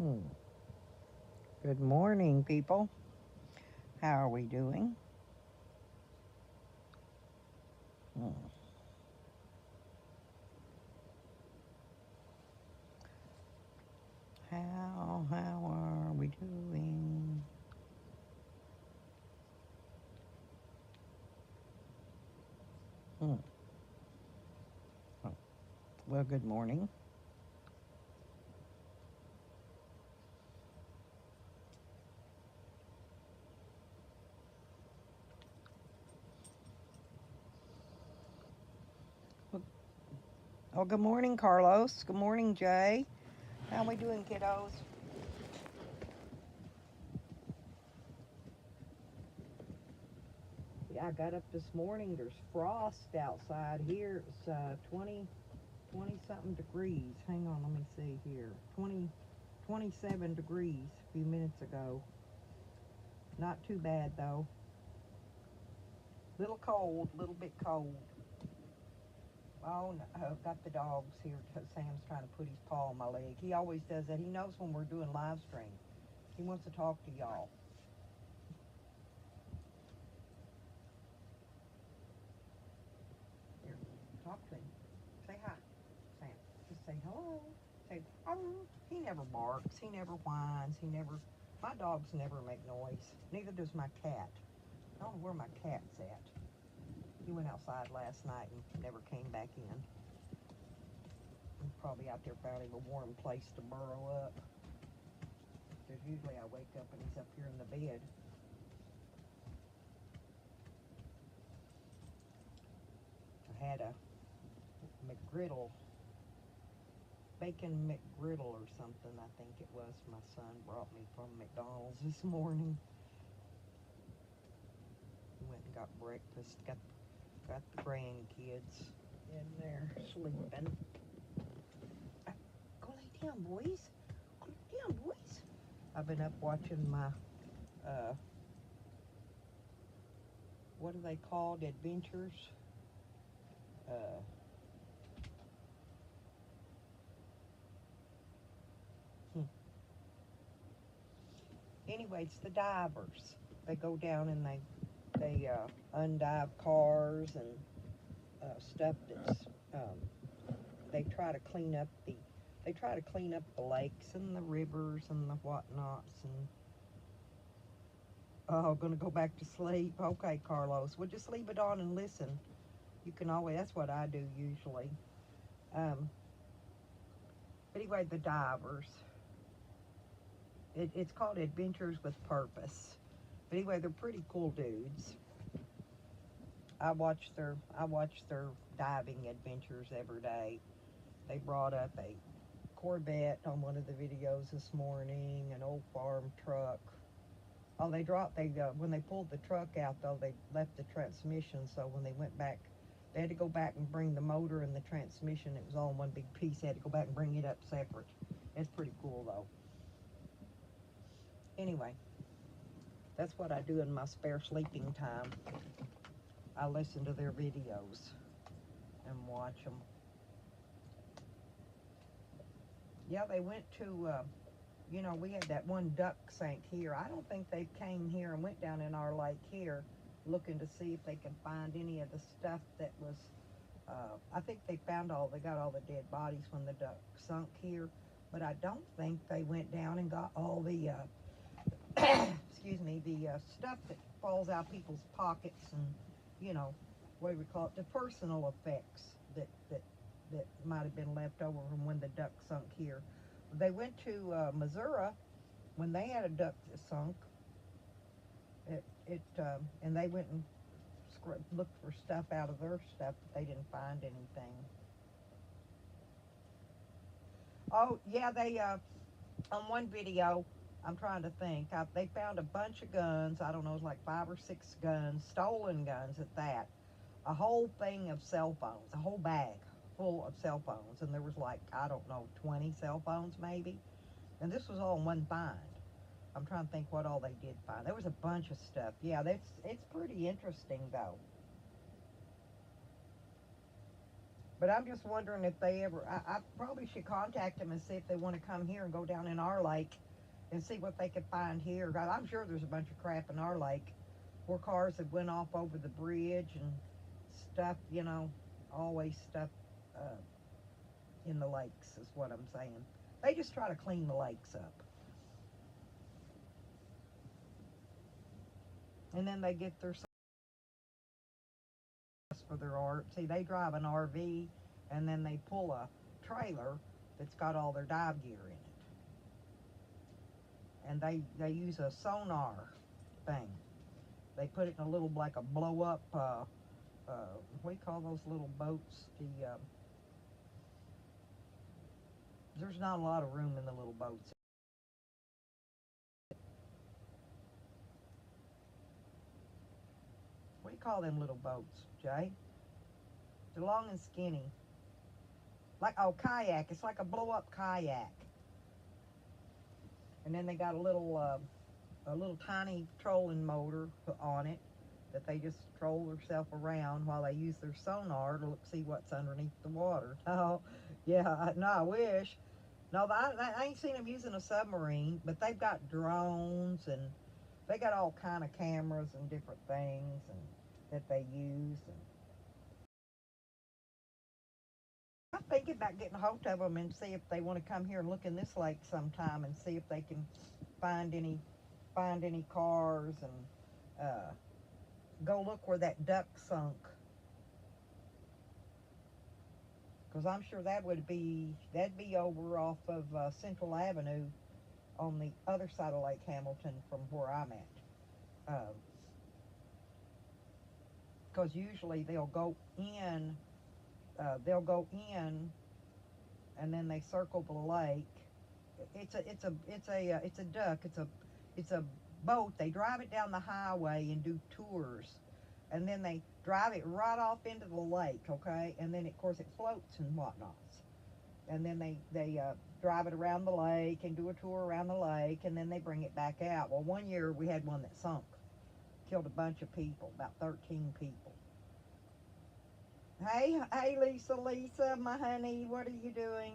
Hmm. Good morning, people. How are we doing? Hmm. How are we doing? Hmm. Oh, well, good morning. Oh, good morning, Carlos. Good morning, Jay. How we doing, kiddos? Yeah, I got up this morning. There's frost outside here. It's 20 something degrees. Hang on, let me see here. 27 degrees a few minutes ago. Not too bad though. Little cold, little bit cold. Oh, no, got the dogs here. Sam's trying to put his paw on my leg. He always does that. He knows when we're doing live stream. He wants to talk to y'all. Here, talk to him. Say hi, Sam. Just say hello. Say, oh. He never barks. He never whines. My dogs never make noise. Neither does my cat. I don't know where my cat's at. He went outside last night and never came back in. He's probably out there found him a warm place to burrow up. Because usually I wake up and he's up here in the bed. I had a McGriddle, bacon McGriddle or something, I think it was. My son brought me from McDonald's this morning. We went and got breakfast. Got the grandkids in there sleeping. Go lay down, boys. Go lay down, boys. I've been up watching my, uh, what are they called? Adventures. Uh, hmm. Anyway, it's the divers. They go down and they undive cars and stuff that's they try to clean up the lakes and the rivers and the whatnots and oh, gonna go back to sleep. Okay, Carlos, we'll just leave it on and listen. You can always, that's what I do usually. um, but anyway, the divers, it's called Adventures with Purpose. But anyway, they're pretty cool dudes. I watch their diving adventures every day. They brought up a Corvette on one of the videos this morning, an old farm truck. Oh, they when they pulled the truck out though, they left the transmission. So when they went back, they had to go back and bring the motor and the transmission. It was all in one big piece. They had to go back and bring it up separate. It's pretty cool though. Anyway, that's what I do in my spare sleeping time. I listen to their videos and watch them. Yeah, they went to we had that one duck sank here. I don't think they came here and went down in our lake here looking to see if they could find any of the stuff that was, I think they got all the dead bodies when the duck sunk here, but I don't think they went down and got all the, excuse me, the stuff that falls out people's pockets and, you know, what do we call it, the personal effects that might have been left over from when the duck sunk here. They went to Missouri when they had a duck that sunk. And they went and looked for stuff out of their stuff, but they didn't find anything. Oh yeah, they on one video, I'm trying to think. They found a bunch of guns. I don't know, it was like 5 or 6 guns, stolen guns at that. A whole thing of cell phones, a whole bag full of cell phones, and there was like, I don't know, 20 cell phones maybe. And this was all in one find. I'm trying to think what all they did find. There was a bunch of stuff. Yeah, it's pretty interesting though. But I'm just wondering if they ever, I probably should contact them and see if they want to come here and go down in our lake and see what they could find here. I'm sure there's a bunch of crap in our lake where cars have went off over the bridge and stuff, always stuff uh, in the lakes is what I'm saying. They just try to clean the lakes up. And then they get their for their art. See, they drive an RV and then they pull a trailer that's got all their dive gear in it. And they use a sonar thing. They put it in a little, like a blow up, what do you call those little boats? There's not a lot of room in the little boats. What do you call them little boats, Jay? They're long and skinny. Like, oh, kayak. It's like a blow up kayak. And then they got a little tiny trolling motor on it that they just troll themselves around while they use their sonar to look see what's underneath the water. Oh, yeah, no, I wish. No, I ain't seen them using a submarine, but they've got drones and they got all kind of cameras and different things and that they use. And I'm thinking about getting a hold of them and see if they want to come here and look in this lake sometime and see if they can find any cars and go look where that duck sunk. Because I'm sure that'd be over off of Central Avenue on the other side of Lake Hamilton from where I'm at. Because usually they'll go in, and then they circle the lake. It's a duck. It's a boat. They drive it down the highway and do tours, and then they drive it right off into the lake. Okay, and then of course it floats and whatnots, and then they drive it around the lake and do a tour around the lake, and then they bring it back out. Well, one year we had one that sunk, killed a bunch of people, about 13 people. Hey, Lisa, my honey, what are you doing?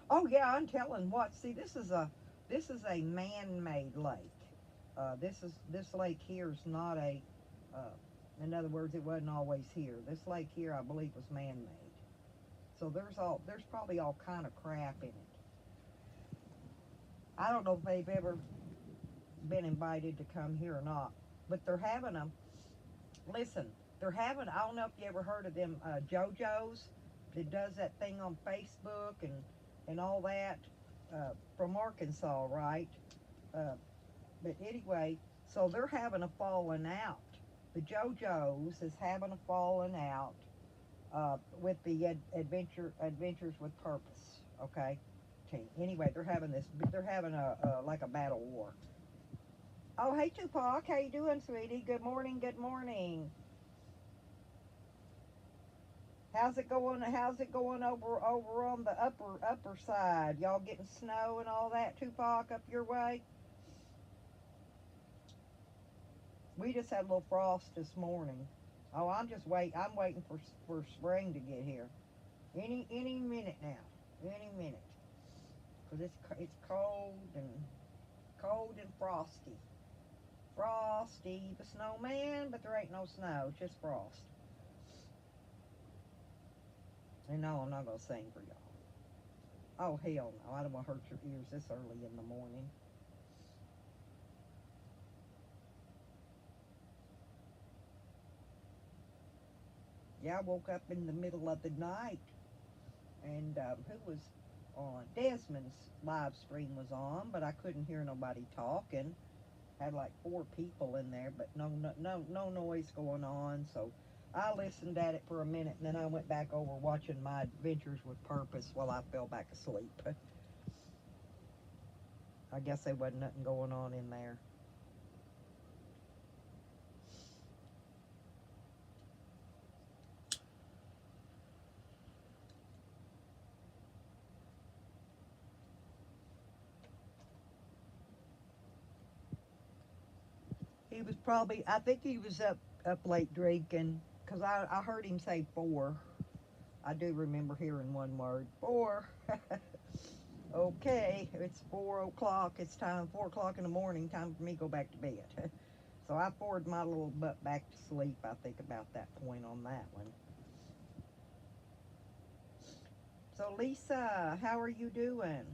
Oh yeah, I'm telling what. See, this is a man-made lake. This lake here is not a. In other words, it wasn't always here. This lake here, I believe, was man-made. So there's probably all kind of crap in it. I don't know if they've ever been invited to come here or not, but they're having a. Listen, they're having. I don't know if you ever heard of them JoJo's that does that thing on Facebook and all that from Arkansas, right? Uh, but anyway, so they're having a falling out. The JoJo's is having a falling out with the Adventures with Purpose. Okay, team. Anyway, they're having this. They're having a like a battle war. Oh, hey Tupac, how you doing, sweetie? Good morning. Good morning. How's it going? How's it going over on the upper side? Y'all getting snow and all that, Tupac, up your way? We just had a little frost this morning. Oh, I'm waiting for spring to get here. Any minute now. Any minute. Cause it's cold and frosty. Frosty the snowman, but there ain't no snow. It's just frost. And no, I'm not gonna sing for y'all. Oh hell no! I don't want to hurt your ears this early in the morning. Yeah, I woke up in the middle of the night, and who was on? Desmond's live stream was on, but I couldn't hear nobody talking. Had like four people in there, but no noise going on. So I listened at it for a minute, and then I went back over watching my Adventures with Purpose while I fell back asleep. I guess there wasn't nothing going on in there. I think he was up late drinking, because I heard him say 4. I do remember hearing one word, 4. Okay, it's 4 o'clock. It's time, 4 o'clock in the morning, time for me to go back to bed. So I poured my little butt back to sleep, I think, about that point on that one. So, Lisa, how are you doing?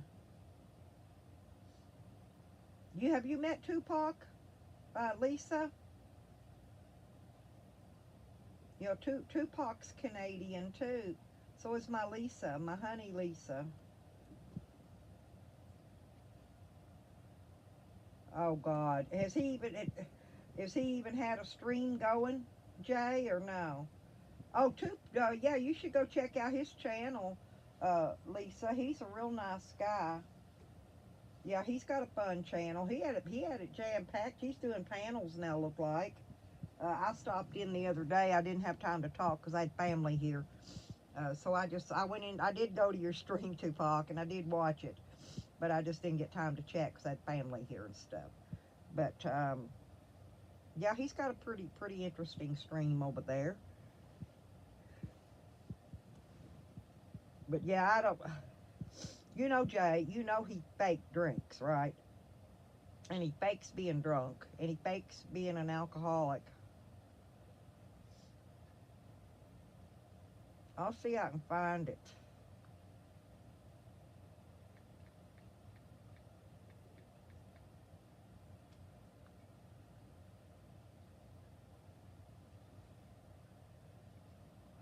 Have you met Tupac, Lisa? You know, Tupac's Canadian, too. So is my Lisa, my honey Lisa. Oh, God. Has he even had a stream going, Jay, or no? Oh, yeah, you should go check out his channel, Lisa. He's a real nice guy. Yeah, he's got a fun channel. He had it jam-packed. He's doing panels now, look like. I stopped in the other day. I didn't have time to talk because I had family here. So I went in. I did go to your stream, Tupac, and I did watch it. But I just didn't get time to check because I had family here and stuff. But, yeah, he's got a pretty interesting stream over there. But, yeah, I don't... You know, Jay, you know he fake drinks, right? And he fakes being drunk. And he fakes being an alcoholic. I'll see if I can find it.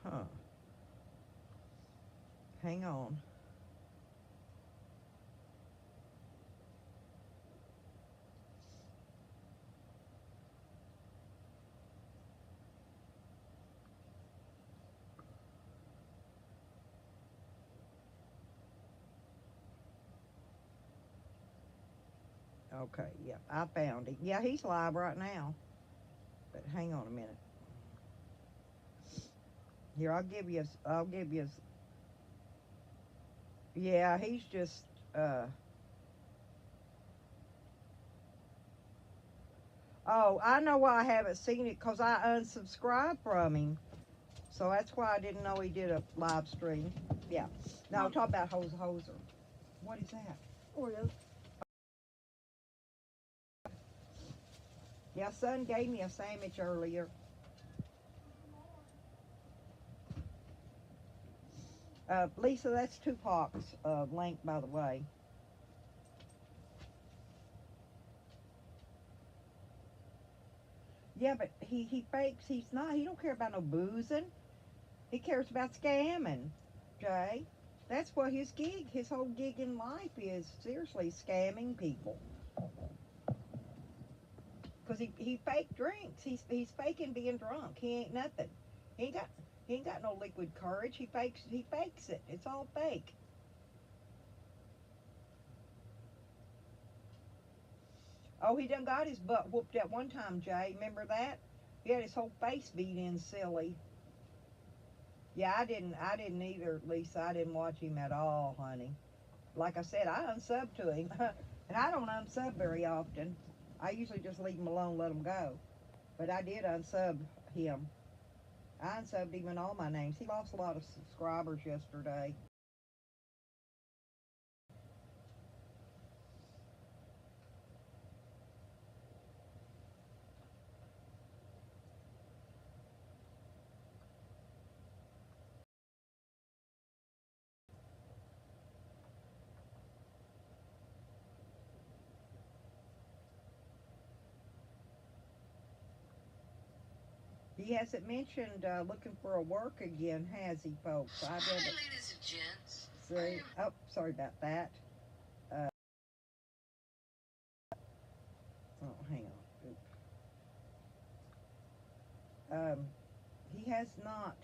Huh. Hang on. Okay, yeah, I found him. Yeah, he's live right now. But hang on a minute. Here, I'll give you his, yeah, he's just, oh, I know why I haven't seen it, because I unsubscribed from him. So that's why I didn't know he did a live stream. Yeah. Now, I'll talk about Hoser. What is that? Oreos. Yeah, son gave me a sandwich earlier. Lisa, that's Tupac's link, by the way. Yeah, but he fakes. He don't care about no boozing. He cares about scamming, Jay. That's what his whole gig in life is, seriously, scamming people. Because he fake drinks. He's faking being drunk. He ain't nothing. He ain't got he ain't got no liquid courage. He fakes it. It's all fake. Oh, he done got his butt whooped at one time, Jay. Remember that? He had his whole face beat in silly. Yeah, I didn't either, Lisa. I didn't watch him at all, honey. Like I said, I unsubbed to him. And I don't unsub very often. I usually just leave him alone, let him go. But I did unsub him. I unsubbed him in all my names. He lost a lot of subscribers yesterday. He hasn't mentioned looking for a work again, has he, folks? Hi, ladies and gents. See. Oh, sorry about that. Uh, oh, hang on. He has not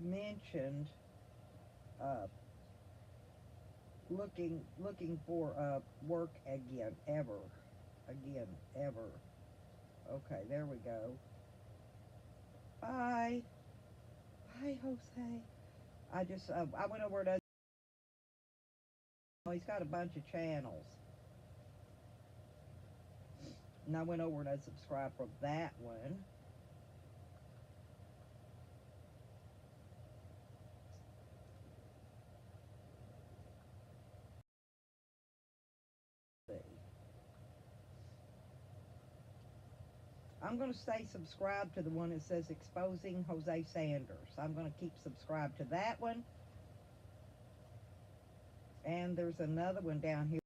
mentioned uh, looking for work again ever. Okay, there we go. Bye. Bye, Jose. I went over to, he's got a bunch of channels. And I went over and I subscribed for that one. I'm going to stay subscribed to the one that says Exposing Jose Sanders. I'm going to keep subscribed to that one. And there's another one down here.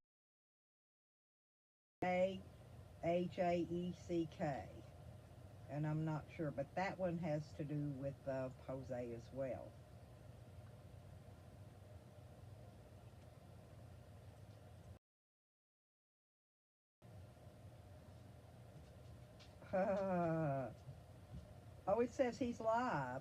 Haeck. And I'm not sure, but that one has to do with Jose as well. Oh, it says he's live.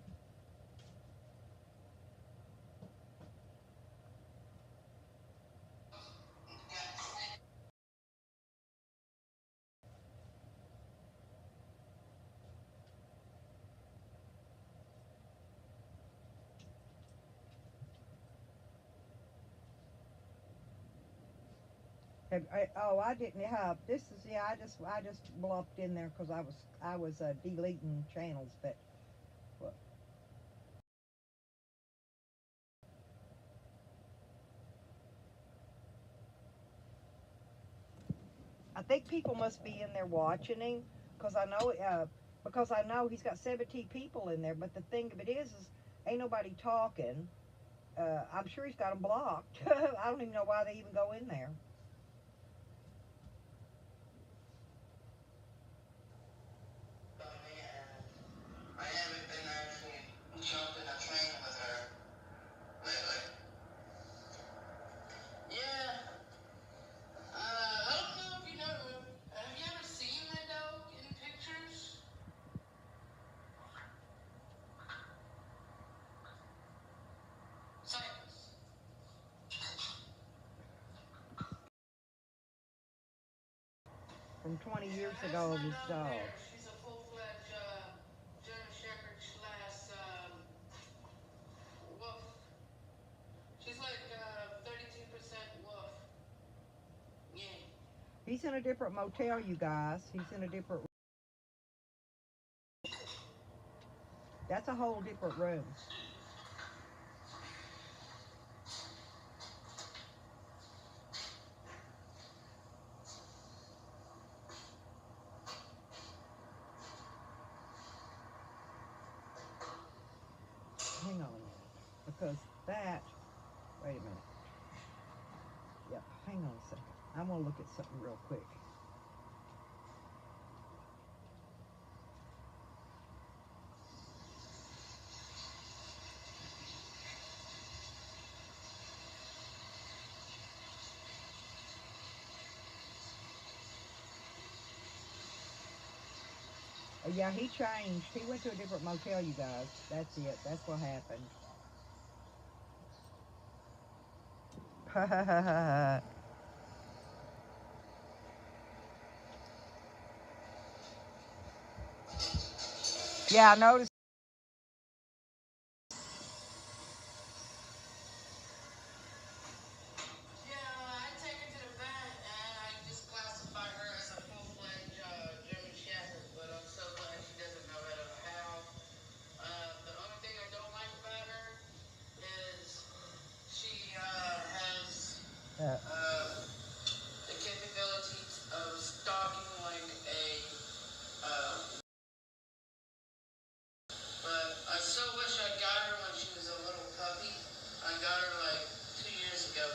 I didn't have this is I just bluffed in there because I was deleting channels, but well, I think people must be in there watching him because I know he's got 17 people in there. But the thing of it is ain't nobody talking. I'm sure he's got them blocked. I don't even know why they even go in there. I haven't been actually jumping a train with her lately. Yeah. I don't know if you know. Have you ever seen my dog in pictures? Cypress. From 20 years ago, this dog. She's a full-fledged German Shepherd slash wolf. She's like 32% wolf. Yeah. He's in a different motel, you guys. He's in a different. That's a whole different room. Hang on a minute, because that. Wait a minute. Yep. Hang on a second. I want to look at something real quick. Yeah, he changed. He went to a different motel, you guys. That's it. That's what happened. Yeah, I noticed. Yeah, I take her to the vet, and I just classify her as a full-fledged German Shepherd. But I'm so glad she doesn't know how to howl. The only thing I don't like about her is she has the capability of stalking like a. But I so wish I got her when she was a little puppy. I got her like 2 years ago.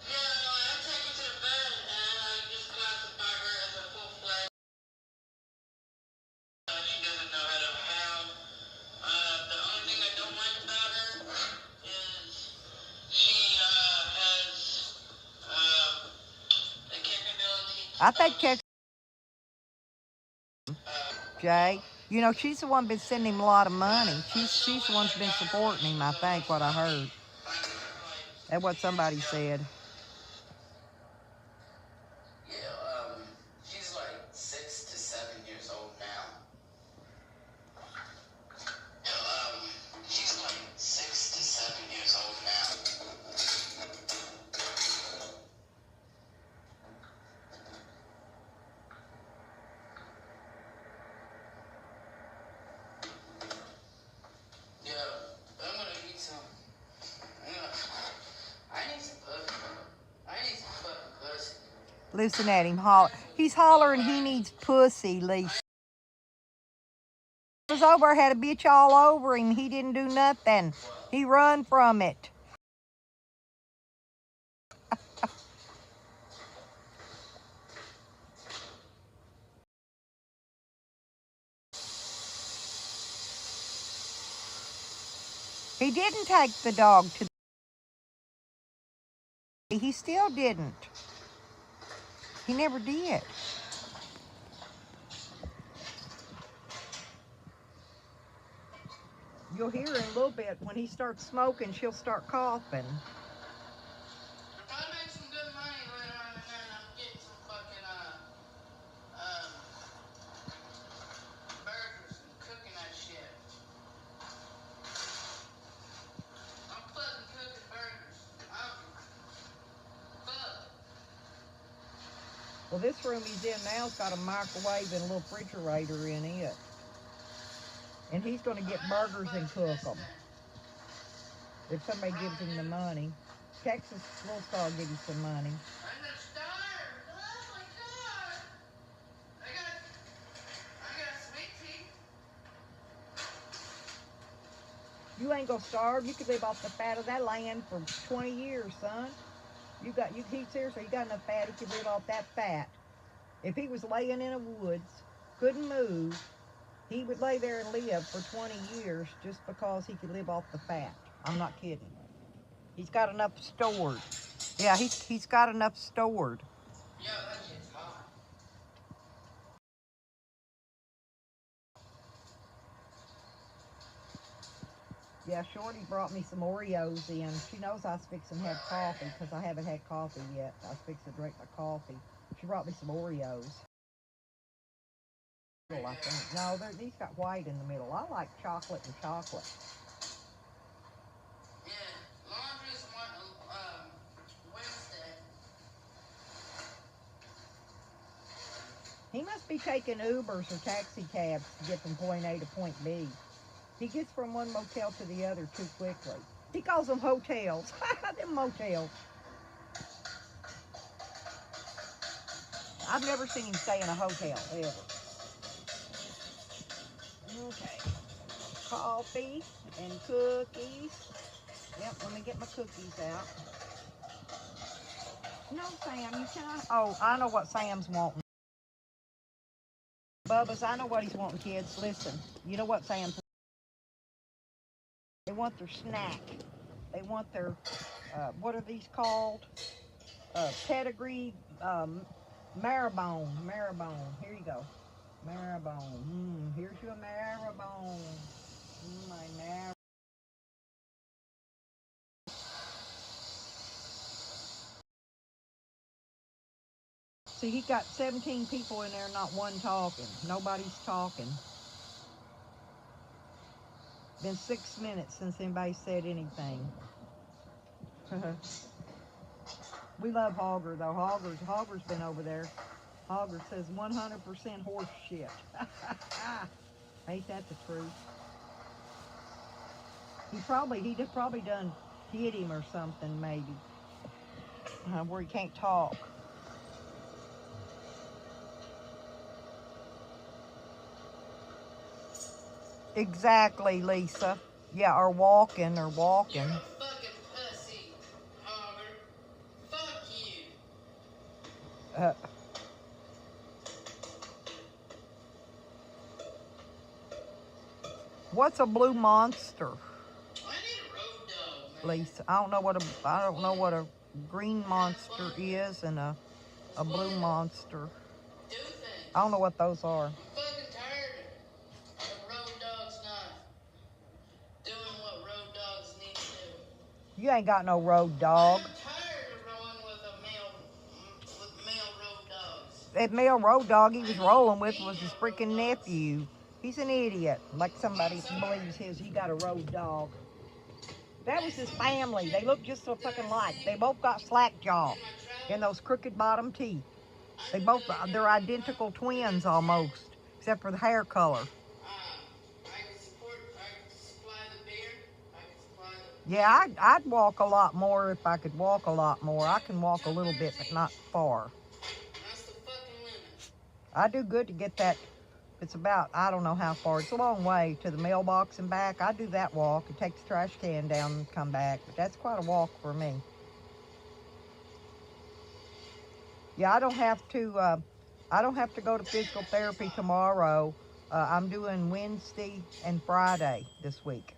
Yeah, I take her to the vet, and I just classify her as a full-fledged. She doesn't know how to howl. The only thing I don't like about her is she has the capability. I think Jay. You know, she's the one been sending him a lot of money. She's the one's been supporting him, I think, what I heard. That's what somebody said. Yeah, she's like 6 to 7 years old now. She's like 6 to 7 years old now. Yeah, I'm gonna eat some. I need some food. Listen at him holler. He's hollering he needs pussy, Lisa. He was over, had a bitch all over him. He didn't do nothing. He run from it. He didn't take the dog to the... He still didn't. He never did. You'll hear in a little bit when he starts smoking, she'll start coughing. If I make some good money later on in there and I'm getting some fucking burgers and cooking that shit. I'm fucking cooking burgers. Fuck. Well, this room he's in now's got a microwave and a little refrigerator in it. And he's going to get burgers and cook them. If somebody gives him the money. Texas Little Star will give you some money. I'm gonna starve. Oh my god. I got sweet tea. You ain't going to starve. You could live off the fat of that land for 20 years, son. Seriously, you got enough fat, he could live off that fat. If he was laying in the woods, couldn't move, he would lay there and live for 20 years just because he could live off the fat. I'm not kidding. He's got enough stored. Yeah, he's got enough stored. Yo, that shit's hot. Yeah, Shorty brought me some Oreos in. She knows I was fixing to have coffee because I haven't had coffee yet. I was fixing to drink my coffee. She brought me some Oreos. I think. No, these got white in the middle. I like chocolate and chocolate. Yeah, laundry's Wednesday. He must be taking Ubers or taxi cabs to get from point A to point B. He gets from one motel to the other too quickly. He calls them hotels. Them motels. I've never seen him stay in a hotel, ever. Okay. Coffee and cookies. Yep, let me get my cookies out. No, Sam, you cannot. Oh, I know what Sam's wanting. Bubba's, I know what he's wanting, kids. Listen, you know what Sam's... They want their snack. They want their, what are these called? Pedigree, marrowbone. Marrowbone. Here you go. Marrowbone. Here's your marrowbone. My marrow. See, he got 17 people in there, not one talking. Nobody's talking. Been 6 minutes since anybody said anything. We love Hogger, though. Hogger's been over there. Hogger says 100% horse shit. Ain't that the truth? He probably done hit him or something, maybe. Where he can't talk. Exactly, Lisa. Yeah, or walking. You're a fucking pussy, Hogger. Fuck you. What's a blue monster? I need a road dog, man. Lisa, I don't know what a green monster is and a blue monster. Do things. I don't know what those are. I'm fucking tired of road dogs not doing what road dogs need to do. You ain't got no road dog. I'm tired of rolling with male road dogs. That male road dog he was rolling with was his freaking nephew. He's an idiot. Like somebody believes he got a road dog. That was his family. They look just so fucking like. They both got slack jaw and those crooked bottom teeth. They're identical twins almost, except for the hair color. I can supply the beer. I can supply the... Yeah, I'd walk a lot more if I could walk a lot more. I can walk a little bit, but not far. I do good to get that. It's about, I don't know how far. It's a long way to the mailbox and back. I do that walk and take the trash can down and come back. But that's quite a walk for me. Yeah, I don't have to go to physical therapy tomorrow. I'm doing Wednesday and Friday this week.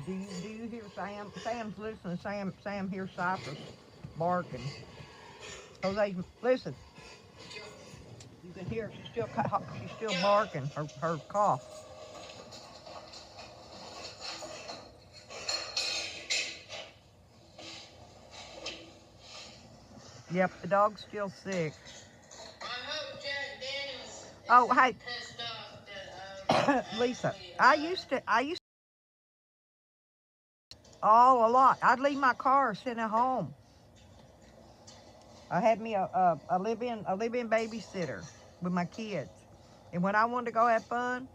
Do you hear Sam? Sam's listening. Sam hears Cypress barking. Jose, listen. You can hear she's still barking. Her cough. Yep, the dog's still sick. I hope Jack Daniels Oh, hey, pissed off that Lisa. I used to a lot. I'd leave my car sitting at home. I had me a live-in babysitter with my kids, and when I wanted to go have fun,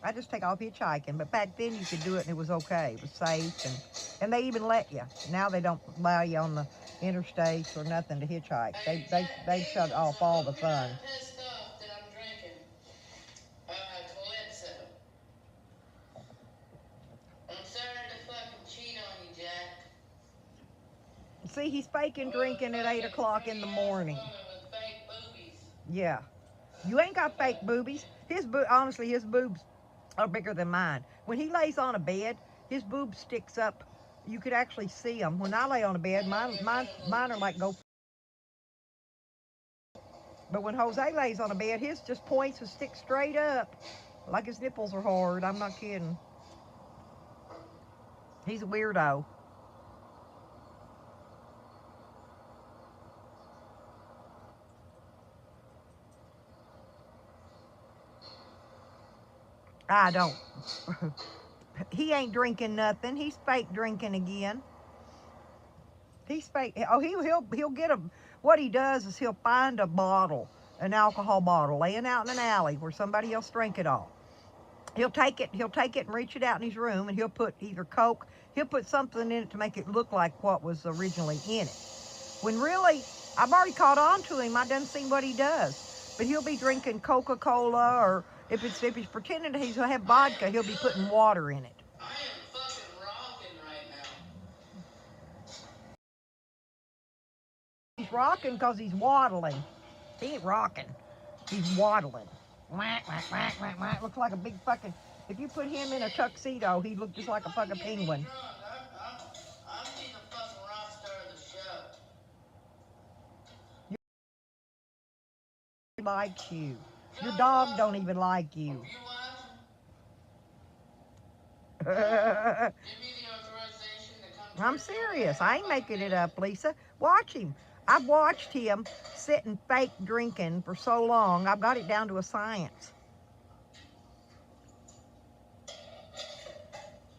I just take off hitchhiking. But back then you could do it and it was okay. It was safe, and they even let you. Now they don't allow you on the interstates or nothing to hitchhike. They shut off all the fun. I'm pissed off that I'm drinking Calypso. I'm sorry to fucking cheat on you, Jack. See, he's faking drinking at 8 o'clock in the morning. With fake boobies. Yeah. You ain't got fake boobies. Honestly, his boobs are bigger than mine. When he lays on a bed, his boob sticks up. You could actually see them. When I lay on a bed, mine are like go. But when Jose lays on a bed, his just points and sticks straight up. Like his nipples are hard. I'm not kidding. He's a weirdo. I don't. He ain't drinking nothing. He's fake drinking again. He's fake. Oh, he'll get a. What he does is he'll find a bottle, an alcohol bottle, laying out in an alley where somebody else drank it all. He'll take it and reach it out in his room, and he'll put either Coke. He'll put something in it to make it look like what was originally in it. When really, I've already caught on to him. I done seen what he does. But he'll be drinking Coca-Cola, or if he's pretending he's gonna have vodka, he'll be putting water in it. I am fucking rocking right now. He's rocking because he's waddling. He ain't rocking. He's waddling. Whack, whack, whack, whack, whack. Looks like a big fucking. If you put him in a tuxedo, he'd look just like a fucking penguin. I'm the fucking rock star of the show. He likes you. Your dog don't even like you. You watching? Give me the authorization to come. I'm serious. I ain't making it up, Lisa. Watch him. I've watched him sitting fake drinking for so long. I've got it down to a science.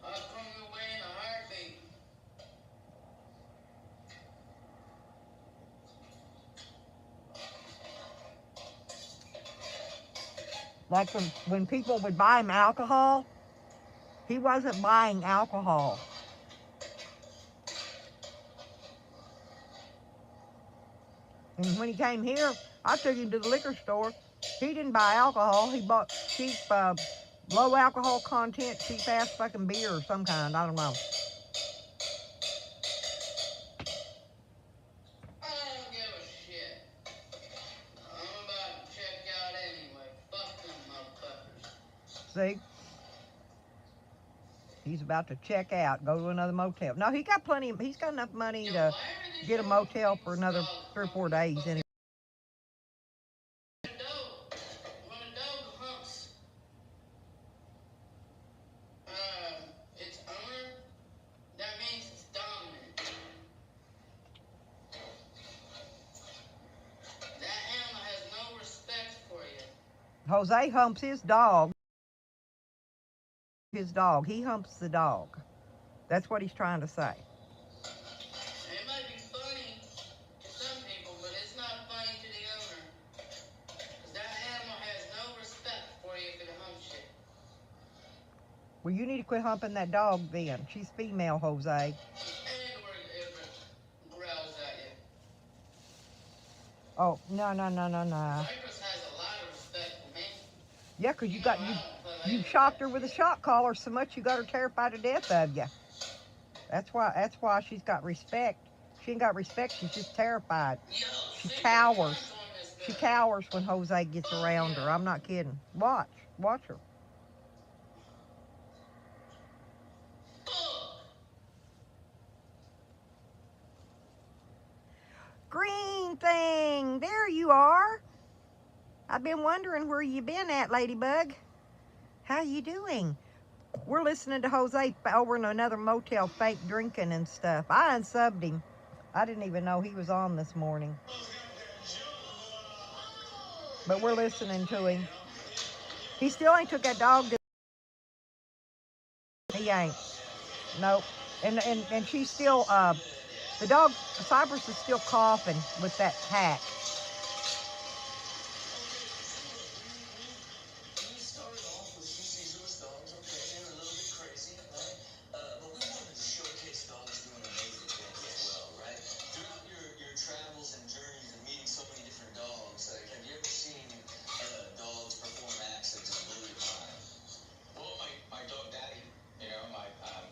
I'll come your way in a heartbeat. Like when people would buy him alcohol, he wasn't buying alcohol. And when he came here, I took him to the liquor store. He didn't buy alcohol. He bought cheap, low alcohol content, cheap ass fucking beer or some kind. I don't know. I don't give a shit. I'm about to check out anyway. Fuck them motherfuckers. See? He's about to check out, go to another motel. No, he's got enough money to get a motel for another 3 or 4 days anyway. When a dog humps its owner, that means it's dominant. That animal has no respect for you. Jose humps his dog. his dog. He humps the dog. That's what he's trying to say. It might be funny to some people, but it's not funny to the owner. Because that animal has no respect for you if it humps you. Well, you need to quit humping that dog then. She's female, Jose. And or if it growls at you. Oh, no. Cypress has a lot of respect for me. Yeah, 'cause You know, I don't play you like shocked that. her with a shock collar so much you got her terrified to death of you. That's why she's got respect. She ain't got respect, she's just terrified. Yo, She see, cowers. horns on this She guy. cowers when Jose gets Oh, around yeah. her. I'm not kidding. Watch her. Fuck. Green thing, there you are. I've been wondering where you been at, Ladybug. How you doing? We're listening to Jose over in another motel, fake drinking and stuff. I unsubbed him. I didn't even know he was on this morning. But we're listening to him. He still ain't took that dog to... He ain't. Nope. And she's still, the dog, Cypress is still coughing with that hack. We started off with CC's dogs, okay, they were a little bit crazy, right? But we wanted to showcase dogs doing amazing things as well, right? Throughout your travels and journeys and meeting so many different dogs, like, have you ever seen dogs perform acts that just blew your mind? Well, my dog Daddy, you know, my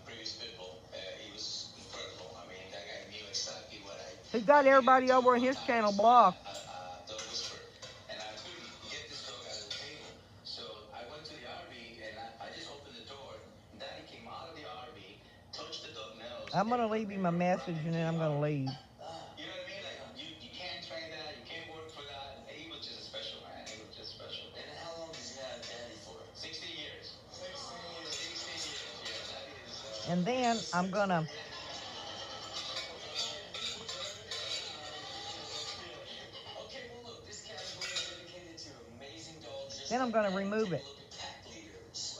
previous pit bull, he was incredible. I mean, that guy knew exactly what I... He's got everybody over on his channel blocked. Dog whisperer. And I couldn't get this dog out of the table. So I went to the RV and I just opened the door. Daddy came out of the RV, touched the dog nose. I'm going to leave him a message and then I'm going to leave. You know what I mean? Like, you can't train that, you can't work for that. He was just a special man. He was just special. And how long did you have Daddy for? 16 years. 16 years, yeah. Daddy is... And then I'm going to... Okay, well look, this category is dedicated to amazing dogs. Just Then I'm like going to that. remove Take it. a look at pack leaders.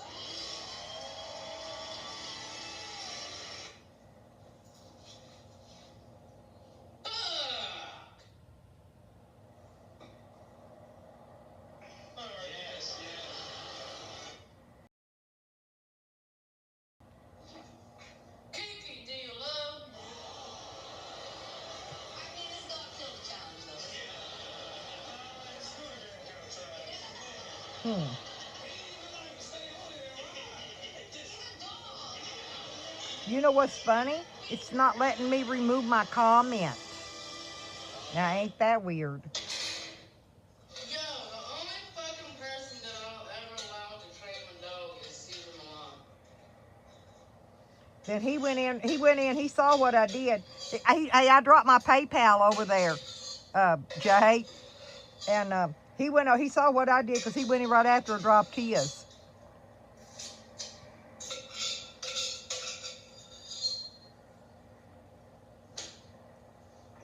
Yes, Kiki, do you love? You know what's funny? It's not letting me remove my comment. Now, ain't that weird? Yo, the only fucking person that I'll ever allow to train my dog is Caesar Milan. Then he went in, he saw what I did. I dropped my PayPal over there, Jay. And he saw what I did because he went in right after and dropped his.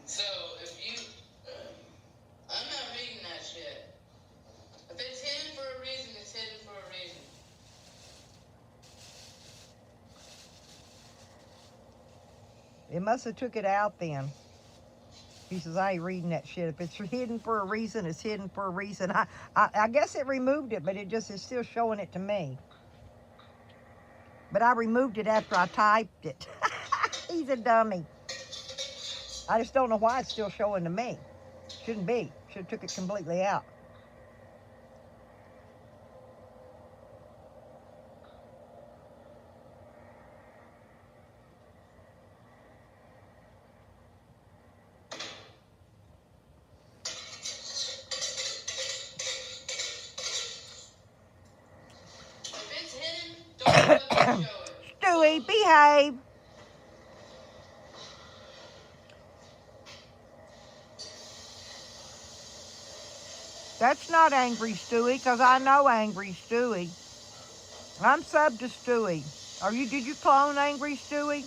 So, if you... I'm not reading that shit. If it's hidden for a reason, it's hidden for a reason. It must have took it out then. He says, I ain't reading that shit. If it's hidden for a reason, it's hidden for a reason. I guess it removed it, but it just is still showing it to me. But I removed it after I typed it. He's a dummy. I just don't know why it's still showing to me. Shouldn't be. Should have took it completely out. If it's hidden, don't fucking show it. Stewie, behave. That's not Angry Stewie, because I know Angry Stewie. I'm subbed to Stewie. Did you clone Angry Stewie?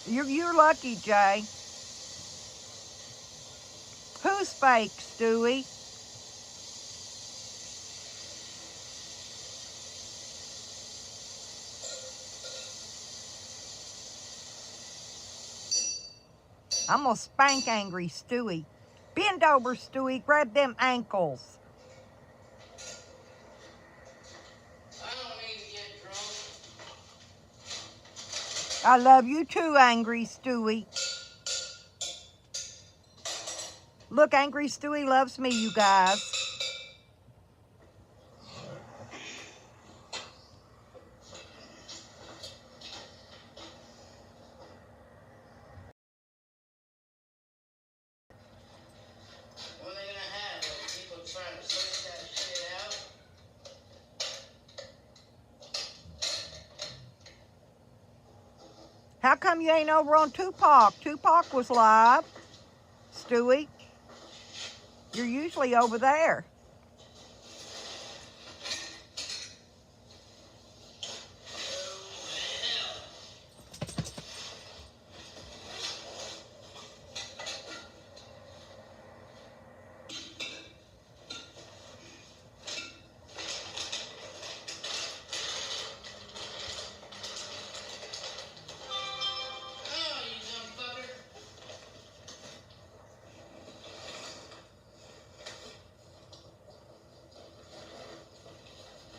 You're lucky, Jay. Who's fake, Stewie? I'm gonna spank angry Stewie. Bend over, Stewie. Grab them ankles. I don't need to get drunk. I love you too, angry Stewie. Look, angry Stewie loves me, you guys. What are they gonna have? Like people trying to search that shit out? How come you ain't over on Tupac? Tupac was live, Stewie. You're usually over there.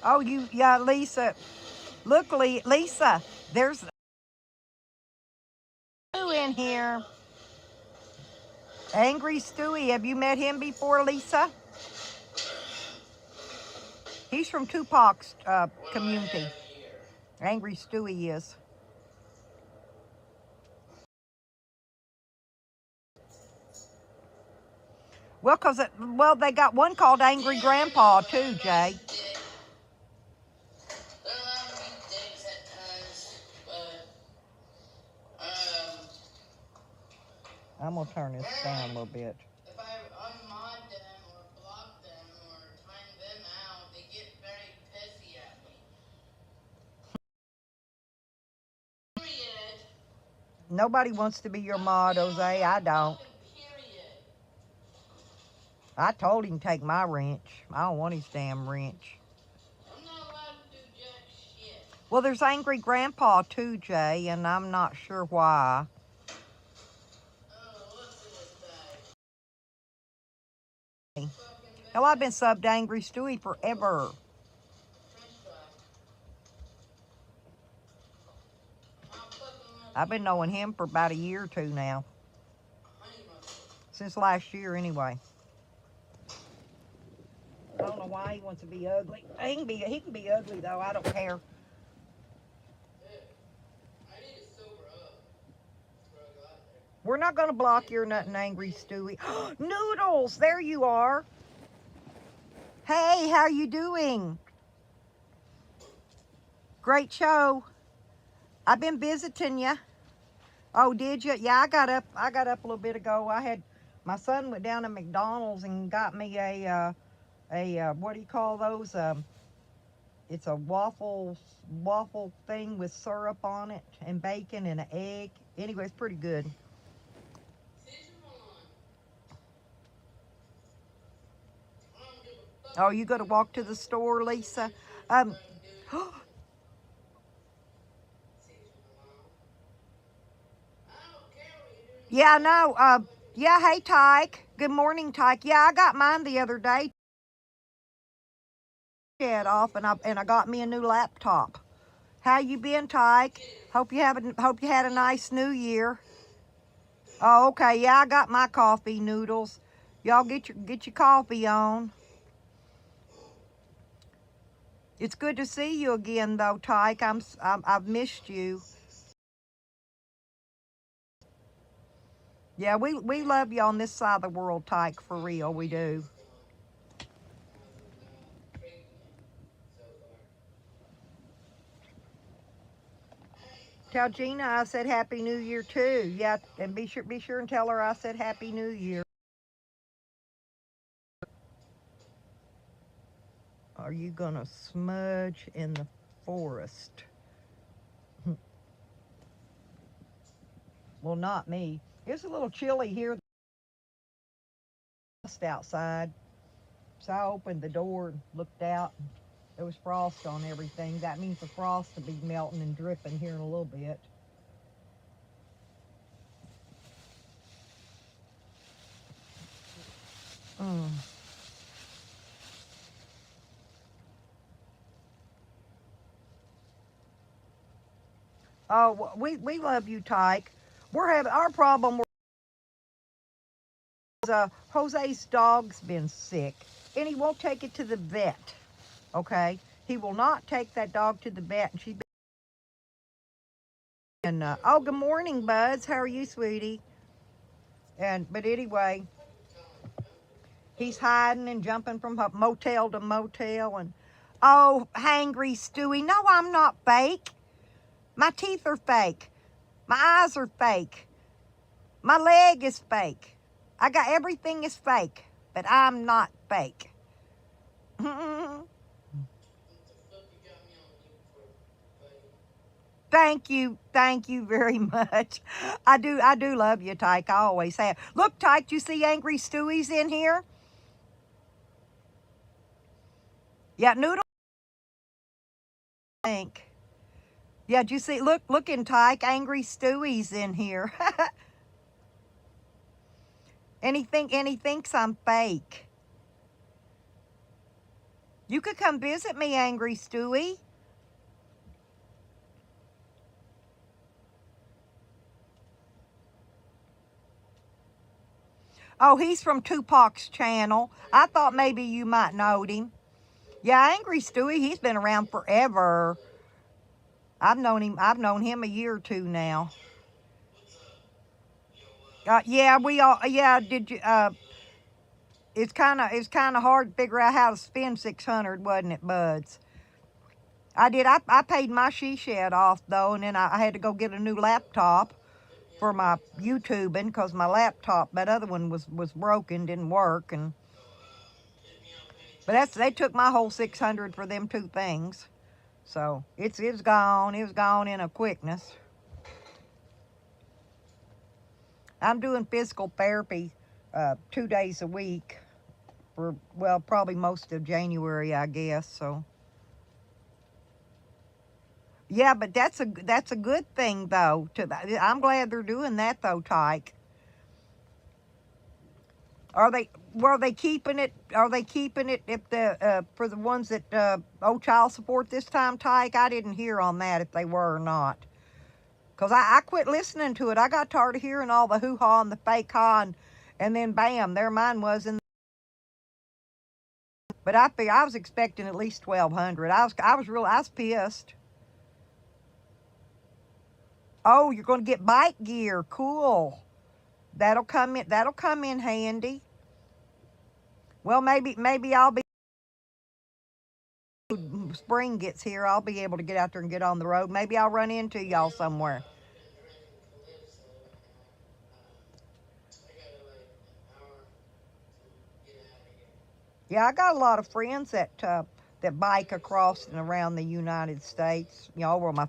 Oh, you dumb fucker. Oh, yeah, Lisa. Look, Lisa, there's Stewie in here. Angry Stewie, have you met him before, Lisa? He's from Tupac's What do I community. have here? Angry Stewie is. Well, they got one called Angry Grandpa too, Jay. They'll have me dicks at times, but I'm gonna turn this down a little bit. if I unmod them or block them or time them out, they get very pissy at me. Period. Nobody wants to be your mod, Jose. I don't. Period. I told him to take my wrench. I don't want his damn wrench. I'm not allowed to do jack shit. Well, there's Angry Grandpa too, Jay, and I'm not sure why. Oh, what's in this bag? Hell, I've been subbed to Angry Stewie forever. French fry. How fucking much I've been knowing him for about a year or two now. honey mustard? Since last year, anyway. I don't know why he wants to be ugly. He can be ugly, though. I don't care. Dude, I need to sober up before I go out there. We're not going to block your nothing, Angry Stewie. Noodles, there you are. Hey, how you doing? Great show. I've been visiting you. Oh, did you? Yeah, I got up a little bit ago. My son went down to McDonald's and got me a what do you call those? It's a waffle thing with syrup on it and bacon and an egg. Anyway, it's pretty good. Oh, you got to walk to the store, Lisa? Yeah, I know. Yeah, hey, Tyke. Good morning, Tyke. Yeah, I got mine the other day. Off, and I got me a new laptop. How you been, Tyke? Hope you had a nice New Year. Oh, okay. Yeah, I got my coffee, Noodles. Y'all get your coffee on. It's good to see you again, though, Tyke. I've missed you. Yeah, we love you on this side of the world, Tyke, for real. We do. Tell Gina I said Happy New Year too. Yeah, and be sure and tell her I said Happy New Year. Are you gonna smudge in the forest? Well, not me. It's a little chilly here. frost outside. So I opened the door and looked out. And there was frost on everything. That means the frost will be melting and dripping here in a little bit. Mm. Oh, we love you, Tyke. We're having our problem. Jose's dog's been sick, and he won't take it to the vet. Okay, he will not take that dog to the vet, and she's been. Oh, good morning, Buzz. How are you, sweetie? But anyway, he's hiding and jumping from motel to motel, and oh, hangry Stewie. No, I'm not fake. My teeth are fake. My eyes are fake. My leg is fake. I got everything is fake, but I'm not fake. Thank you very much. I do love you, Tyke. I always have. Look, Tyke, you see Angry Stewie's in here? Yeah, Noodle. Think. Yeah, did you see? Look in Tyke. Angry Stewie's in here. and he thinks I'm fake. You could come visit me, Angry Stewie. Oh, he's from Tupac's channel. I thought maybe you might know him. Yeah, Angry Stewie, he's been around forever. I've known him a year or two now. Yeah, we all. Yeah, did you? It's kind of hard to figure out how to spend 600, wasn't it, Buds? I did. I paid my she shed off though, and then I had to go get a new laptop for my YouTubing because my laptop, that other one was broken, didn't work, and but they took my whole 600 for them two things. So it's gone. It was gone in a quickness. I'm doing physical therapy 2 days a week for, well, probably most of January, I guess. So yeah, but that's a good thing though. I'm glad they're doing that though, Tyke. Are they keeping it? Are they keeping it if the for the ones that owe child support this time, Tyke? I didn't hear on that if they were or not. Because I quit listening to it. I got tired of hearing all the hoo-ha and the fake ha, and then bam, there mine was in. But I was expecting at least 1,200. I was pissed. Oh, you're going to get bike gear. Cool. That'll come in handy. Well, maybe I'll be spring gets here. I'll be able to get out there and get on the road. Maybe I'll run into y'all somewhere. Yeah, I got a lot of friends that bike across and around the United States. You know, where my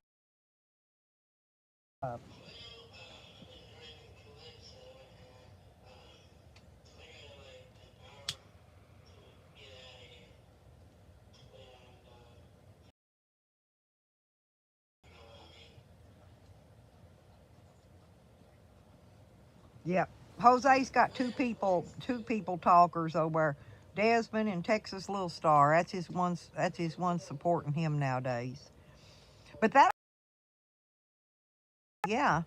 Yep. Jose's got two people talkers over there. Desmond and Texas Little Star. That's his one supporting him nowadays. But that, yeah.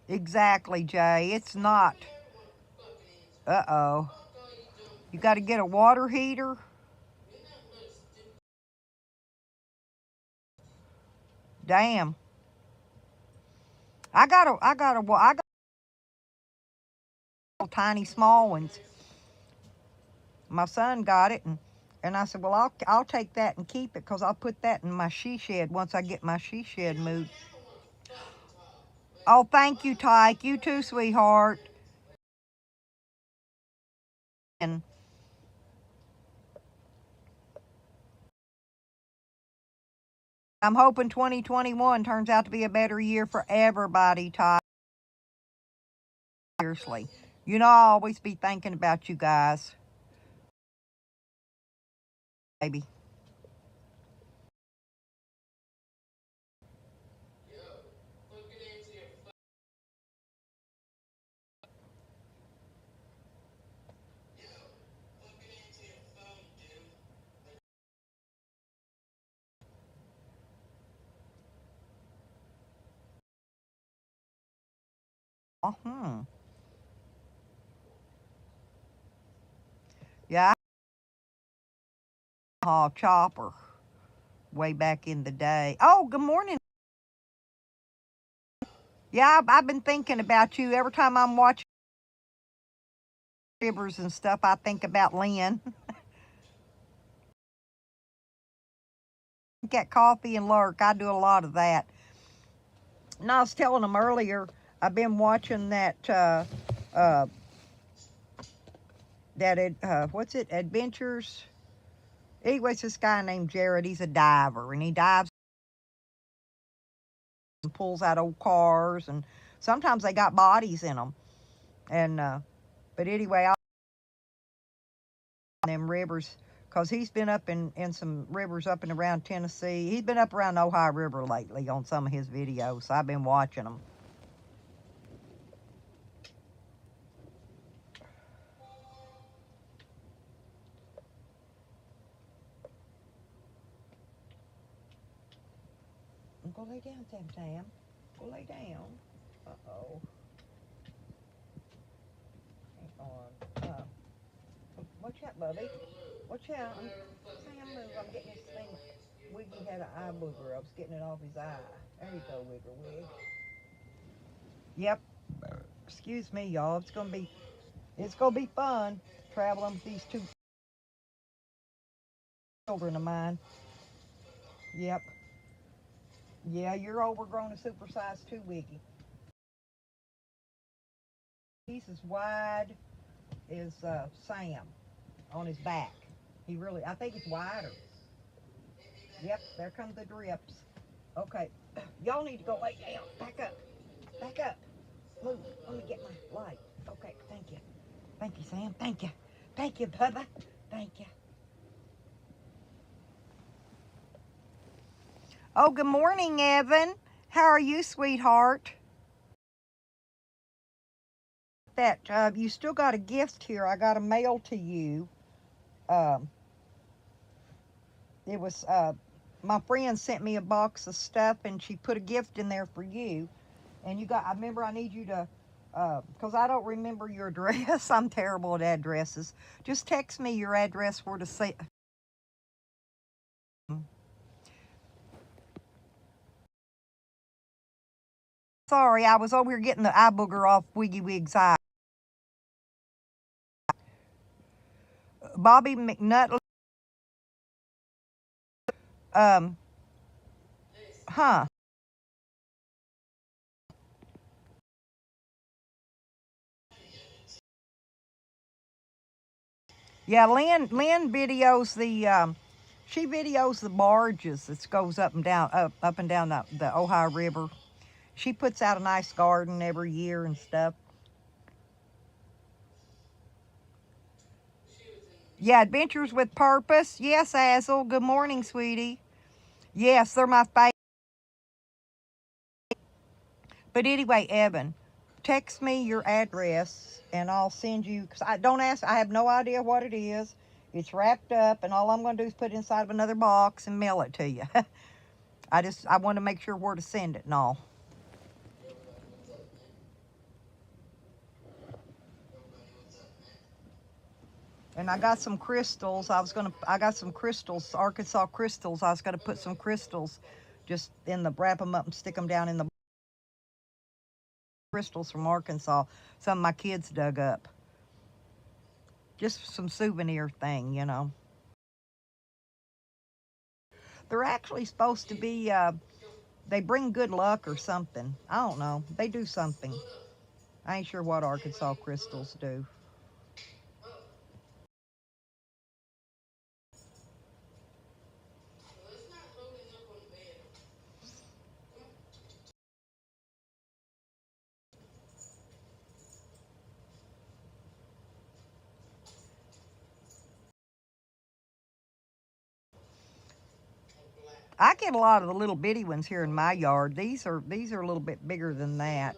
Exactly, Jay. It's not. Uh-oh. You got to get a water heater. Damn. I got tiny small ones. My son got it, and I said, well, I'll take that and keep it because I'll put that in my she shed once I get my she shed moved. Oh, thank you, Tyke. You too, sweetheart. And I'm hoping 2021 turns out to be a better year for everybody, Todd. Seriously. You know, I'll always be thinking about you guys. Baby. Uh-huh. Yeah, chopper way back in the day. Oh, good morning. Yeah, I've been thinking about you. Every time I'm watching Rivers and stuff, I think about Lynn. Get coffee and lurk. I do a lot of that. And I was telling them earlier, I've been watching that, what's it, Adventures? Anyways, this guy named Jared, he's a diver, and he dives and pulls out old cars, and sometimes they got bodies in them. And, but anyway, I them rivers, because he's been up in some rivers up and around Tennessee. He's been up around the Ohio River lately on some of his videos, so I've been watching them. Go lay down, Tam Tam. Go lay down. Uh-oh. Hang on. Watch out, Bubby. Watch out. Sam, move. I'm getting this thing. Wiggy had an eye booger. I was getting it off his eye. There you go, Wigger Wig. Yep. Excuse me, y'all. It's gonna be fun traveling with these two children of mine. Yep. Yeah, you're overgrown and supersized too, Wiggy. He's as wide as Sam on his back. I think he's wider. Yep, there come the drips. Okay, y'all need to go lay down. Back up. Back up. Move. Let me get my light. Okay, thank you. Thank you, Sam. Thank you. Thank you, Bubba. Thank you. Oh, good morning, Evan. How are you, sweetheart? That you still got a gift here. I got a mail to you. It was my friend sent me a box of stuff, and she put a gift in there for you. And I remember I need you to, because I don't remember your address. I'm terrible at addresses. Just text me your address for to say. Sorry, I was over here getting the eye booger off Wiggy Wig's eye. Bobby McNutt. Huh. Yeah, Lynn videos she videos the barges that goes up and down the Ohio River. She puts out a nice garden every year and stuff. Yeah, Adventures with Purpose. Yes, Azel. Good morning, sweetie. Yes, they're my favorite. But anyway, Evan, text me your address and I'll send you, because I have no idea what it is. It's wrapped up, and all I'm going to do is put it inside of another box and mail it to you. I want to make sure where to send it and all. And I got some crystals. I got some crystals, Arkansas crystals. I was going to put some crystals just wrap them up and stick them down in the crystals from Arkansas. Some of my kids dug up. Just some souvenir thing, you know. They're actually supposed to be, they bring good luck or something. I don't know. They do something. I ain't sure what Arkansas crystals do. I get a lot of the little bitty ones here in my yard. These are a little bit bigger than that.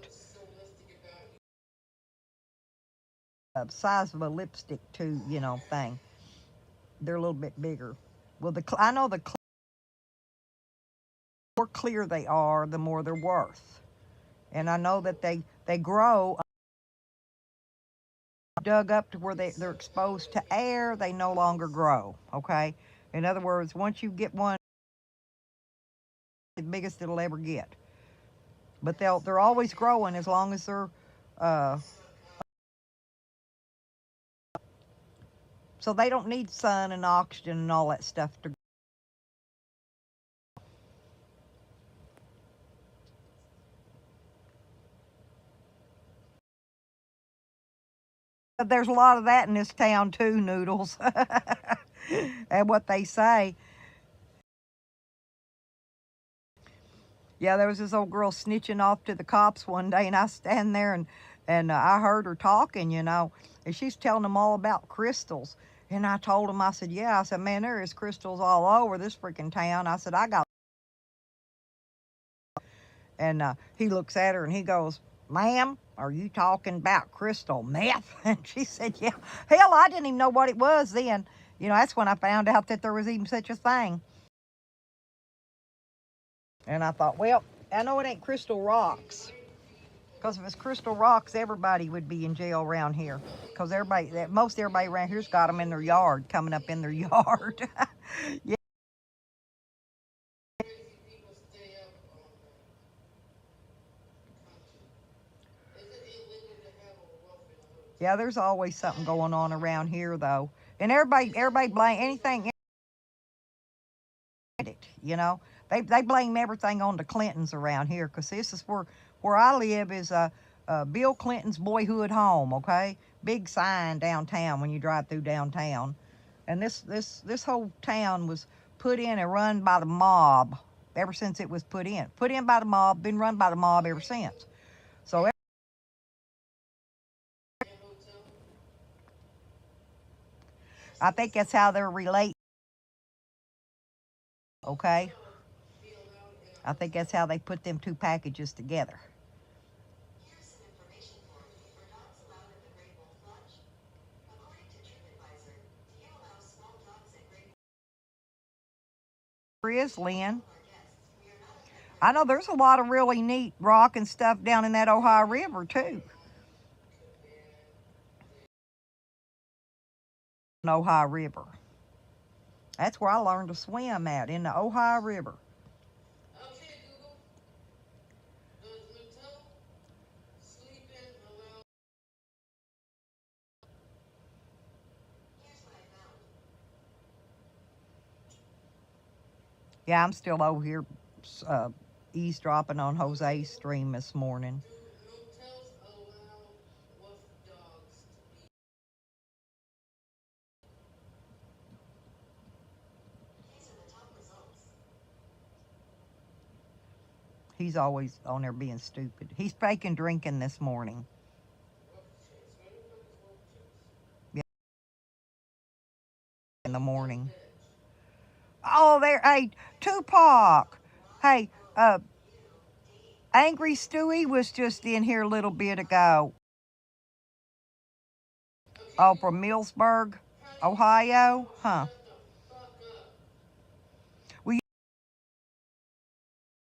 Size of a lipstick too, you know, thing. They're a little bit bigger. Well, I know the more clear they are, the more they're worth. And I know that they grow dug up to where they're exposed to air, they no longer grow, okay? In other words, once you get one, the biggest it'll ever get. But they're always growing as long as they're so they don't need sun and oxygen and all that stuff to. There's a lot of that in this town too, Noodles. And what they say. Yeah, there was this old girl snitching off to the cops one day, and I stand there and I heard her talking, you know, and she's telling them all about crystals. And I told him, I said, yeah, I said, man, there is crystals all over this freaking town. I said, I got. And he looks at her and he goes, ma'am, are you talking about crystal meth? And she said, yeah. Hell, I didn't even know what it was then. You know, that's when I found out that there was even such a thing. And I thought, well, I know it ain't crystal rocks. Because if it's crystal rocks, everybody would be in jail around here. Because most everybody around here's got them in their yard, coming up in their yard. Yeah. Yeah, there's always something going on around here, though. And everybody blame anything, you know. They blame everything on the Clintons around here, because this is where I live is Bill Clinton's boyhood home, okay? Big sign downtown when you drive through downtown. And this whole town was put in and run by the mob ever since it was put in. Put in by the mob, been run by the mob ever since. So I think that's how they're related, okay? I think that's how they put them two packages together. Here's some information for you. For dogs allowed at the Great Wolf Lodge. According to TripAdvisor, do you allow small dogs at Great Wolf? There is, Lynn. I know there's a lot of really neat rock and stuff down in that Ohio River, too. Ohio River. That's where I learned to swim at, in the Ohio River. Okay, Google. Does Mattel sleep-in allow? Here's what I found. Yeah, I'm still over here eavesdropping on Jose's stream this morning. Do motels allow wolf dogs to be? These are the top results. He's always on there being stupid. He's faking drinking this morning. In the morning. Oh, there, hey, Tupac. Hey, Angry Stewie was just in here a little bit ago. Oh, from Millsburg, Ohio? Huh. Well,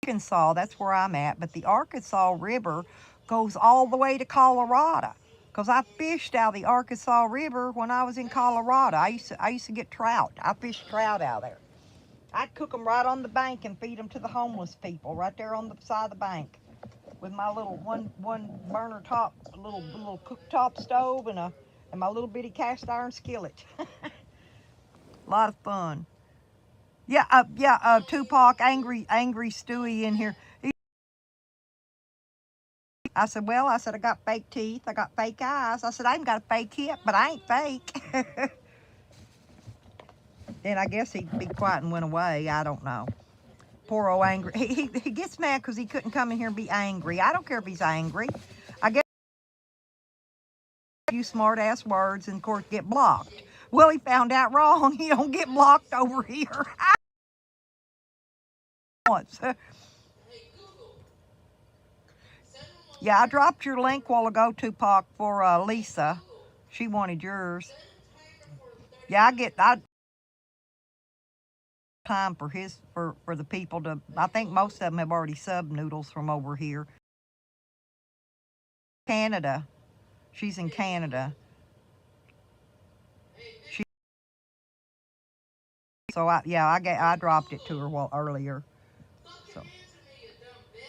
Arkansas, that's where I'm at, but the Arkansas River goes all the way to Colorado. Because I fished out of the Arkansas River when I was in Colorado. I used to get trout. I fished trout out there. I'd cook them right on the bank and feed them to the homeless people right there on the side of the bank with my little one burner top, little cooktop stove and my little bitty cast iron skillet. A lot of fun. Yeah, Tupac, Angry Stewie in here. I said, well, I got fake teeth, I got fake eyes. I said, I ain't got a fake hip, but I ain't fake. And I guess he'd be quiet and went away. I don't know. Poor old Angry. He gets mad because he couldn't come in here and be angry. I don't care if he's angry. I guess a few smart-ass words and, of course, get blocked. Well, he found out wrong. He don't get blocked over here. once. Hey, Google. Send them on Yeah, I dropped your link a while ago, Tupac, for Lisa. Google. She wanted yours. Send a timer for 30 Yeah, I time for for the people to. I think most of them have already subbed Noodles from over here. Canada. She's in Canada. She. So I dropped it to her earlier. fucking So. answer me, you dumb bitch.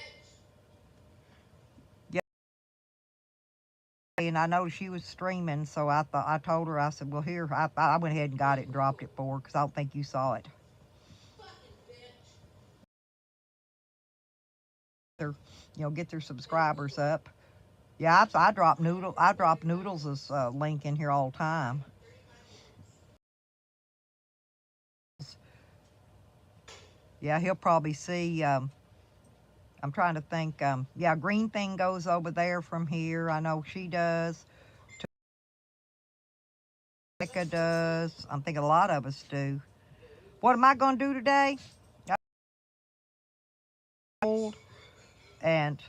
And I noticed she was streaming, so I told her, I said, well, here, I went ahead and got it and dropped it for her because I don't think you saw it. Fucking bitch. Get their subscribers up. Yeah, I drop Noodles' link in here all the time. Yeah, he'll probably see. I'm trying to think. Yeah, Green Thing goes over there from here. I know she does. Mika does. I'm thinking a lot of us do. What am I going to do today? And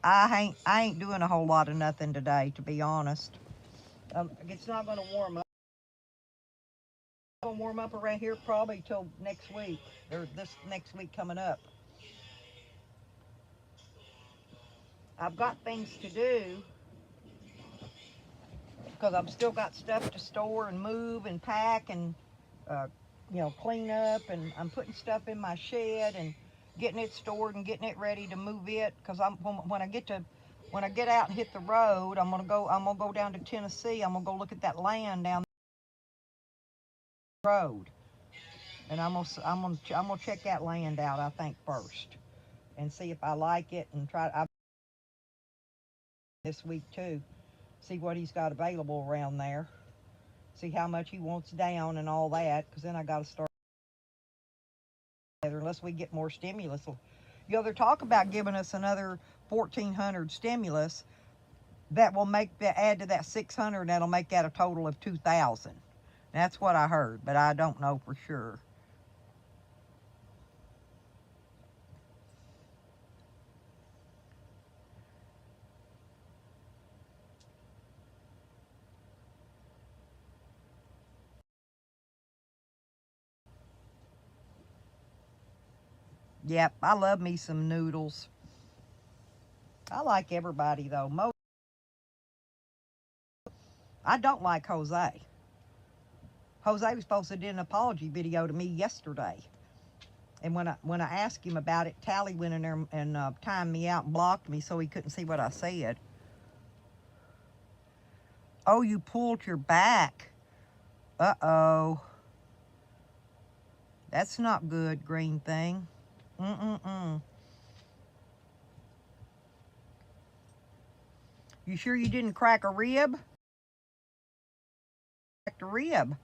I ain't doing a whole lot of nothing today, to be honest. It's not going to warm up. It's going to warm up around here probably till next week, or this next week coming up. I've got things to do because I've still got stuff to store and move and pack and clean up, and I'm putting stuff in my shed and getting it stored and getting it ready to move it. Because when I get out and hit the road, I'm gonna go down to Tennessee. I'm gonna go look at that land down the road, and I'm gonna check that land out, I think, first, and see if I like it, and try this week too, see what he's got available around there, see how much he wants down and all that, because then I got to start unless we get more stimulus. They're talking about giving us another $1,400 stimulus that will add to that 600. That'll make that a total of 2,000. That's what I heard, but I don't know for sure. Yep, I love me some Noodles. I like everybody though. I don't like Jose. Jose was supposed to do an apology video to me yesterday. And when I asked him about it, Tally went in there and timed me out and blocked me so he couldn't see what I said. Oh, you pulled your back. Uh-oh. That's not good, Green Thing. You sure you didn't crack a rib? Cracked a rib.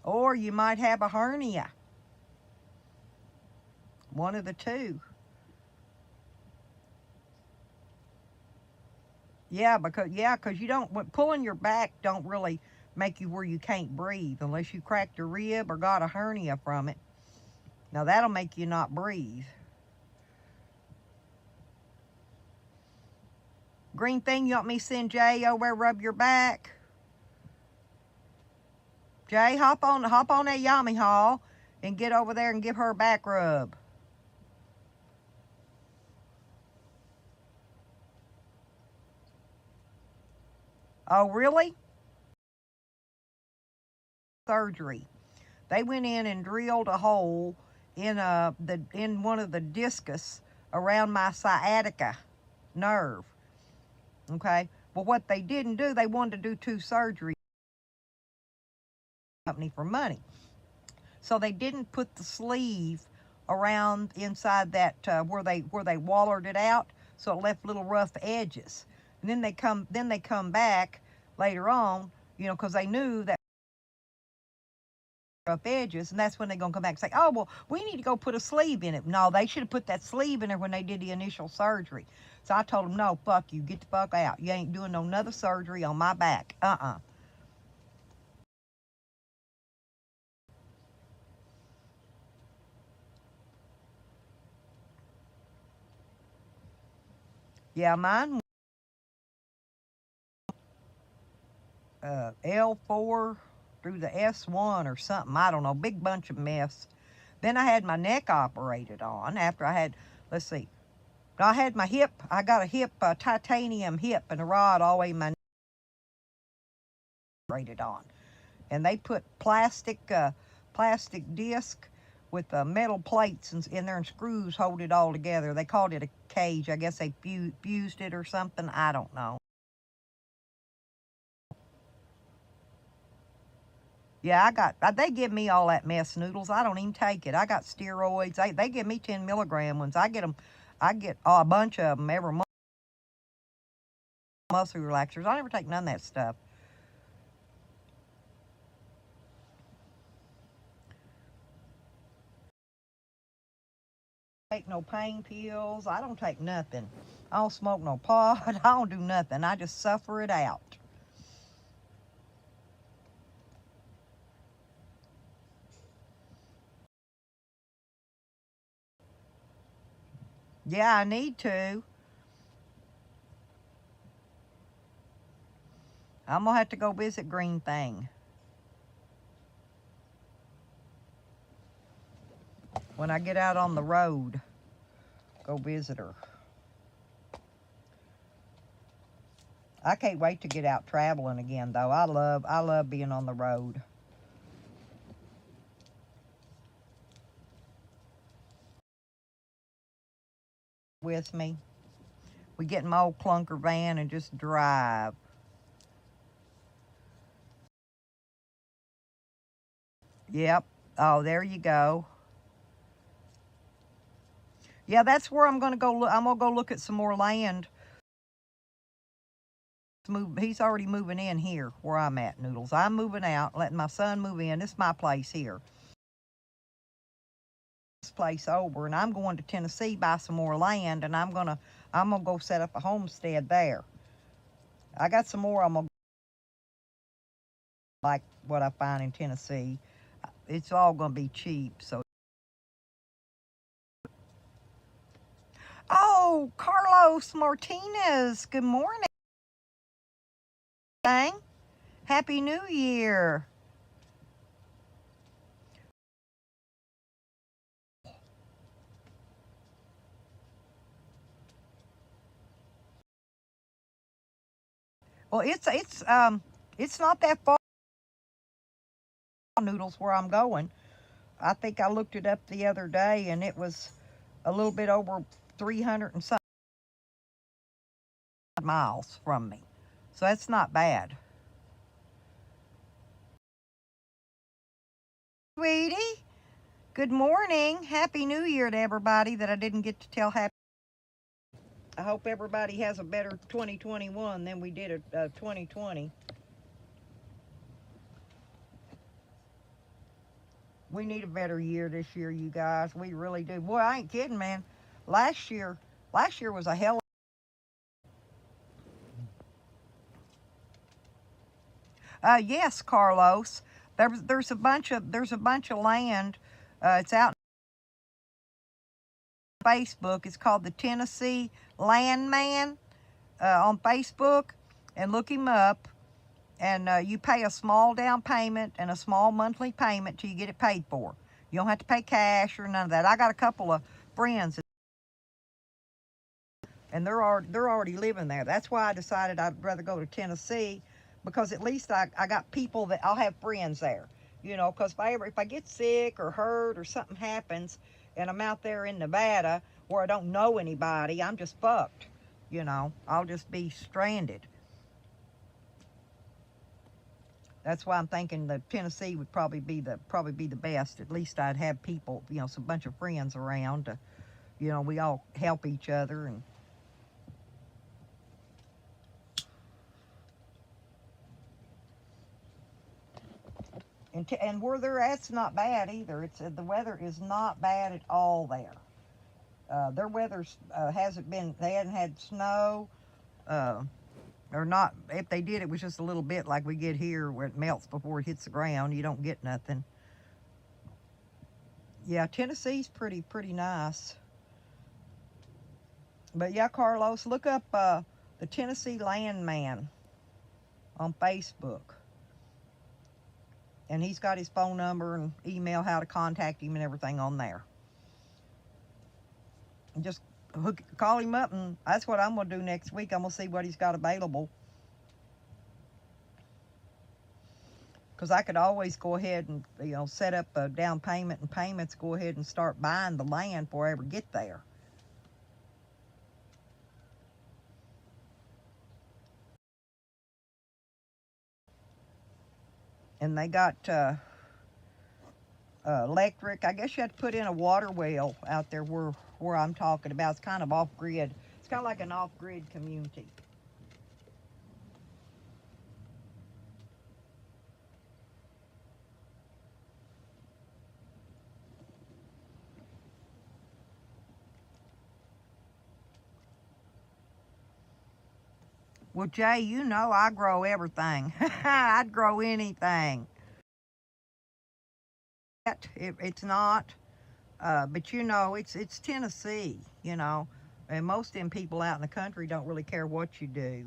Or you might have a hernia. One of the two. Yeah, because you don't, pulling your back don't really make you where you can't breathe unless you cracked a rib or got a hernia from it. Now that'll make you not breathe. Green Thing, you want me to send Jay over there rub your back? Jay, hop on that Yami Hall and get over there and give her a back rub. Oh, really? Surgery. They went in and drilled a hole in one of the discus around my sciatica nerve. Okay? Well, what they didn't do, they wanted to do 2 surgeries. Company for money. So they didn't put the sleeve around inside that where they wallered it out, so it left little rough edges. And then they come back later on, because they knew that rough edges, and that's when they're gonna come back and say, oh, well, we need to go put a sleeve in it. No, they should have put that sleeve in there when they did the initial surgery. So I told them, no, fuck you, get the fuck out. You ain't doing no another surgery on my back. Yeah, mine L4 through the S1 or something. I don't know. Big bunch of mess. Then I had my neck operated on after I had, let's see, I had my hip, I got a hip, titanium hip and a rod all the way my neck operated on. And they put plastic disc with metal plates in there and screws hold it all together. They called it a cage. I guess they fused it or something. I don't know. Yeah, they give me all that mess noodles. I don't even take it. I got steroids. They give me 10 milligram ones. I get a bunch of them every month. Muscle relaxers. I never take none of that stuff. Take no pain pills. I don't take nothing. I don't smoke no pot. I don't do nothing. I just suffer it out. Yeah, I need to. I'm gonna have to go visit Green Thing when I get out on the road. Go visit her. I can't wait to get out traveling again, though. I love being on the road. With me, we get in my old clunker van and just drive. Yep. Oh, there you go. Yeah, that's where I'm gonna go. I'm gonna go look at some more land. He's already moving in here where I'm at, Noodles. I'm moving out, letting my son move in. This is my place here. This place over, and I'm going to Tennessee buy some more land, and I'm gonna go set up a homestead there. I got some more. I'm gonna like what I find in Tennessee. It's all gonna be cheap, so. Oh, Carlos Martinez. Good morning. Happy New Year. Well, it's not that far, Noodles, where I'm going. I think I looked it up the other day, and it was a little bit over 300 and some miles from me. So that's not bad. Sweetie, good morning. Happy New Year to everybody that I didn't get to tell happy. I hope everybody has a better 2021 than we did at 2020. We need a better year this year, you guys. We really do. Boy, I ain't kidding, man. Last year was a hell. Yes, Carlos. There's a bunch of land. It's out on Facebook. It's called the Tennessee Landman on Facebook, and look him up. And you pay a small down payment and a small monthly payment till you get it paid for. You don't have to pay cash or none of that. I got a couple of friends, and they're already living there. That's why I decided I'd rather go to Tennessee, because at least I got people that I'll have friends there. You know, because if I get sick or hurt or something happens, and I'm out there in Nevada where I don't know anybody, I'm just fucked. You know, I'll just be stranded. That's why I'm thinking that Tennessee would probably be the best. At least I'd have people, you know, some bunch of friends around to, you know, we all help each other. And where they're at's not bad either. It's the weather is not bad at all there. Their weather's hasn't been. They hadn't had snow, or not. If they did, it was just a little bit like we get here, where it melts before it hits the ground. You don't get nothing. Yeah, Tennessee's pretty nice. But yeah, Carlos, look up the Tennessee Landman on Facebook. And he's got his phone number and email, how to contact him and everything on there. And just call him up, and that's what I'm going to do next week. I'm going to see what he's got available. Because I could always go ahead and, you know, set up a down payment and payments, go ahead and start buying the land before I ever get there. And they got electric. I guess you have to put in a water well out there where I'm talking about. It's kind of off-grid. It's kind of like an off-grid community. Well, Jay, you know I grow everything. I'd grow anything. It's not, but you know, it's Tennessee, you know, and most of them people out in the country don't really care what you do.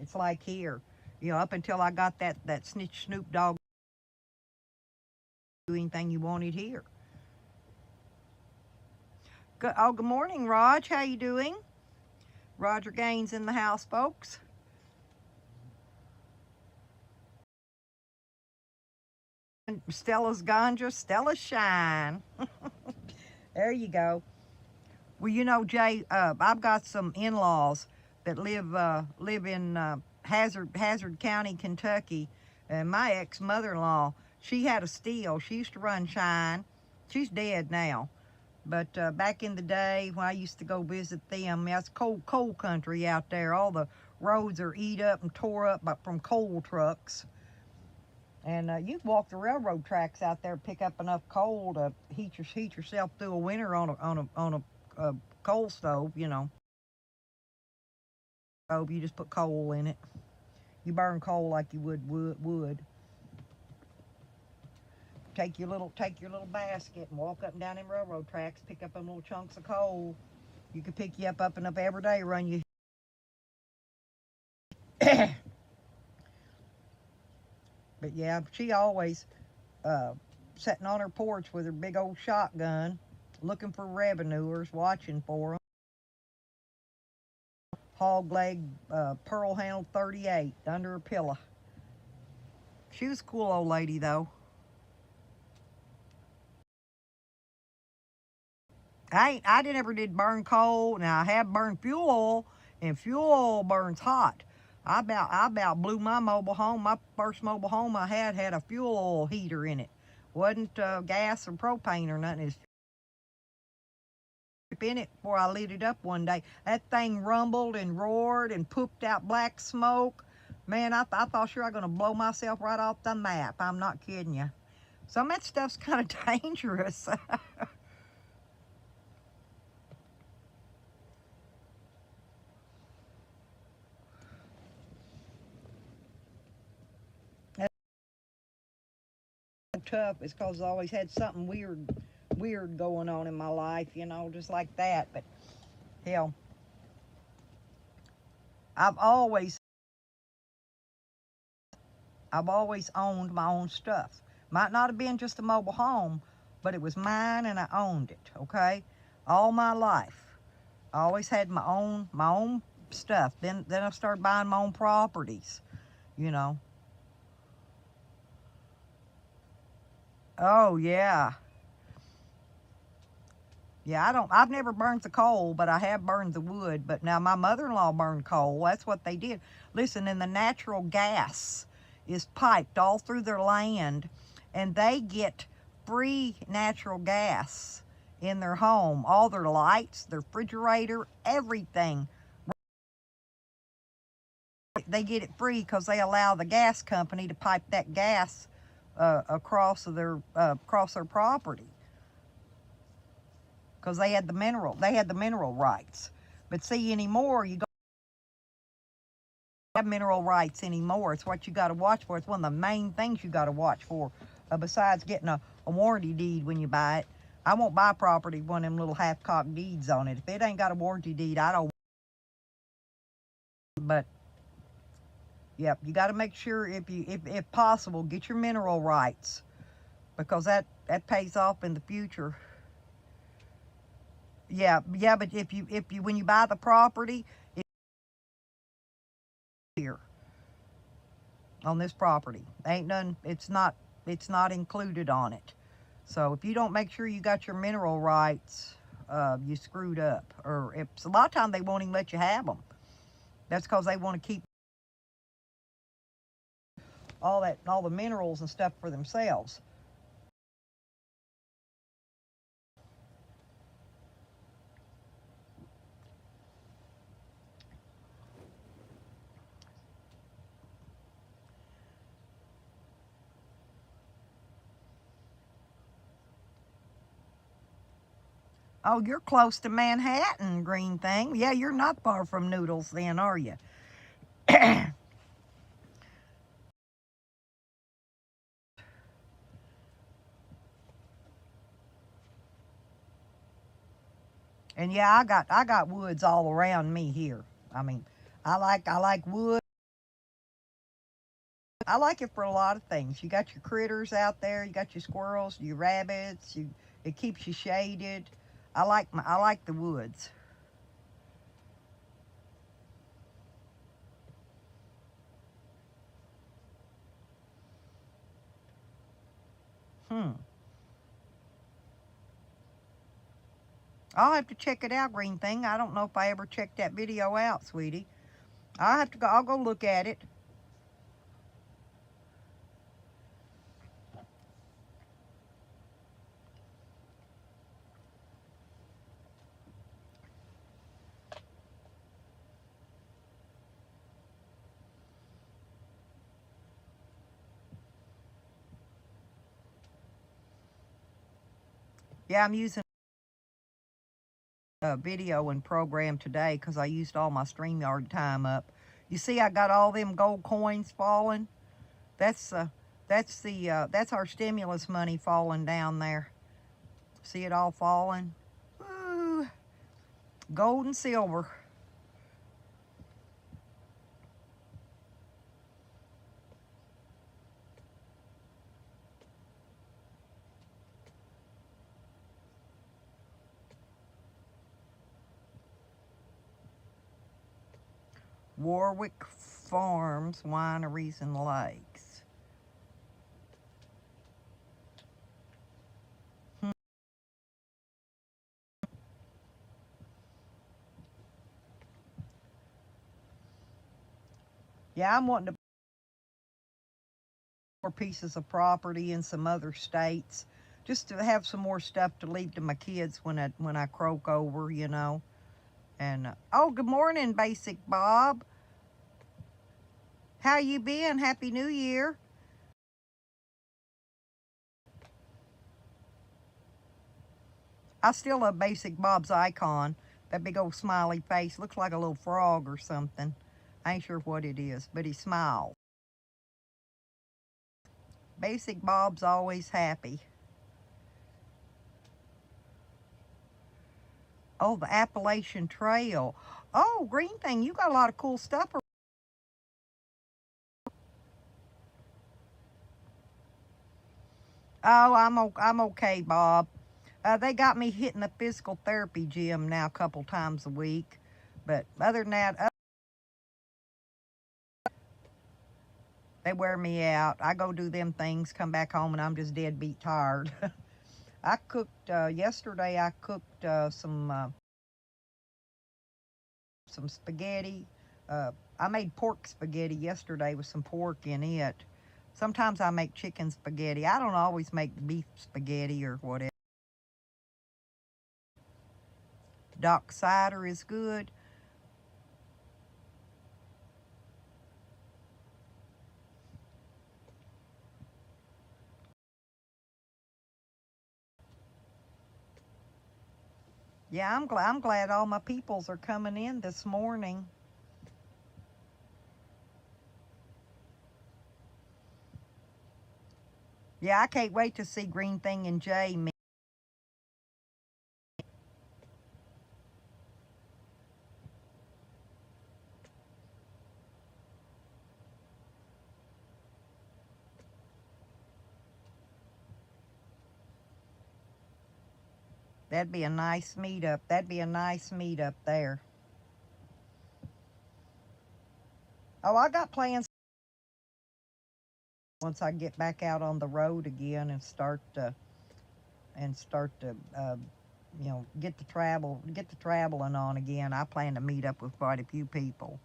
It's like here, you know, up until I got that snitch Snoop Dogg, do anything you wanted here. Good morning, Raj. How you doing? Roger Gaines in the house, folks. Stella's ganja, Stella's shine. There you go. Well, you know, Jay, I've got some in-laws that live in Hazard County, Kentucky, and my ex-mother-in-law, she had a still. She used to run Shine. She's dead now. But back in the day when I used to go visit them, that's coal country out there. All the roads are eat up and tore up from coal trucks. And you can walk the railroad tracks out there, pick up enough coal to heat yourself through a winter on a coal stove, you know. You just put coal in it. You burn coal like you would wood. Take your little basket and walk up and down them railroad tracks, pick up them little chunks of coal. You could pick you up and up every day, run you. But yeah, she always sitting on her porch with her big old shotgun, looking for revenuers, watching for them. Hog leg, pearl handled 38 under her pillow. She was a cool old lady though. I never did burn coal. Now I have burned fuel oil, and fuel oil burns hot. I about blew my mobile home. My first mobile home I had a fuel oil heater in it. Wasn't gas or propane or nothing. It's in it before I lit it up one day. That thing rumbled and roared and pooped out black smoke. Man, I thought sure I'm gonna blow myself right off the map. I'm not kidding you. Some of that stuff's kind of dangerous. Tough is because I always had something weird going on in my life, you know, just like that. But hell, I've always owned my own stuff. Might not have been just a mobile home, but it was mine and I owned it, okay? All my life. I always had my own stuff. Then I started buying my own properties, you know. Oh yeah. Yeah, I've never burned the coal, but I have burned the wood. But now my mother-in-law burned coal. That's what they did. Listen, and the natural gas is piped all through their land, and they get free natural gas in their home. All their lights, their refrigerator, everything. They get it free because they allow the gas company to pipe that gas across their property, because they had the mineral rights. But see, anymore you don't have mineral rights anymore. It's what you got to watch for. It's one of the main things you got to watch for, besides getting a warranty deed when you buy it. I won't buy property with one of them little half-cocked deeds on it. If it ain't got a warranty deed, I don't. But yep, you got to make sure if possible, get your mineral rights, because that pays off in the future. Yeah, but if you when you buy the property, here on this property, ain't none. It's not included on it. So if you don't make sure you got your mineral rights, you screwed up. Or if, a lot of times they won't even let you have them. That's because they want to keep all the minerals and stuff for themselves. Oh, you're close to Manhattan, green thing. Yeah, you're not far from Noodles then, are you? And yeah, I got woods all around me here. I mean, I like wood. I like it for a lot of things. You got your critters out there. You got your squirrels, your rabbits. It keeps you shaded. I like the woods. I'll have to check it out, green thing. I don't know if I ever checked that video out, sweetie. I'll have to go. I'll go look at it. Yeah, I'm using a video and program today because I used all my StreamYard time up. You see, I got all them gold coins falling. That's our stimulus money falling down there. See it all falling? Woo. Gold and silver. Warwick Farms, Wineries and Lakes. Yeah, I'm wanting to buy more pieces of property in some other states, just to have some more stuff to leave to my kids when I croak over, you know. And oh, good morning, Basic Bob. How you been? Happy New Year. I still love Basic Bob's icon. That big old smiley face. Looks like a little frog or something. I ain't sure what it is, but he smiles. Basic Bob's always happy. Oh, the Appalachian Trail. Oh, green thing, you got a lot of cool stuff. Oh, I'm okay, Bob. They got me hitting the physical therapy gym now a couple times a week. But other than that, they wear me out. I go do them things, come back home, and I'm just deadbeat tired. I cooked, yesterday I cooked some spaghetti. I made pork spaghetti yesterday with some pork in it. Sometimes I make chicken spaghetti. I don't always make beef spaghetti or whatever. Dock cider is good. Yeah, I'm glad all my peoples are coming in this morning. Yeah, I can't wait to see Green Thing and Jay That'd be a nice meetup. That'd be a nice meetup there. Oh, I got plans once I get back out on the road again and start to you know, get the traveling on again. I plan to meet up with quite a few people.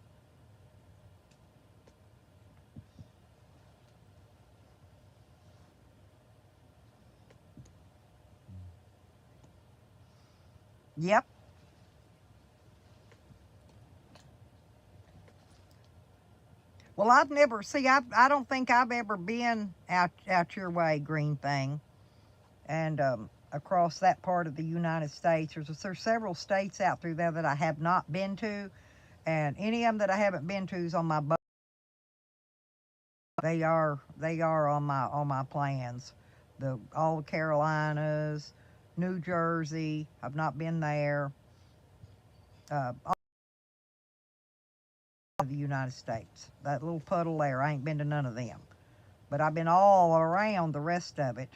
Yep. Well, I don't think I've ever been out your way, Green Thing, and across that part of the United States. There's several states out through there that I have not been to, and any of them that I haven't been to is on my bucket. They are on my plans. All the Carolinas, New Jersey. I've not been there. All of the United States. That little puddle there, I ain't been to none of them. But I've been all around the rest of it,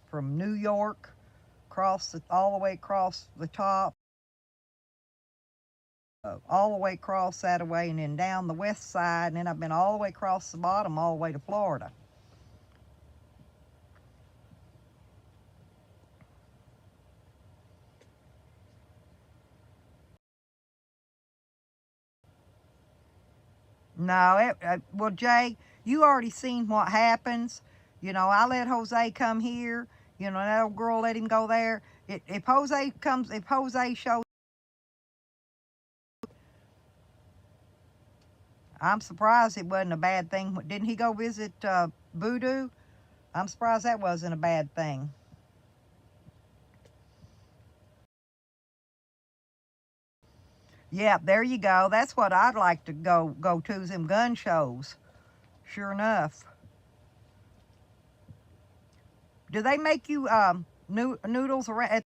from New York, all the way across the top, all the way across that way, and then down the west side, and then I've been all the way across the bottom, all the way to Florida. No, well, Jay, you already seen what happens. You know, I let Jose come here. You know, that old girl let him go there. If Jose shows, I'm surprised it wasn't a bad thing. Didn't he go visit Voodoo? I'm surprised that wasn't a bad thing. Yeah, there you go. That's what I'd like to go to, them gun shows. Sure enough. Do they make you noodles at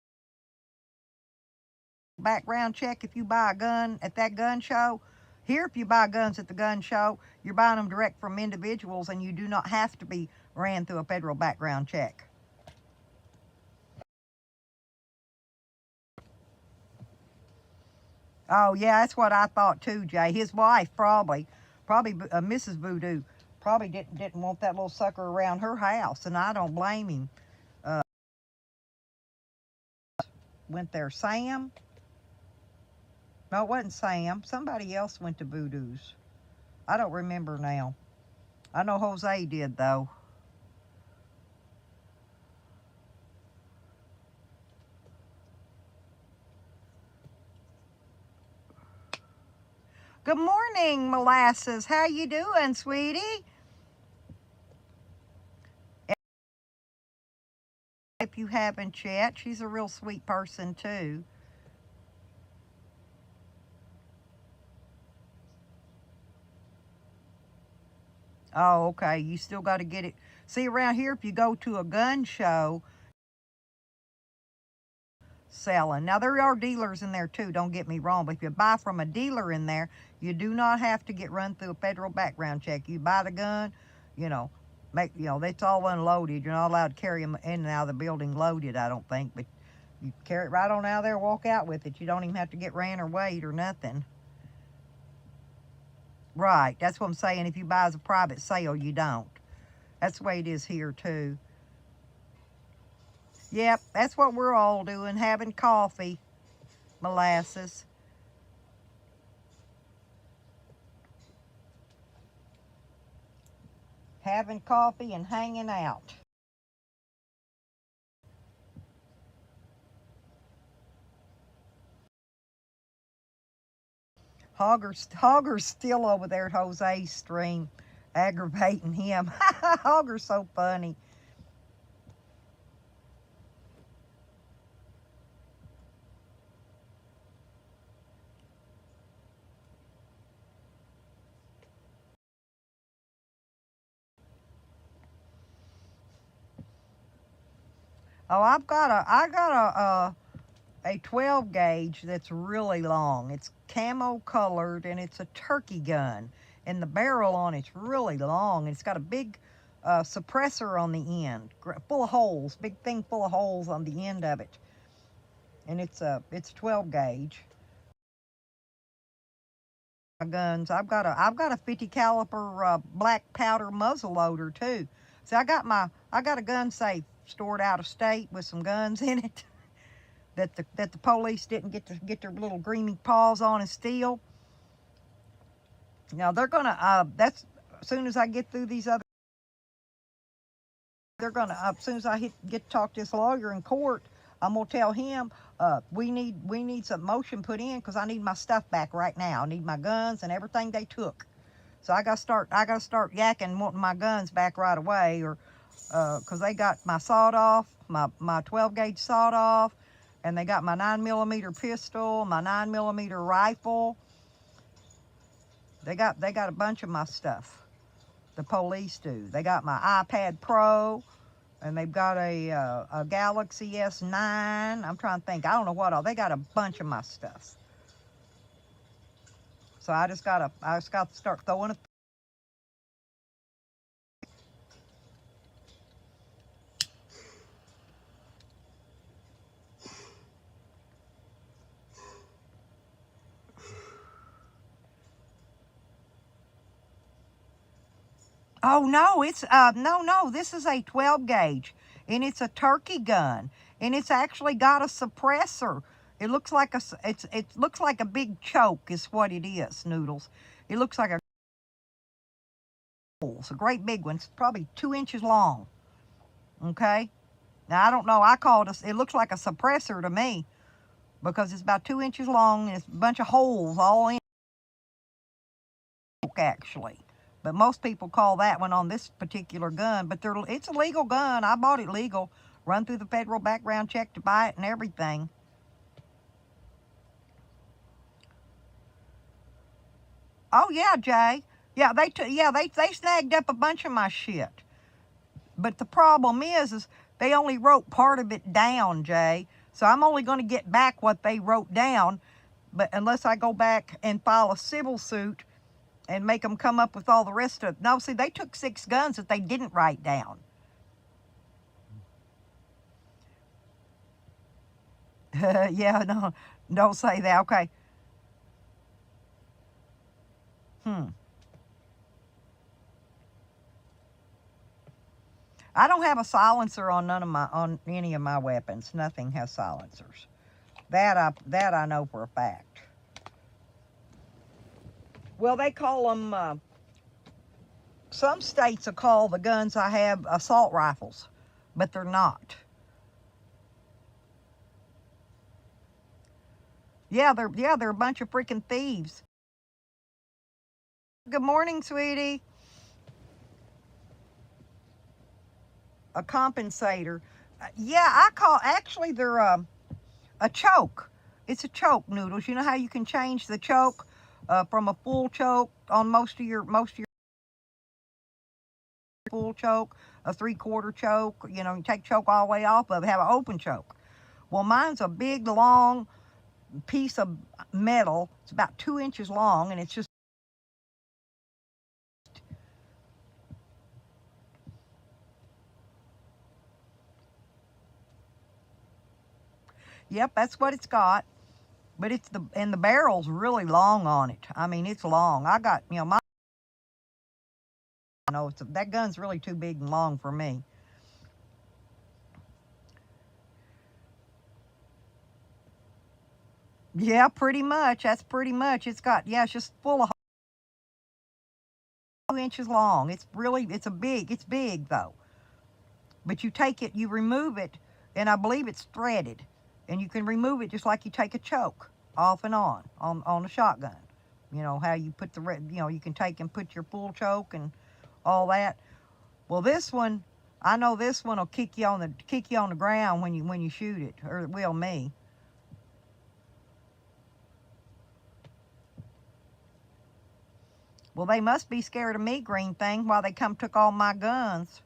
background check if you buy a gun at that gun show? Here, if you buy guns at the gun show, you're buying them direct from individuals, and you do not have to be ran through a federal background check. Oh yeah, that's what I thought too, Jay. His wife probably Mrs. Voodoo probably didn't want that little sucker around her house, and I don't blame him. Went there, Sam. No, it wasn't Sam. Somebody else went to Voodoo's. I don't remember now. I know Jose did though. Good morning, Molasses. How you doing, sweetie? If you haven't yet, she's a real sweet person too. Oh, okay. You still got to get it. See, around here, if you go to a gun show, selling. Now, there are dealers in there too, don't get me wrong, but if you buy from a dealer in there, you do not have to get run through a federal background check. You buy the gun, you know, it's all unloaded. You're not allowed to carry them in and out of the building loaded, I don't think, but you carry it right on out there, walk out with it. You don't even have to get ran or weighed or nothing. Right, that's what I'm saying. If you buy as a private sale, you don't. That's the way it is here too. Yep, that's what we're all doing, having coffee, Molasses. Having coffee and hanging out. Hogger's still over there at Jose's stream, aggravating him. Hogger's so funny. Oh, I got a 12 gauge that's really long. It's camo colored, and it's a turkey gun, and the barrel on it's really long. It's got a big suppressor on the end, full of holes, big thing full of holes on the end of it. and it's 12 gauge. My guns. I've got a 50 caliber black powder muzzle loader too. So I got a gun safe stored out of state with some guns in it that the police didn't get their little greeny paws on and steal. Now they're gonna that's as soon as I get through these other, they're gonna as soon as I get to talk to this lawyer in court, I'm gonna tell him we need some motion put in because I need my stuff back right now. I need my guns and everything they took. So I gotta start yakking wanting my guns back right away, or because they got my sawed off, my 12 gauge sawed off, and they got my 9mm pistol, my 9mm rifle. They got a bunch of my stuff. The police do. They got my iPad Pro, and they've got a Galaxy S9. I'm trying to think. I don't know what all. They got a bunch of my stuff. So I just gotta start throwing it. Oh no, it's no, this is a 12 gauge, and it's a turkey gun, and it's actually got a suppressor. It looks like it looks like a big choke is what it is, Noodles. It looks like it's a great big one. It's probably 2 inches long. Okay, now I don't know. I call it it looks like a suppressor to me because it's about 2 inches long and it's a bunch of holes all in it, actually. But most people call that one on this particular gun, but it's a legal gun. I bought it legal, run through the federal background check to buy it and everything. Oh yeah, Jay. Yeah, they snagged up a bunch of my shit. But the problem is they only wrote part of it down, Jay. So I'm only going to get back what they wrote down, but unless I go back and file a civil suit and make them come up with all the rest of it. No, see, they took 6 guns that they didn't write down. Yeah, no, don't say that. Okay. I don't have a silencer on on any of my weapons. Nothing has silencers. That I know for a fact. Well, they call them. Some states will call the guns I have assault rifles, but they're not. Yeah, they're a bunch of freaking thieves. Good morning, sweetie. A compensator. Yeah, actually they're a choke. It's a choke, Noodles. You know how you can change the choke from a full choke on most of your full choke, a 3/4 choke, you know, you take choke all the way off of it, have an open choke. Well, mine's a big, long piece of metal. It's about 2 inches long, and it's just, yep, that's what it's got. But and the barrel's really long on it. I mean, it's long. I got, you know, that gun's really too big and long for me. Yeah, pretty much. That's pretty much. It's got, yeah, it's just full of 2 inches long. It's big though. But you take it, you remove it, and I believe it's threaded. And you can remove it just like you take a choke off and on a shotgun. You know, how you put you can take and put your full choke and all that. Well, this one, I know this one will kick you on the ground when you shoot it, or it will me. Well, they must be scared of me, green thing, while they took all my guns.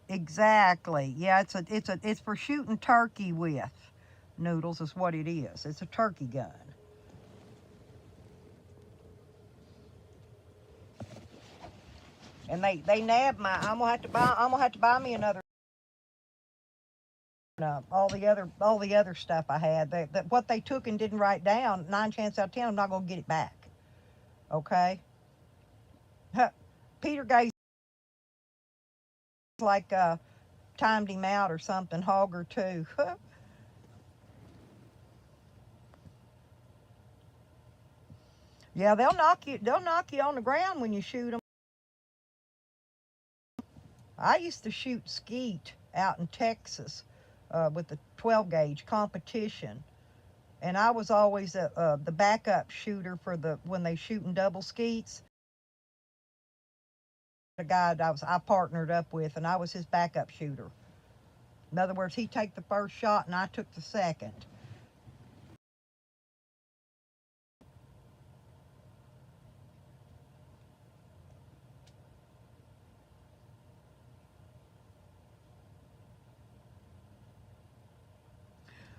Exactly. Yeah, it's for shooting turkey with. Noodles is what it is. It's a turkey gun. And they nabbed my. I'm gonna have to buy me another all the other stuff I had. That what they took and didn't write down, 9 chances out of 10, I'm not gonna get it back. Okay. Peter Gaze like timed him out or something. Hogger too. Yeah, they'll knock you. They'll knock you on the ground when you shoot them. I used to shoot skeet out in Texas with the 12 gauge competition, and I was always the backup shooter for when they shooting double skeets. The guy I partnered up with, and I was his backup shooter. In other words, he'd take the first shot, and I took the second.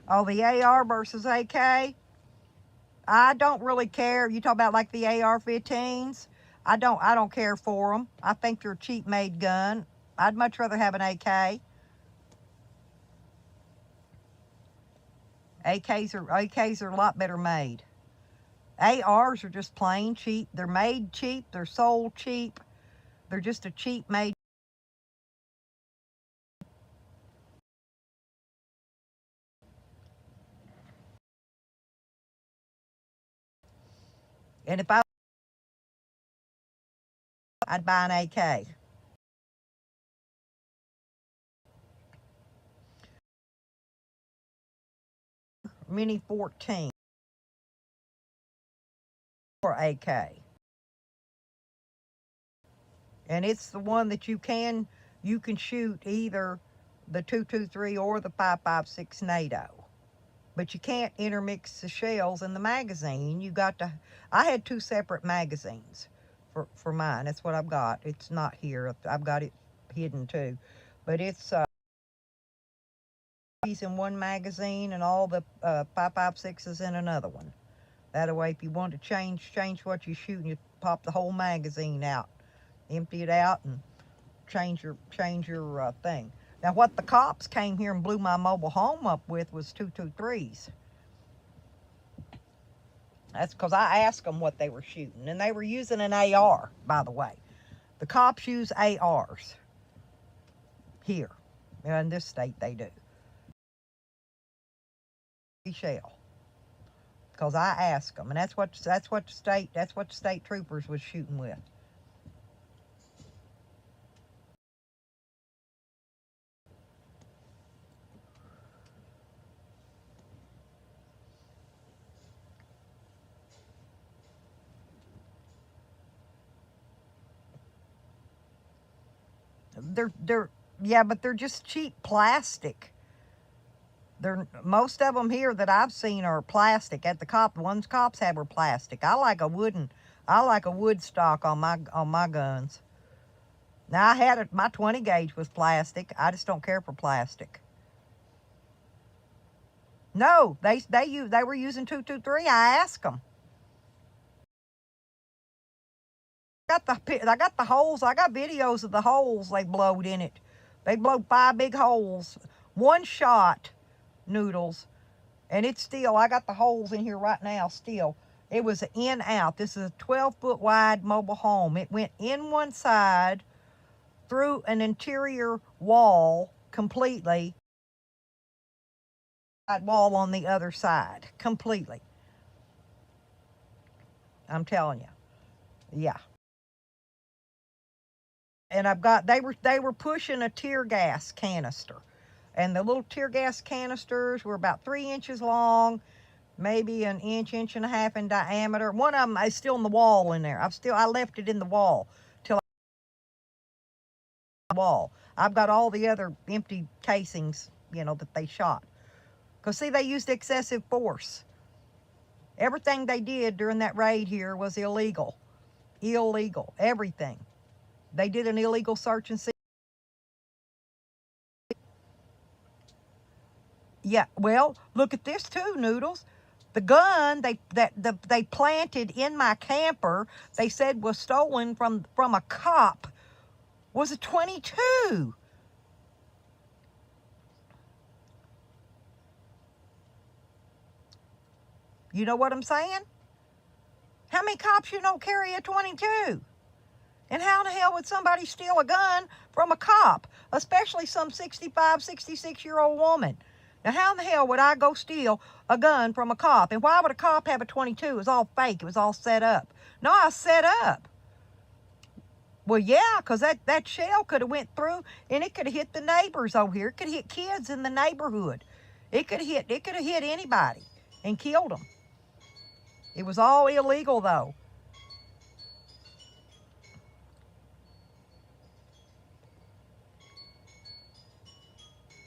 Oh, the AR versus AK. I don't really care. You talk about like the AR-15s. I don't care for them. I think they're a cheap made gun. I'd much rather have an AK. AKs are a lot better made. ARs are just plain cheap. They're made cheap. They're sold cheap. They're just a cheap made. And if I'd buy an AK. Mini 14 or AK. And it's the one that you can shoot either the 223 or the 5.56 NATO. But you can't intermix the shells in the magazine. You got to, I had 2 separate magazines for mine. That's what I've got. It's not here. I've got it hidden too. But it's in one magazine and all the 5.56s in another one. That way, if you want to change what you're shooting, you pop the whole magazine out, empty it out, and change your thing. Now, what the cops came here and blew my mobile home up with was 223s. That's because I asked them what they were shooting, and they were using an AR, by the way. The cops use ARs here. In this state, they do. Shell. Because I asked them, and that's what the state troopers was shooting with. But they're just cheap plastic. Most of them here that I've seen are plastic. At the ones cops have are plastic. I like a wood stock on my guns. Now I had my 20 gauge was plastic. I just don't care for plastic. No, they were using 223. I asked them. I got the holes. I got videos of the holes they blowed in it. They blowed 5 big holes, one shot, Noodles, and it's still. I got the holes in here right now. Still, it was in out. This is a 12-foot wide mobile home. It went in one side, through an interior wall completely. Wall on the other side completely. I'm telling you, yeah. And they were pushing a tear gas canister, and the little tear gas canisters were about 3 inches long, maybe an inch and a half in diameter. One of them is still in the wall in there. I left it in the wall till I've got all the other empty casings, that they shot. Because, see, they used excessive force. Everything they did during that raid here was illegal. Illegal. Everything. They did an illegal search and seizure. Yeah, well, look at this too, Noodles. The gun they planted in my camper, they said was stolen from a cop, was a .22. You know what I'm saying? How many cops you don't carry a 22? And how in the hell would somebody steal a gun from a cop, especially some 65, 66-year-old woman? Now, how in the hell would I go steal a gun from a cop? And why would a cop have a 22? It was all fake. It was all set up. No, I set up. Well, yeah, because that shell could have went through, and it could have hit the neighbors over here. It could have hit kids in the neighborhood. It could have hit anybody and killed them. It was all illegal, though.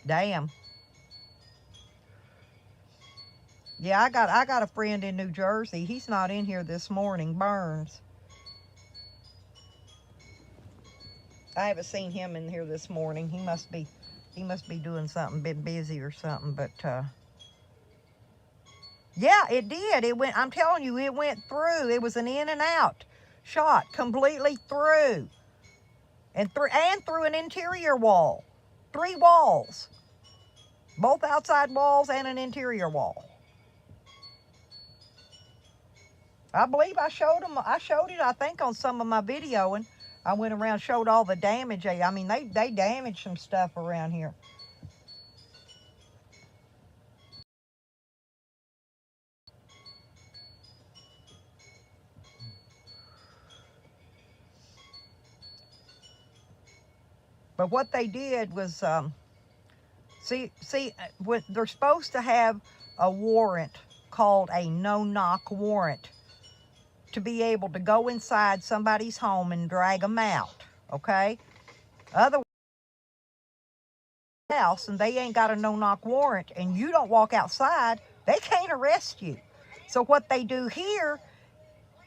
Damn. Yeah, I got a friend in New Jersey. He's not in here this morning, Burns. I haven't seen him in here this morning. He must be doing something, been busy or something, but yeah, it did. It went, I'm telling you, it went through. It was an in and out shot, completely through. And through an interior wall. 3 walls. Both outside walls and an interior wall. I believe I showed it, I think, on some of my videoing. I went around, showed all the damage. I mean, they damaged some stuff around here. But what they did was, when they're supposed to have a warrant called a no-knock warrant to be able to go inside somebody's home and drag them out, okay? Otherwise, house and they ain't got a no-knock warrant and you don't walk outside, they can't arrest you. So what they do here,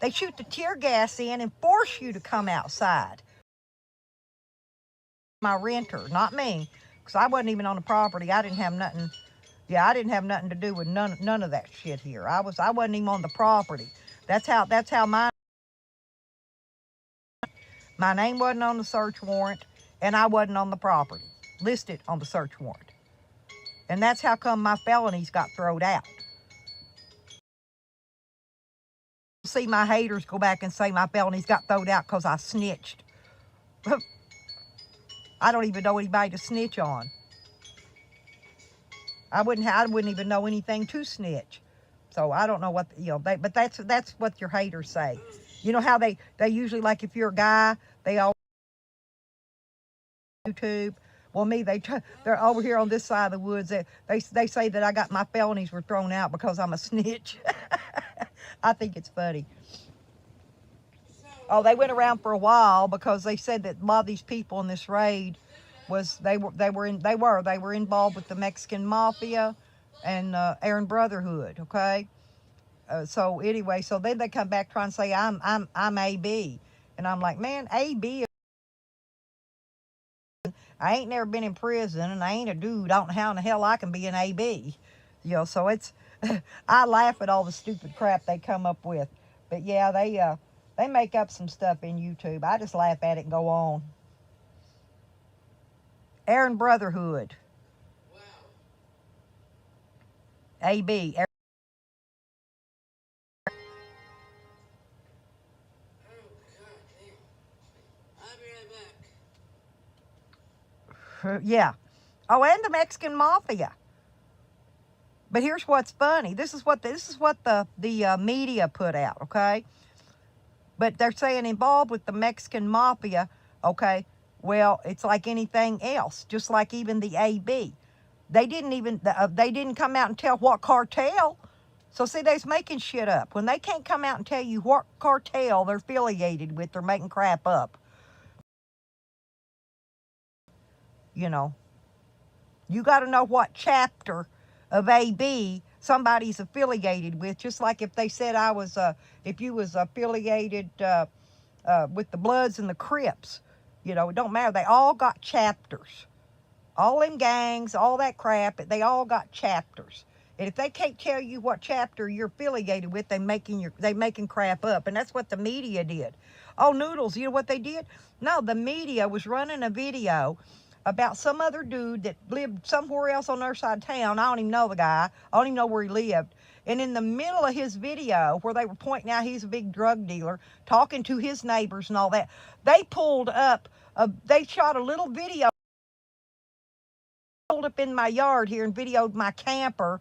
they shoot the tear gas in and force you to come outside. My renter, not me, because I wasn't even on the property. I didn't have nothing. Yeah, I didn't have nothing to do with none of that shit here. I wasn't even on the property. That's how my name wasn't on the search warrant, and I wasn't on the property listed on the search warrant. And that's how come my felonies got thrown out. See my haters go back and say my felonies got thrown out because I snitched. I don't even know anybody to snitch on. I wouldn't even know anything to snitch. So I don't know what, but that's what your haters say. You know how they usually, like, if you're a guy, they all YouTube. Well, me, they're over here on this side of the woods. They say that I got my felonies were thrown out because I'm a snitch. I think it's funny. Oh, they went around for a while because they said that a lot of these people in this raid they were involved with the Mexican Mafia and Aryan Brotherhood. Okay, so anyway, so then they come back trying to say I'm AB, and I'm like, man, AB. I ain't never been in prison, and I ain't a dude. I don't know how in the hell I can be an AB. So it's I laugh at all the stupid crap they come up with. But yeah, they make up some stuff in YouTube. I just laugh at it and go on. Aryan Brotherhood. Wow. AB. Oh, God damn. I'll be right back. Yeah. Oh, and the Mexican Mafia. But here's what's funny. This is what the media put out, okay? But they're saying involved with the Mexican Mafia, okay? Well, it's like anything else, just like even the AB. They didn't come out and tell what cartel. So see, they's making shit up. When they can't come out and tell you what cartel they're affiliated with, they're making crap up. You got to know what chapter of AB somebody's affiliated with. Just like if they said if you was affiliated with the Bloods and the Crips, it don't matter. They all got chapters. All them gangs, all that crap, they all got chapters. And if they can't tell you what chapter you're affiliated with, they making crap up. And that's what the media did. Oh, Noodles, you know what they did? No, the media was running a video about some other dude that lived somewhere else on the other side of town. I don't even know the guy. I don't even know where he lived. And in the middle of his video, where they were pointing out he's a big drug dealer, talking to his neighbors and all that, they pulled up, they shot a little video, pulled up in my yard here and videoed my camper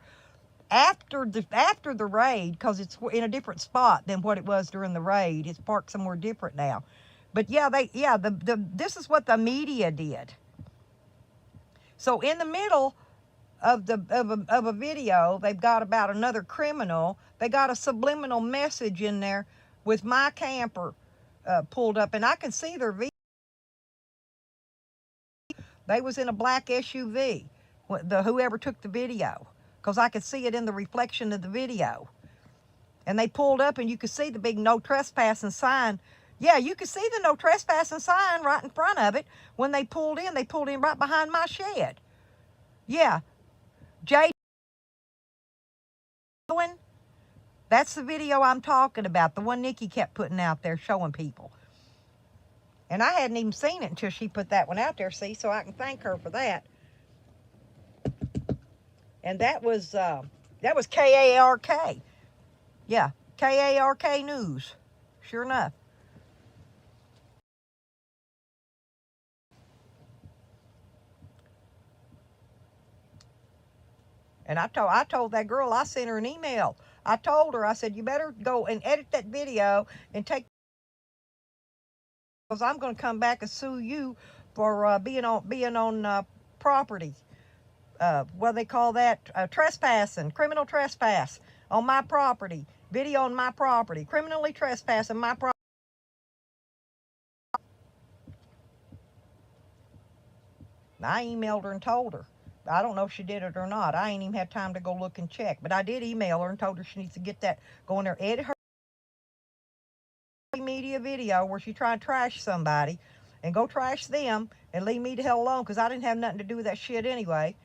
after the raid, because it's in a different spot than what it was during the raid. It's parked somewhere different now. But yeah, this is what the media did. So in the middle of a video, they've got about another criminal. They got a subliminal message in there with my camper pulled up, and I can see their video. They was in a black SUV, whoever took the video, because I could see it in the reflection of the video. And they pulled up, and you could see the big no trespassing sign. Yeah, you could see the no trespassing sign right in front of it. When they pulled in right behind my shed. Yeah. Jay, that's the video I'm talking about, the one Nikki kept putting out there showing people. And I hadn't even seen it until she put that one out there, see, so I can thank her for that. And that was KARK. Yeah, KARK News. Sure enough. And I told that girl, I sent her an email. I told her, I said, you better go and edit that video and take, because I'm going to come back and sue you for being on property. What they call that? Trespassing, criminal trespass on my property, video on my property, criminally trespassing my property. I emailed her and told her. I don't know if she did it or not. I ain't even had time to go look and check. But I did email her and told her she needs to get that, go in there, edit her media video where she tried to trash somebody, and go trash them and leave me the hell alone, because I didn't have nothing to do with that shit anyway.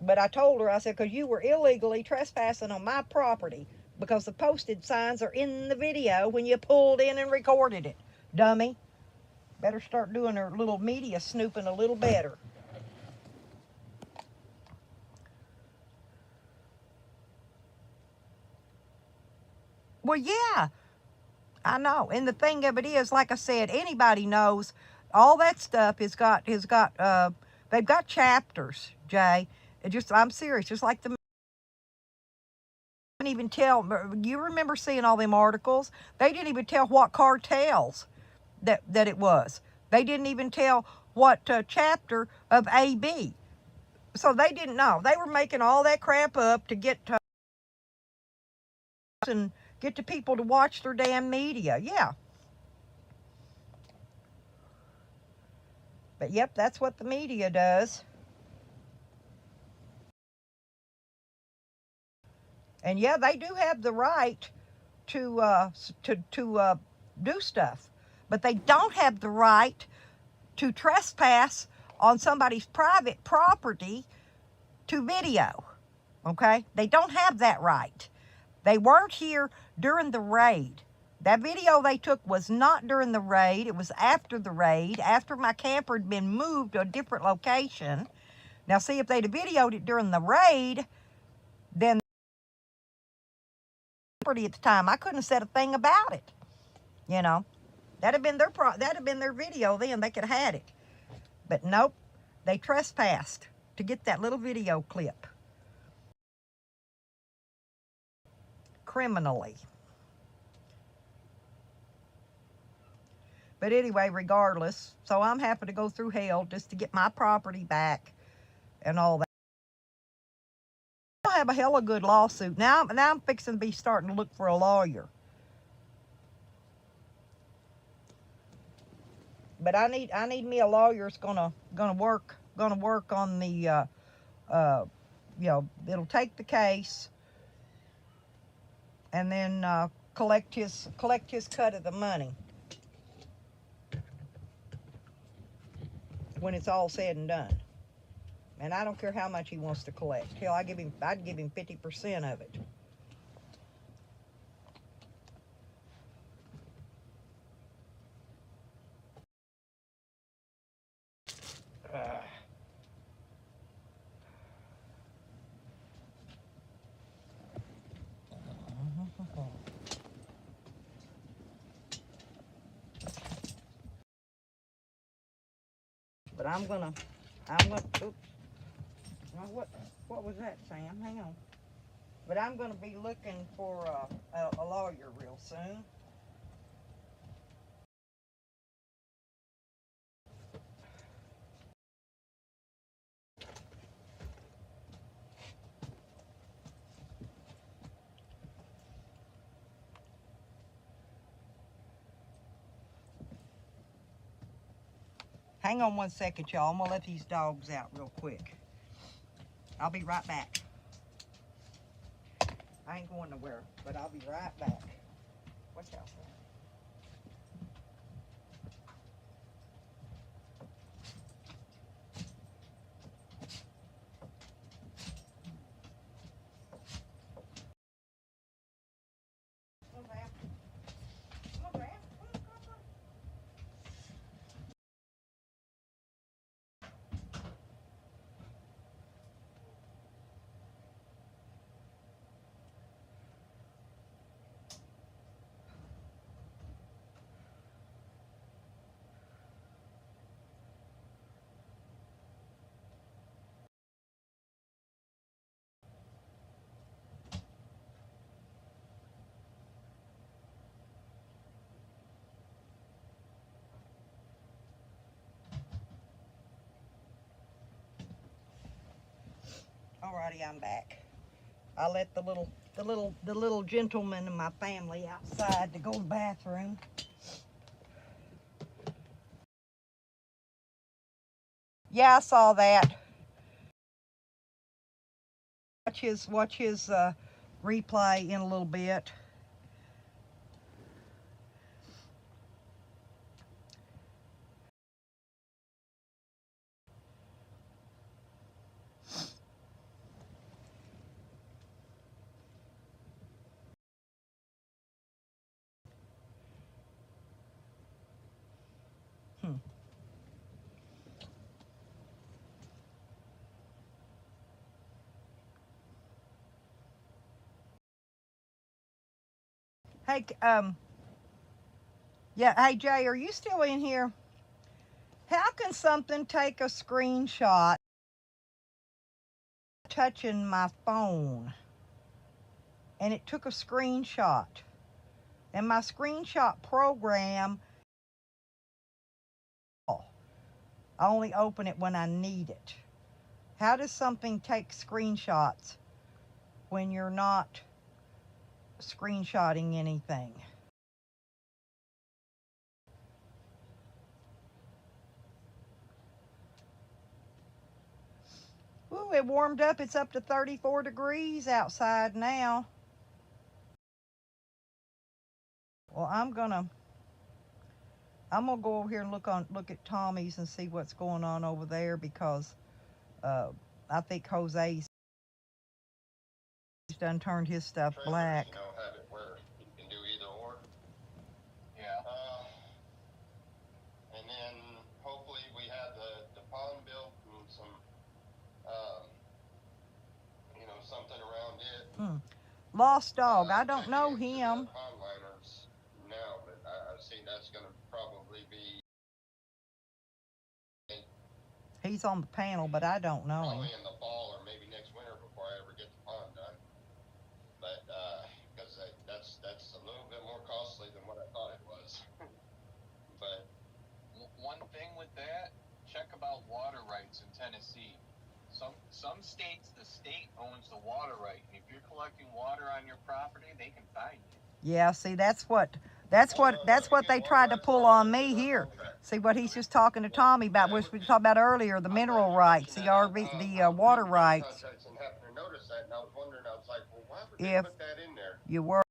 But I told her, I said, because you were illegally trespassing on my property, because the posted signs are in the video when you pulled in and recorded it, dummy. Better start doing her little media snooping a little better. Well, yeah, I know. And the thing of it is, like I said, anybody knows all that stuff they've got chapters, Jay. I'm serious, just like the, didn't even tell, you remember seeing all them articles? They didn't even tell what cartels that it was. They didn't even tell what chapter of AB. So they didn't know. They were making all that crap up to get the people to watch their damn media. Yeah. But yep, that's what the media does. And yeah, they do have the right to do stuff, but they don't have the right to trespass on somebody's private property to video. Okay? They don't have that right. They weren't here during the raid. That video they took was not during the raid. It was after the raid, after my camper had been moved to a different location. Now, see, if they'd have videoed it during the raid, then at the time, I couldn't have said a thing about it. You know, that'd have been their video then. They could have had it. But nope, they trespassed to get that little video clip. Criminally. But anyway, regardless, so I'm happy to go through hell just to get my property back and all that. I have a hella good lawsuit. Now I'm fixing to be starting to look for a lawyer. But I need me a lawyer that's gonna work on the you know, it'll take the case and then collect his cut of the money when it's all said and done. And I don't care how much he wants to collect. Hell, I'd give him 50% of it. But I'm gonna, oops. Now what was that, Sam? Hang on. But I'm gonna be looking for a lawyer real soon. Hang on one second, y'all. I'm gonna let these dogs out real quick. I'll be right back. I ain't going nowhere, but I'll be right back. Watch out. Come on, Sam. Come on, Sam. Come on. Alrighty, I'm back. I let the little gentleman in my family outside to go to the bathroom. Yeah, I saw that. Watch his replay in a little bit. Hey, yeah, hey Jay, are you still in here? How can something take a screenshot touching my phone? And it took a screenshot. And my screenshot program, I only open it when I need it. How does something take screenshots when you're not screenshotting anything? Ooh, it warmed up. It's up to 34 degrees outside now. Well, I'm gonna go over here and look at Tommy's and see what's going on over there, because I think Jose's done turned his stuff black. You know, have it where you can do either or. Yeah. And then hopefully we have the pond built and some, you know, something around it. Lost dog. I don't know him. Pond liners now, but I see that's going to probably be. He's on the panel, but I don't know him. Probably in the fall or maybe next winter before I ever get the pond done. But because that's a little bit more costly than what I thought it was. But one thing with that, check about water rights in Tennessee. Some states, the state owns the water right. If you're collecting water on your property, they can fine you. Yeah, see, that's what they tried to pull on me here. See what he's just talking to Tommy about, which we talked about earlier, the mineral rights, the water rights. And happened to notice that, and I was wondering, I was like, well, why would they put that in there? You were.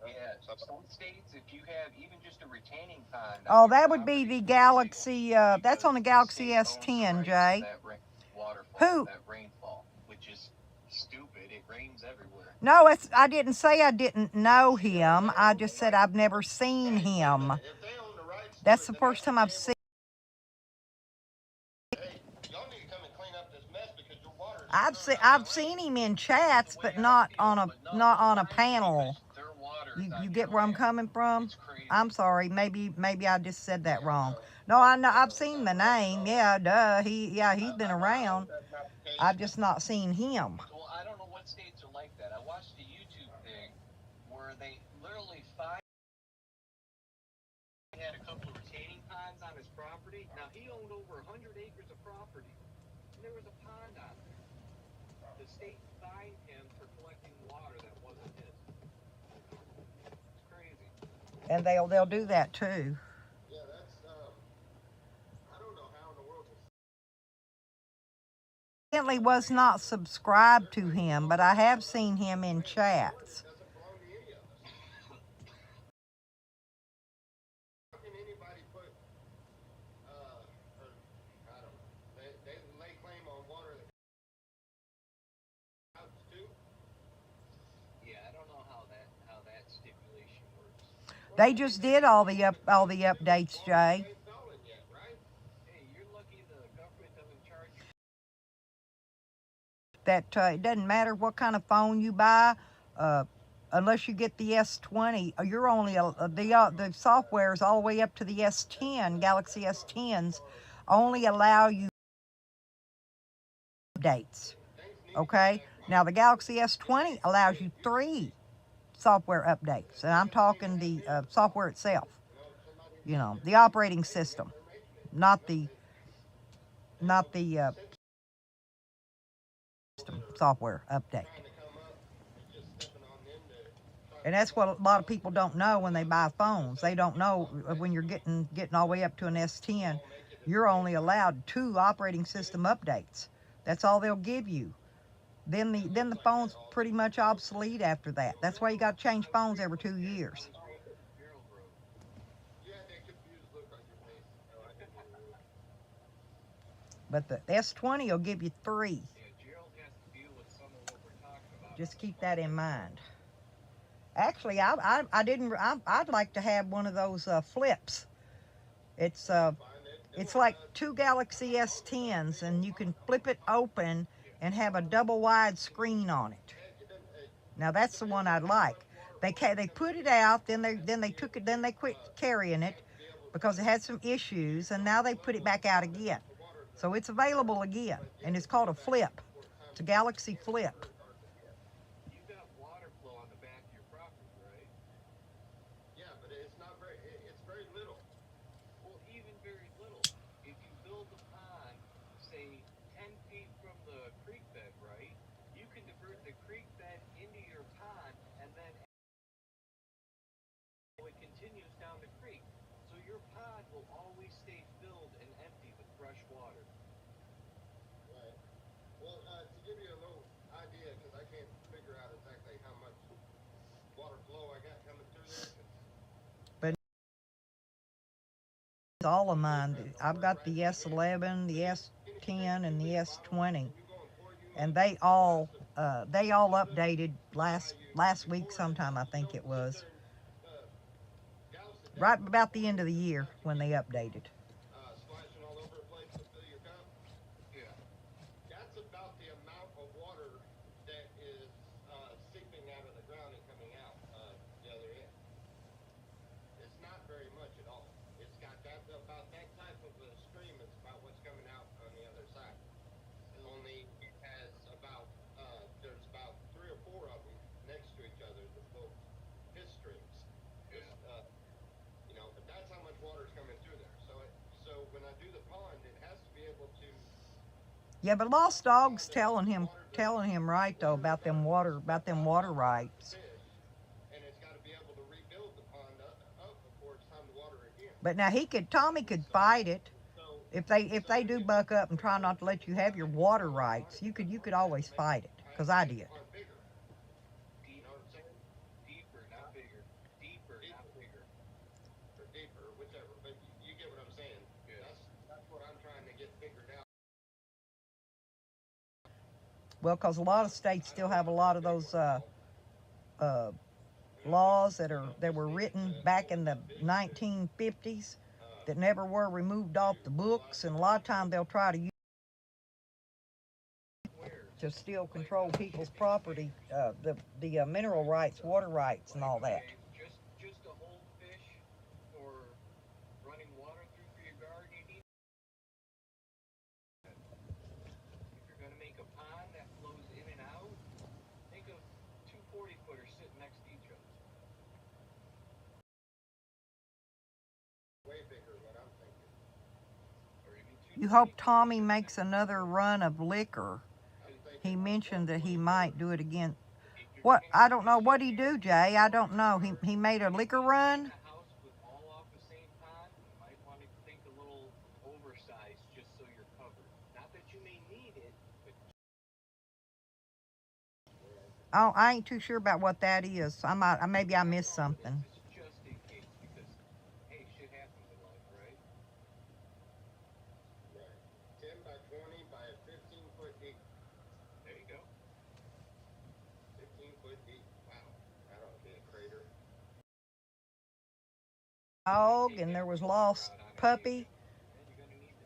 Yeah, some states, if you have even just a retaining pond. Oh, that would be the Galaxy. That's on the Galaxy S10, Jay. Who? That rainfall, which is stupid. It rains everywhere. No, I didn't say I didn't know him. I just said I've never seen him. That's the first time I've seen. I've seen him in chats, but not on a panel. You get where I'm coming from? I'm sorry. Maybe I just said that wrong. No, I know. I've seen the name. Yeah, duh. He's been around. I've just not seen him. Well, I don't know what states are like that. I watched a YouTube thing where they literally had a couple of retaining ponds on his property. Now, he owned over 100 acres of property, and there was a pond on there. The state fined him for collecting water that wasn't his. It's crazy. And they'll do that too. Yeah, that's, I don't know how in the world. Evidently was not subscribed to him, but I have seen him in chats. Doesn't belong to any of us. How can anybody put, or, I don't know, they lay claim on water that comes too? Yeah, I don't know how that stipulation works. They just did all the updates, Jay. Ain't stolen yet, right? Hey, you're lucky the government doesn't charge you. That it doesn't matter what kind of phone you buy, unless you get the S20. You're only the software is all the way up to the S10. Galaxy S10s only allow you updates. Okay. Now the Galaxy S20 allows you 3 software updates, and I'm talking the software itself. You know, the operating system, not the software update. And that's what a lot of people don't know when they buy phones. They don't know when you're getting all the way up to an S10, you're only allowed 2 operating system updates. That's all they'll give you. Then the phone's pretty much obsolete after that. That's why you got to change phones every 2 years. But the S20 will give you 3. Just keep that in mind. Actually, I'd like to have one of those flips. It's like 2 Galaxy S10s, and you can flip it open and have a double wide screen on it. Now that's the one I'd like. They put it out, then they took it, then they quit carrying it because it had some issues, and now they put it back out again. So it's available again, and it's called a Flip. It's a Galaxy Flip. You've got water flow on the back of your property, right? Yeah, but it's not very, it's very little. Well, even very little. If you build a pond, say 10 feet from the creek bed, right? You can divert the creek bed into your pond, and then it continues down the creek. So your pond will always stay filled and empty with fresh water. Right. Well, to give you a little idea, because I can't figure out exactly how much water flow I got coming through there. All of mine. I've got the S11, the S10, and the S20, and they all updated last week sometime, I think it was. Right about the end of the year when they updated. Splashing all over the place to fill your cup. Yeah. That's about the amount of water that is seeping out of the ground and coming out the other end. It's not very much at all. It's got about that type of a stream. It's about what's coming out on the other side. Only it has about there's about 3 or 4 of them next to each other, the little piss streams. Yeah. You know, but that's how much water is coming through there. So when I do the pond, it has to be able to. Yeah, but Lost Dog's telling him right though about them water rights. And it's got to be able to rebuild the pond up before it's time to water again. But now Tommy could fight it. If they do buck up and try not to let you have your water rights, you could always fight it, because I did. Deeper, not bigger. Deeper, not bigger. Or deeper, whichever. But you get what I'm saying. Yeah. That's what I'm trying to get figured out. Well, because a lot of states still have a lot of those laws that were written back in the 1950s that never were removed off the books, and a lot of times they'll try to use to still control people's property, the mineral rights, water rights, and all that. Just to hold fish or running water through for your garden. You hope Tommy makes another run of liquor. He mentioned that he might do it again. What? I don't know. What'd he do, Jay? I don't know. He made a liquor run? A house with all off the same pond, you might want to think a little oversized just so you're covered. Not that you may need it, but Oh, I ain't too sure about what that is. Maybe I missed something. this is just in case because hey, shit happens in life, right? Right. 10 by 20 by a 15-foot deep. There you go. 15-foot deep. Wow. That ought to be a crater. Dog, and there was lost puppy,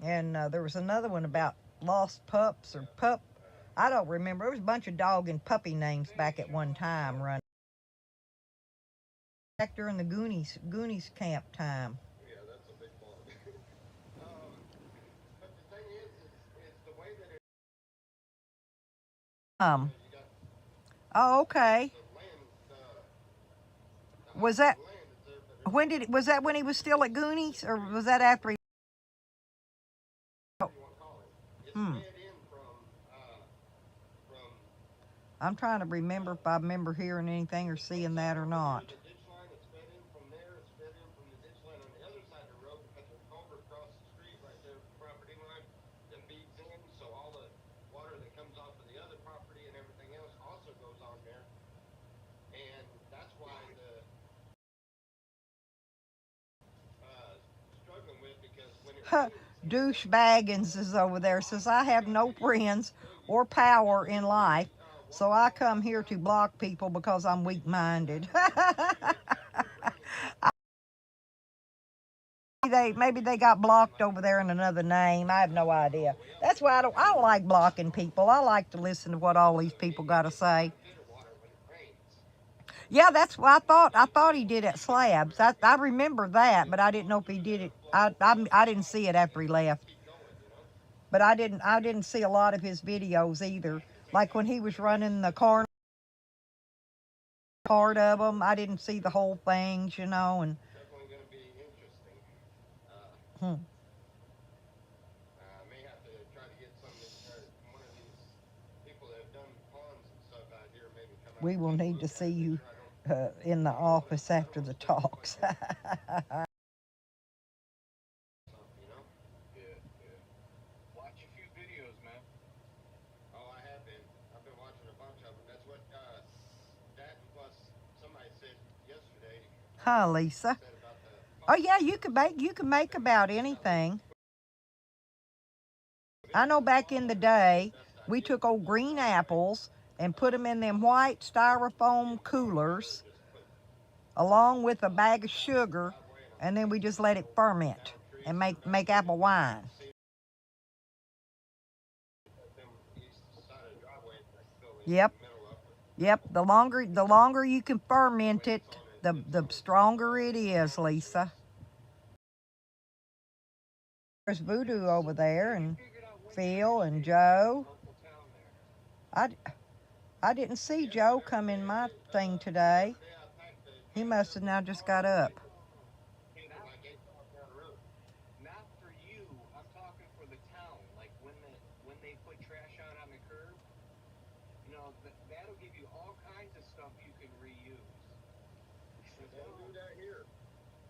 and there was another one about lost pups or pup. I don't remember. There was a bunch of dog and puppy names back at one time running. Back during the Goonies camp time. Yeah, that's a big ball. But the thing is the way that it, you got Oh, okay. the land, Was that the land is there, but was that when he was still at Goonies, or was that after he? what you want to call it. It's fed in from I'm trying to remember if I remember hearing anything or seeing that or not. the ditch line. It's fed in from there. It's fed in from the ditch line on the other side of the road because there's a culvert across the street right there, the property line that feeds in. So all the water that comes off of the other property and everything else also goes on there. And that's why the struggling with because when it rains, Douche Baggins is over there. Says I have no friends or power in life, so I come here to block people because I'm weak-minded. Maybe they got blocked over there in another name. I have no idea. That's why I don't like blocking people. I like to listen to what all these people got to say. Yeah, that's what I thought. I thought he did at Slabs. I remember that, but I didn't know if he did it. I didn't see it after he left. But I didn't see a lot of his videos either. Like when he was running the car part of them, I didn't see the whole things, you know. And definitely going to be interesting. May have to try to get one of these people that have done ponds and stuff out here, maybe come out. we will need to see you in the office after the talks. You know? Yeah. Watch a few videos, man. Oh, I have been. I've been watching a bunch of them. That's what that plus somebody said yesterday. Huh, Lisa? Said about the. Oh yeah, you can make about anything. I know back in the day, we took old green apples and put them in them white styrofoam coolers along with a bag of sugar, and then we just let it ferment and make apple wine. Yep. The longer you can ferment it, the stronger it is, Lisa. There's Voodoo over there, and Phil and Joe. I didn't see Joe come in my thing today. He must have now just got up. Not for you. I'm talking for the town. Like when they put trash out on the curb, you know, that'll give you all kinds of stuff you can reuse. Don't do that here.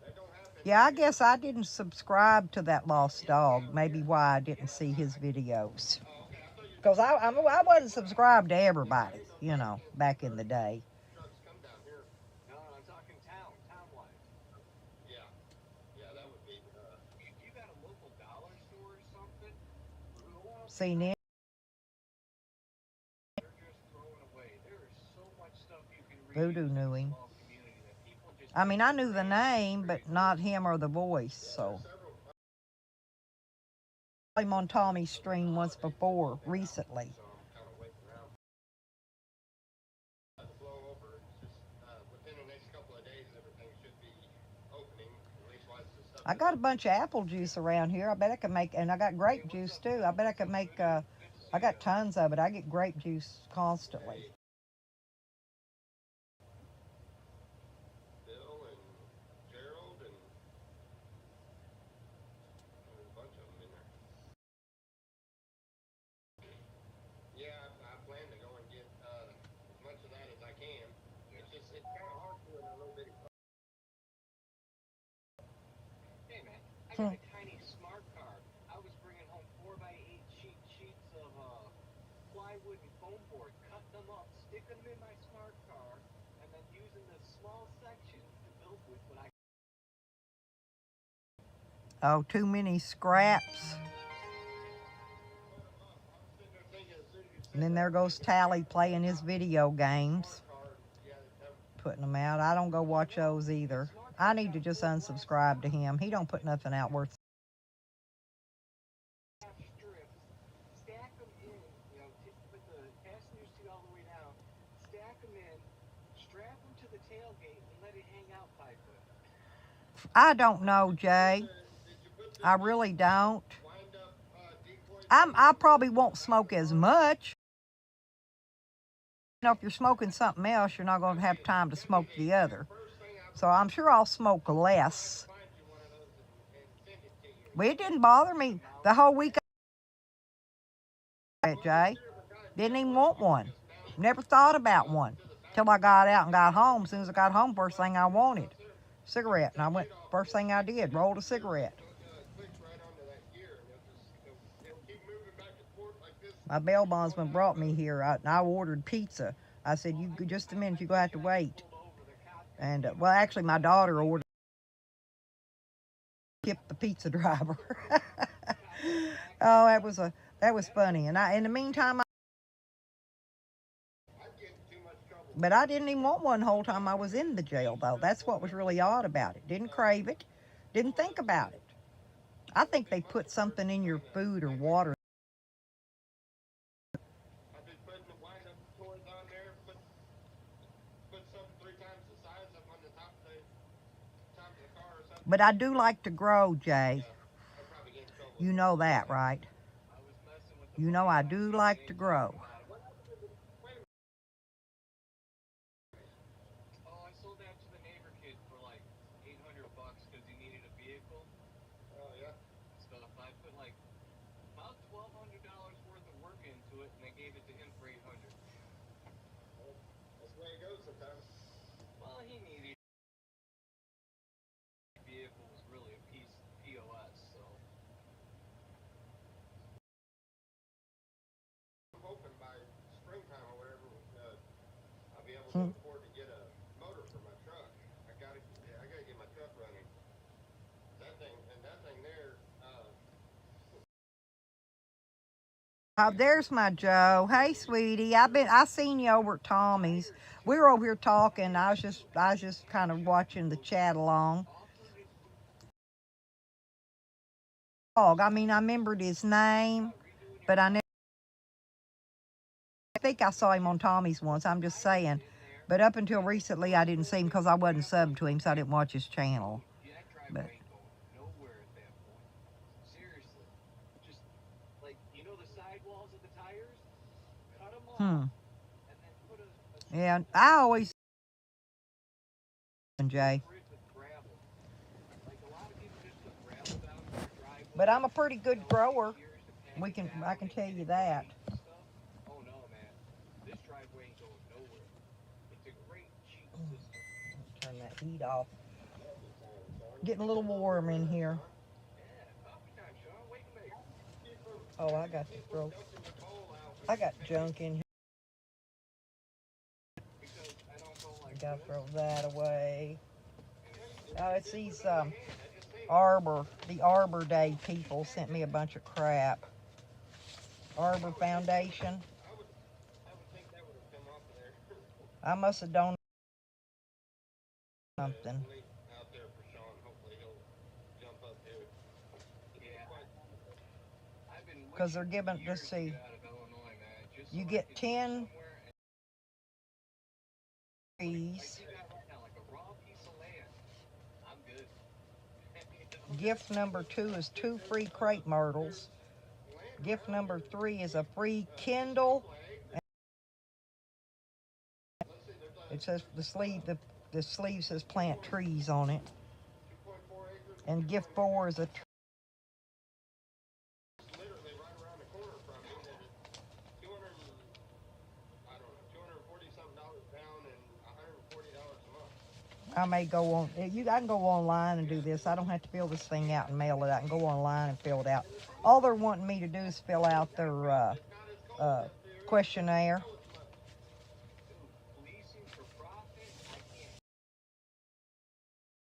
That don't happen. Yeah, I guess I didn't subscribe to that lost dog. Maybe why I didn't see his videos. Because I wasn't subscribed to everybody, you know, back in the day. Trucks come down here. No, I'm talking town-wise. Yeah, that would be. You got a local dollar store or something? Go out See, Nick? there just throwing away. There is so much stuff you can reuse Voodoo in knew a him. small community that people just I mean, I knew the name, but not him or the voice, so. I saw him on Tommy's stream once before, recently. So I'm kind of waiting around. To blow over. It's just within the next couple of days, everything should be opening. At least wise the stuff. I got a bunch of apple juice around here. I bet I could make, and I got grape juice too. I bet I could make, I got tons of it. I get grape juice constantly. them up, sticking them in my smart car, and then using the small section to build with what I. Oh, too many scraps. And then there goes Tally playing his video games, putting them out. I don't go watch those either. I need to just unsubscribe to him. He don't put nothing out worth. Strips, stack them in, you know, put the passenger seat all the way down, stack them in, strap them to the tailgate, and let it hang out 5 foot. I don't know, Jay. I really don't. I probably won't smoke as much. You know, if you're smoking something else, you're not going to have time to smoke the other. So I'm sure I'll smoke less. But it didn't bother me the whole week. Jay, didn't even want one. Never thought about one till I got out and got home. As soon as I got home, first thing I wanted, cigarette. And I went, first thing I did, rolled a cigarette. My bail bondsman brought me here. I ordered pizza. I said, "You just a minute. You're gonna have to wait." And well, actually, my daughter ordered. Tipped the pizza driver. Oh, that was funny. And in the meantime, but I didn't even want one the whole time I was in the jail, though. That's what was really odd about it. Didn't crave it. Didn't think about it. I think they put something in your food or water. But I do like to grow, Jay. You know that, right? You know I do like to grow. Oh, I sold that to the neighbor kid for like $800 because he needed a vehicle. Oh, yeah. So I put like about $1,200 worth of work into it, and they gave it to him for $800. Well, that's the way it goes sometimes. Well, he needed the vehicle was really a POS, so. I'm hoping by springtime or whatever, I'll be able to afford to get a motor for my truck. I gotta get my truck running. That thing there, There's my Joe. Hey, sweetie. I seen you over at Tommy's. We were over here talking. I was just kind of watching the chat along. I mean, I remembered his name, but I think I saw him on Tommy's once. I'm just saying. But up until recently, I didn't see him because I wasn't subbed to him, so I didn't watch his channel. But Nowhere at that point. Seriously. Just like, you know the sidewalls of the tires? Cut them off. And then put a yeah, I always. Jay. But I'm a pretty good grower. I can tell you that. Oh no, man. This driveway ain't going nowhere. It's a great cheap system. Turn that heat off. Getting a little warm in here. Oh, I got junk in here. I gotta throw that away. Oh, it's these the Arbor Day people sent me a bunch of crap. Arbor Foundation. I would think that would have come off of there. I must have donated something. Out there for Sean. Hopefully he'll jump up too. Because they're giving, let's see, you get 10 trees. Gift number 2 is 2 free crepe myrtles. Gift number 3 is a free Kindle. It says the sleeve says plant trees on it. And gift 4 is a Literally right around the corner from me that is $240-something down and $140 a month. I may go on. I can go online and do this. I don't have to fill this thing out and mail it out. I can go online and fill it out. All they're wanting me to do is fill out their questionnaire.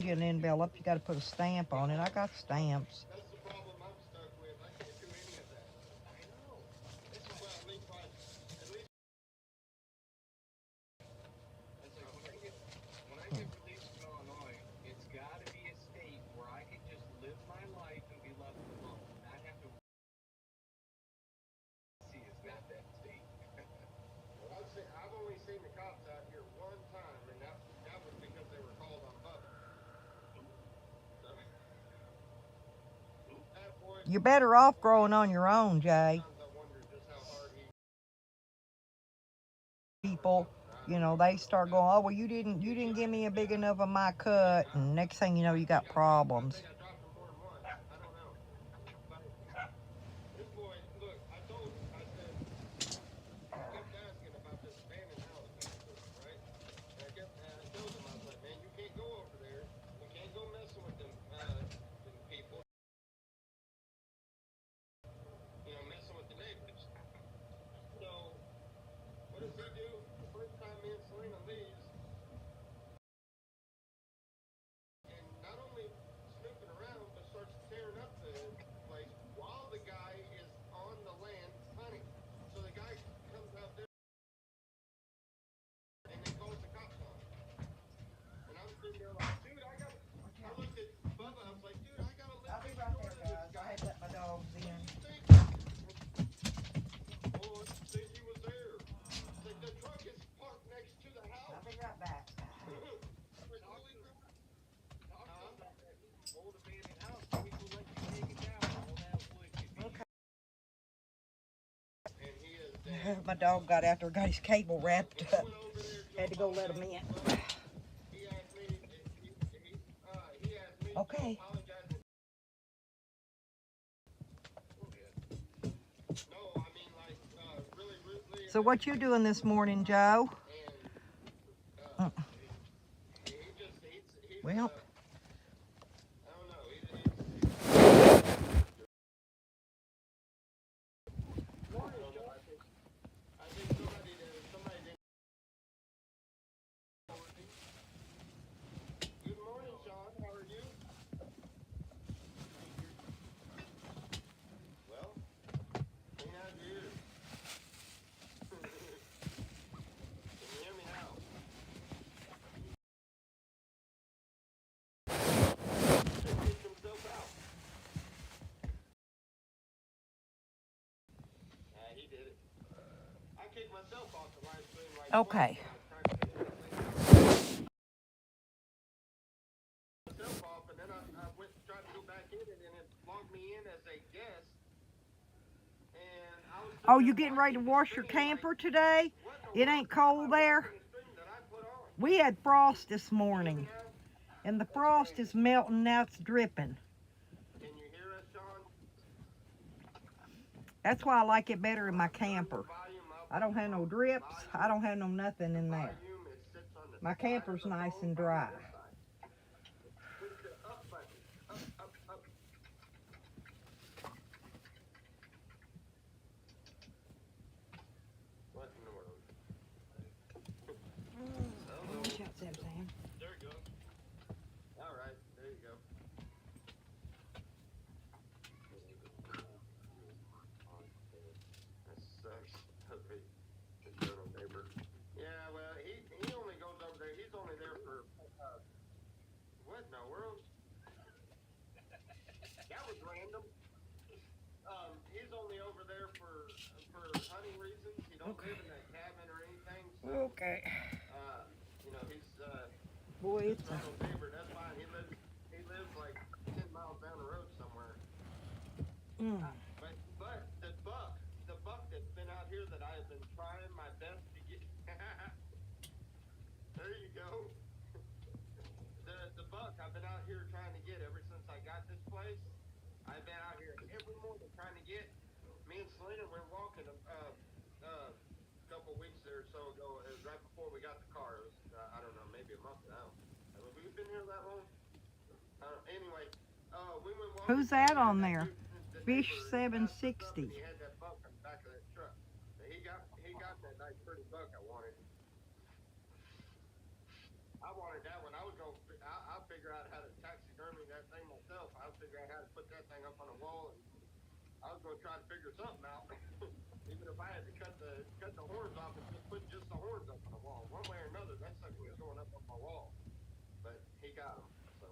you an envelope, you got to put a stamp on it. I got stamps. That's the problem I'm stuck with. I can't do any of that. I know. Well, at least I, at least It's like when I get released from Illinois, it's got to be a state where I can just live my life and be left alone. Not have to see it's not that state. well, I've only seen the cops out here one time, and that was because they were called on Bubba. So, that boy, You're better off growing on your own, Jay. sometimes I wonder just how hard he. People, you know, they start going, oh, well, you didn't give me a big enough of my cut, and next thing you know, you got problems. I think I dropped him more than once. I don't know. But this boy, look, I said, I kept asking about this abandoned house next door, right? And I told him, I was like, man, you can't go over there. You can't go messing with them people. You know, messing with the neighbors. So, what does he do? The first time me and Selena leaves, and not only snooping around, but starts tearing up the place while the guy is on the land hunting. So the guy comes out there and then calls the cops on him. And I'm sitting there like, dude, I looked at Bubba, I was like, dude, I gotta live next door to this guy. I had to let my dogs in. Oh, I think he was there. Like, the truck is parked next to the house. I'll be right back. Old abandoned house, people let you take it down. All that wood could be. Okay. And he is dead. My dog got after, got his cable wrapped up. Went over there to Had to go let him in. he asked me, he asked me Okay. to apologize. No, I mean, like, really rudely. So what you doing this morning, Joe? And, he just, he's Well, I don't know, I think somebody didn't. Good morning, Sean. How are you? Well, clean out your ears. Can you hear me now? He kicked himself out. He did it. I kicked myself off the live stream like Okay. twice when I was trying to get it. Myself off, and then I went to try to go back in it, and it logged me in as a guest. And I was oh, you getting ready to wash your camper today? It ain't cold there? We had frost this morning, and the frost is melting, now it's dripping. Can you hear us, Sean? That's why I like it better in my camper. Volume up. I don't have no drips, I don't have no nothing in there. Volume, it sits on the My camper's nice and dry. Push the up button. Up, up, up. What in the world? Shut them, Sam. There you go. All right, there you go. That sucks. Okay, the little neighbor. Yeah, well, he only goes over there. He's only there for what in the world? That was random. He's only over there for hunting reasons. He don't live in a cabin or anything. So, Okay. you know, he's Boy, it's Russell neighbor. That's fine. He lives like 10 miles down the road somewhere. But the buck that's been out here that I have been trying my best to get. There you go. The buck I've been out here trying to get ever since I got this place. I've been out here every morning trying to get. Me and Selena were walking a couple weeks or so ago. It was right before we got the car. It was I don't know, maybe a month now. Have we been here that long? Anyway, we went walking. Who's that on and there? the Fish neighbor passed us up, 760. and he had that buck on the back of that truck. He got that nice pretty buck I wanted. I wanted that one. I was gonna, I'll figure out how to taxidermy that thing myself. I'll figure out how to put that thing up on a wall, and I was gonna try to figure something out. Even if I had to cut the horns off and just put just the horns up on the wall, one way or another, that sucker was going up on my wall. But he got them, so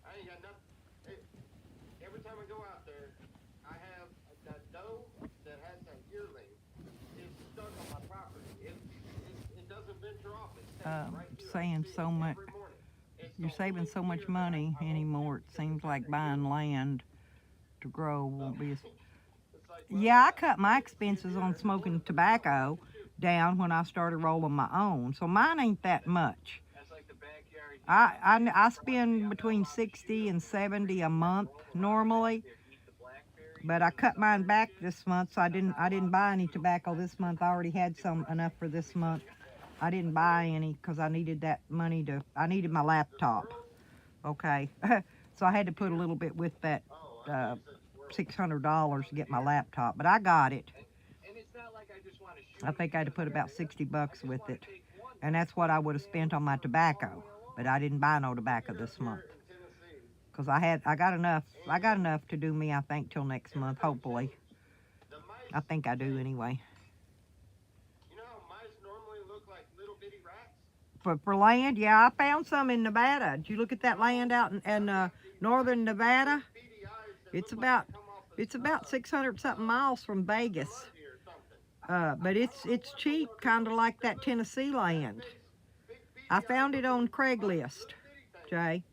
I ain't got nothing. Every time I go out there, I have that doe that has that yearling is stuck on my property. It doesn't venture off. It stays right here. Saying I see so it much. every morning. It's You're the saving only so much deer that money I won't anymore. It shoot 'cause seems it's like that buying yearling. land to grow won't be as. It's like, well, Yeah, I yeah, cut my it's your expenses deer on every smoking morning, but tobacco I can shoot. down when I started rolling my own. So mine ain't that much. That's like the backyard. I spend between 60 and 70 a month normally, but I cut mine back this month, so I didn't buy any tobacco this month. I already had some enough for this month. I didn't buy any because I needed that money I needed my laptop. Okay, so I had to put a little bit with that $600 to get my laptop, but I got it. And it's not like I just want to shoot. I think I had to put about $60 with it, and that's what I would have spent on my tobacco. But I didn't buy no tobacco this month because I got enough to do me, I think, till next month, hopefully. I think I do anyway. You know how mice normally look like little bitty rats? For land, yeah, I found some in Nevada. Did you look at that land out in northern Nevada? Beady eyes that It's look about like they come off the 600 something miles from Vegas. RV or something. But it's cheap, kind of like that Tennessee land. Big beady I eyes found it on little Craigslist, bitty things. Jay,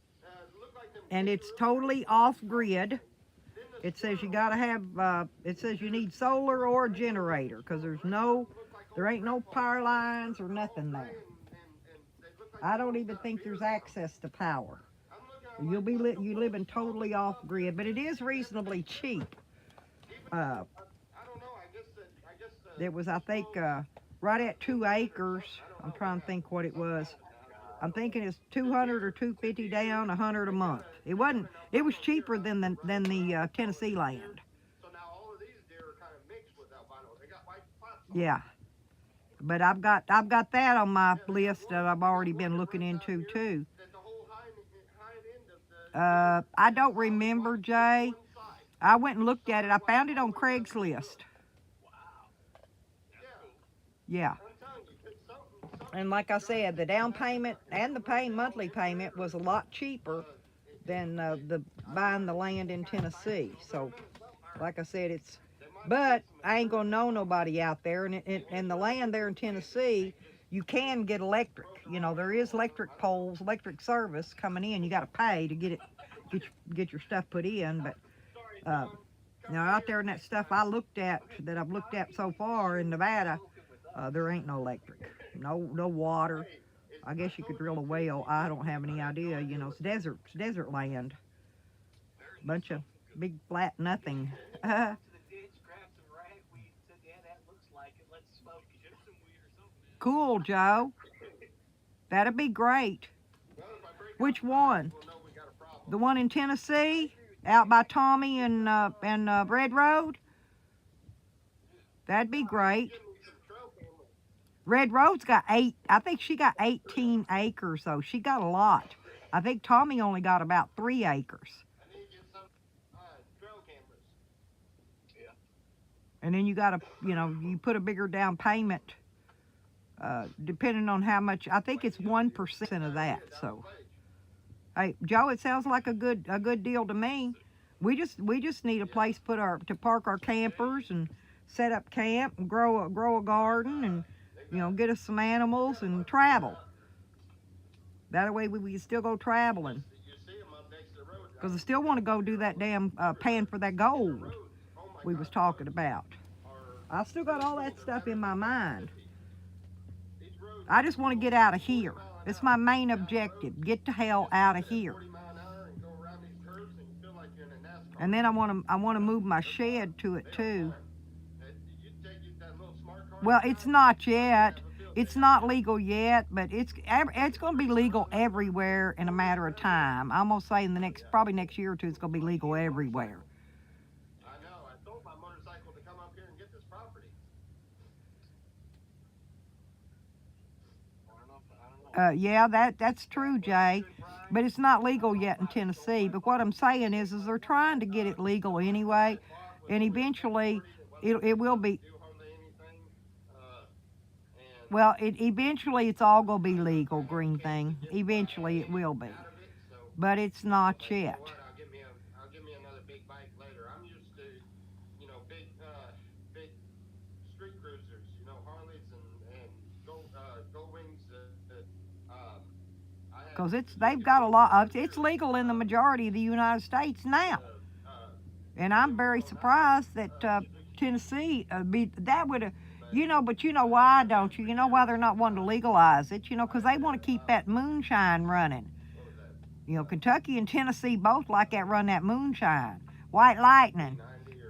Look like them and big it's little totally off grid. Then the It says you squirrel gotta have, it says you need solar or a generator, because there ain't no power lines or nothing there. and they look like I don't even think there's access to power. I'm looking at You living totally off grid, but it is reasonably cheap. I don't know. I guess It was, I think, right at 2 acres. I'm trying to think what it was. I'm thinking it's 200 or 250 down, 100 a month. It was cheaper than the Tennessee land. so now all of these deer are kind of mixed with albino. They got white spots on Yeah. But I've got that on my list that I've already been looking into too. that the whole hind end of the I don't remember, Jay. one side. I went and looked at it. I found it on Craigslist. Yeah. I'm telling you, it's something And like I said, the down payment and the monthly payment was a lot cheaper than the buying the land in Tennessee. So, like I said, but I ain't gonna know nobody out there, and the land there in Tennessee, you can get electric. You know, there is electric poles, electric service coming in. You got to pay to get your stuff put in, but now out there in that stuff I've looked at so far in Nevada, there ain't no electric, no water. I guess you could drill a well. I don't have any idea. You know, it's desert land. Bunch of big flat nothing. Cool, Joe. That'd be great. Which one? The one in Tennessee, out by Tommy and Red Road? That'd be great. Red Road's got I think she got 18 acres though. She got a lot. I think Tommy only got about 3 acres. I need to get some trail cameras. And then you gotta, you put a bigger down payment, depending on how much. I think it's 1% of that. So, hey, Joe, it sounds like a good deal to me. We just need a place to park our campers and set up camp and grow a garden and get us some animals and travel. That way we can still go traveling. You see them up next to the road. Because I still want to go do that damn paying for that gold we was talking about. I still got all that stuff in my mind. I just want to get out of here. It's my main objective. Get the hell out of here. 40 mile an hour and go around these curves and you feel like you're in a NASCAR. And then I want to move my shed to it too. You take that little smart car. Well, it's not yet. It's not legal yet, but it's going to be legal everywhere in a matter of time. I'm going to say probably next year or two, it's going to be legal everywhere. I know. I sold my motorcycle to come up here and get this property. I don't know. Yeah, that's true, Jay. But it's not legal yet in Tennessee. But what I'm saying is they're trying to get it legal anyway, and eventually it will be. Do hardly anything. And Well, eventually it's all gonna be legal, green thing. Eventually it will be, out of it, so but it's not you know yet. what? I'll give me another big bike later. I'm used to, big street cruisers, Harleys and Gold Wings. I have Cause they've got a lot of it's legal in the majority of the United States now, and I'm very surprised that Tennessee that would have. But you know why, don't you? You know why they're not wanting to legalize it? Because they want to keep that moonshine running. Kentucky and Tennessee both like that, run that moonshine, white lightning.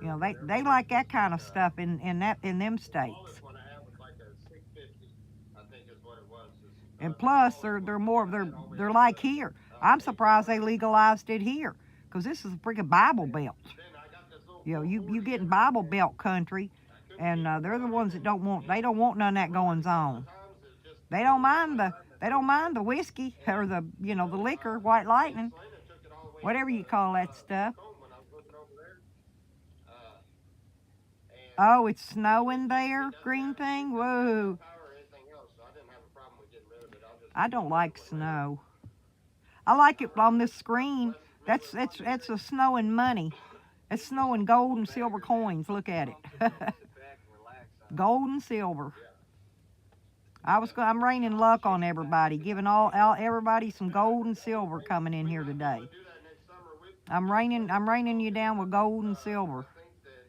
They like that kind of stuff in them states. Smallest one I have was like a 650, I think is what it was. And plus, they're like here. I'm surprised they legalized it here, because this is a freaking Bible Belt. Then I got this little You get in Bible Belt country, and they're the ones that don't want none of that goings on. They don't mind the whiskey or the liquor, white lightning, whatever you call that stuff. when I was looking over there. Oh, it's snowing there, green thing. Whoa! Power or anything else, so I didn't have a problem with getting rid of it. I don't like snow. I like it on this screen. That's a snowing money. It's snowing gold and silver coins. Look at it. Gold and silver. I'm raining luck on everybody, giving everybody some gold and silver coming in here today. Do that next summer with I'm raining you down with gold and silver. I think that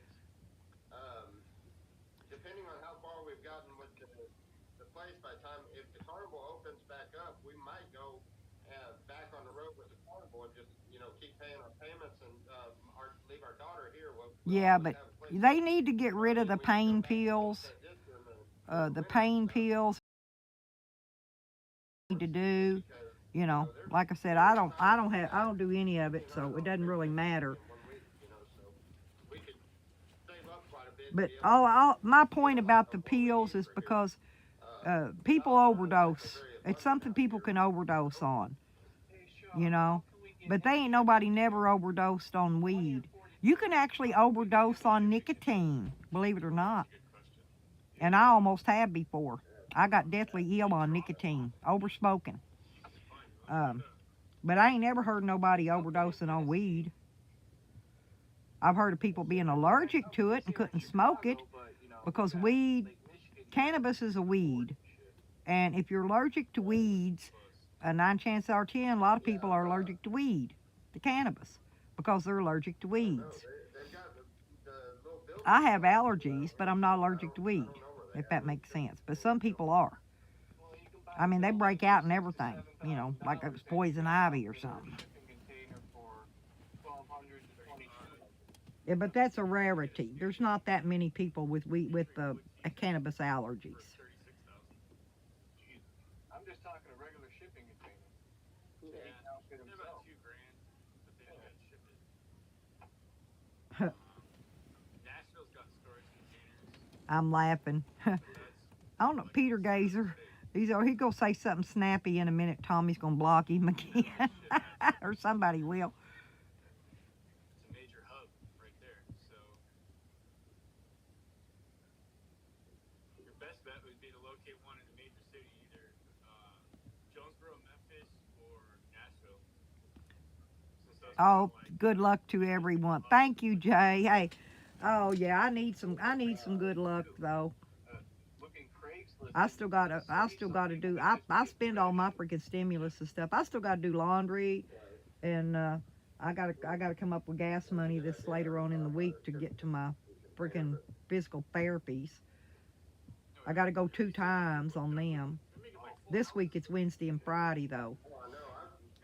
depending on how far we've gotten with the place, by the time if the carnival opens back up, we might go back on the road with the carnival and just keep paying our payments and leave our daughter here. Yeah, but they need to get rid of the pain pills. The pain pills need to do. Like I said, I don't do any of it, so it doesn't really matter. We could save up quite a bit. But my point about the pills is because people overdose. It's something people can overdose on, But they ain't nobody never overdosed on weed. You can actually overdose on nicotine, believe it or not. And I almost have before. I got deathly ill on nicotine, over smoking. But I ain't never heard nobody overdosing on weed. I've heard of people being allergic to it and couldn't smoke it because cannabis is a weed. And if you're allergic to weeds, 9 chances out of 10, a lot of people are allergic to cannabis, because they're allergic to weeds. I have allergies, but I'm not allergic to weed, if that makes sense. But some people are. I mean, they break out and everything, like it was poison ivy or something. Yeah, but that's a rarity. There's not that many people with cannabis allergies. I'm just talking a regular shipping container. Yeah, outfit himself. $2,000, but they don't have to ship it. Nashville's got storage containers. I'm laughing. I don't know, Peter Gazer. He's gonna say something snappy in a minute. Tommy's gonna block him again, or somebody will. It's a major hub right there. So your best bet would be to locate one in a major city, either Jonesboro, Memphis, or Nashville. Oh, good luck to everyone. Thank you, Jay. Hey, oh yeah, I need some good luck though. I still gotta do. I spend all my freaking stimulus and stuff. I still gotta do laundry, and I gotta come up with gas money this later on in the week to get to my freaking physical therapies. I gotta go 2 times on them. This week it's Wednesday and Friday though.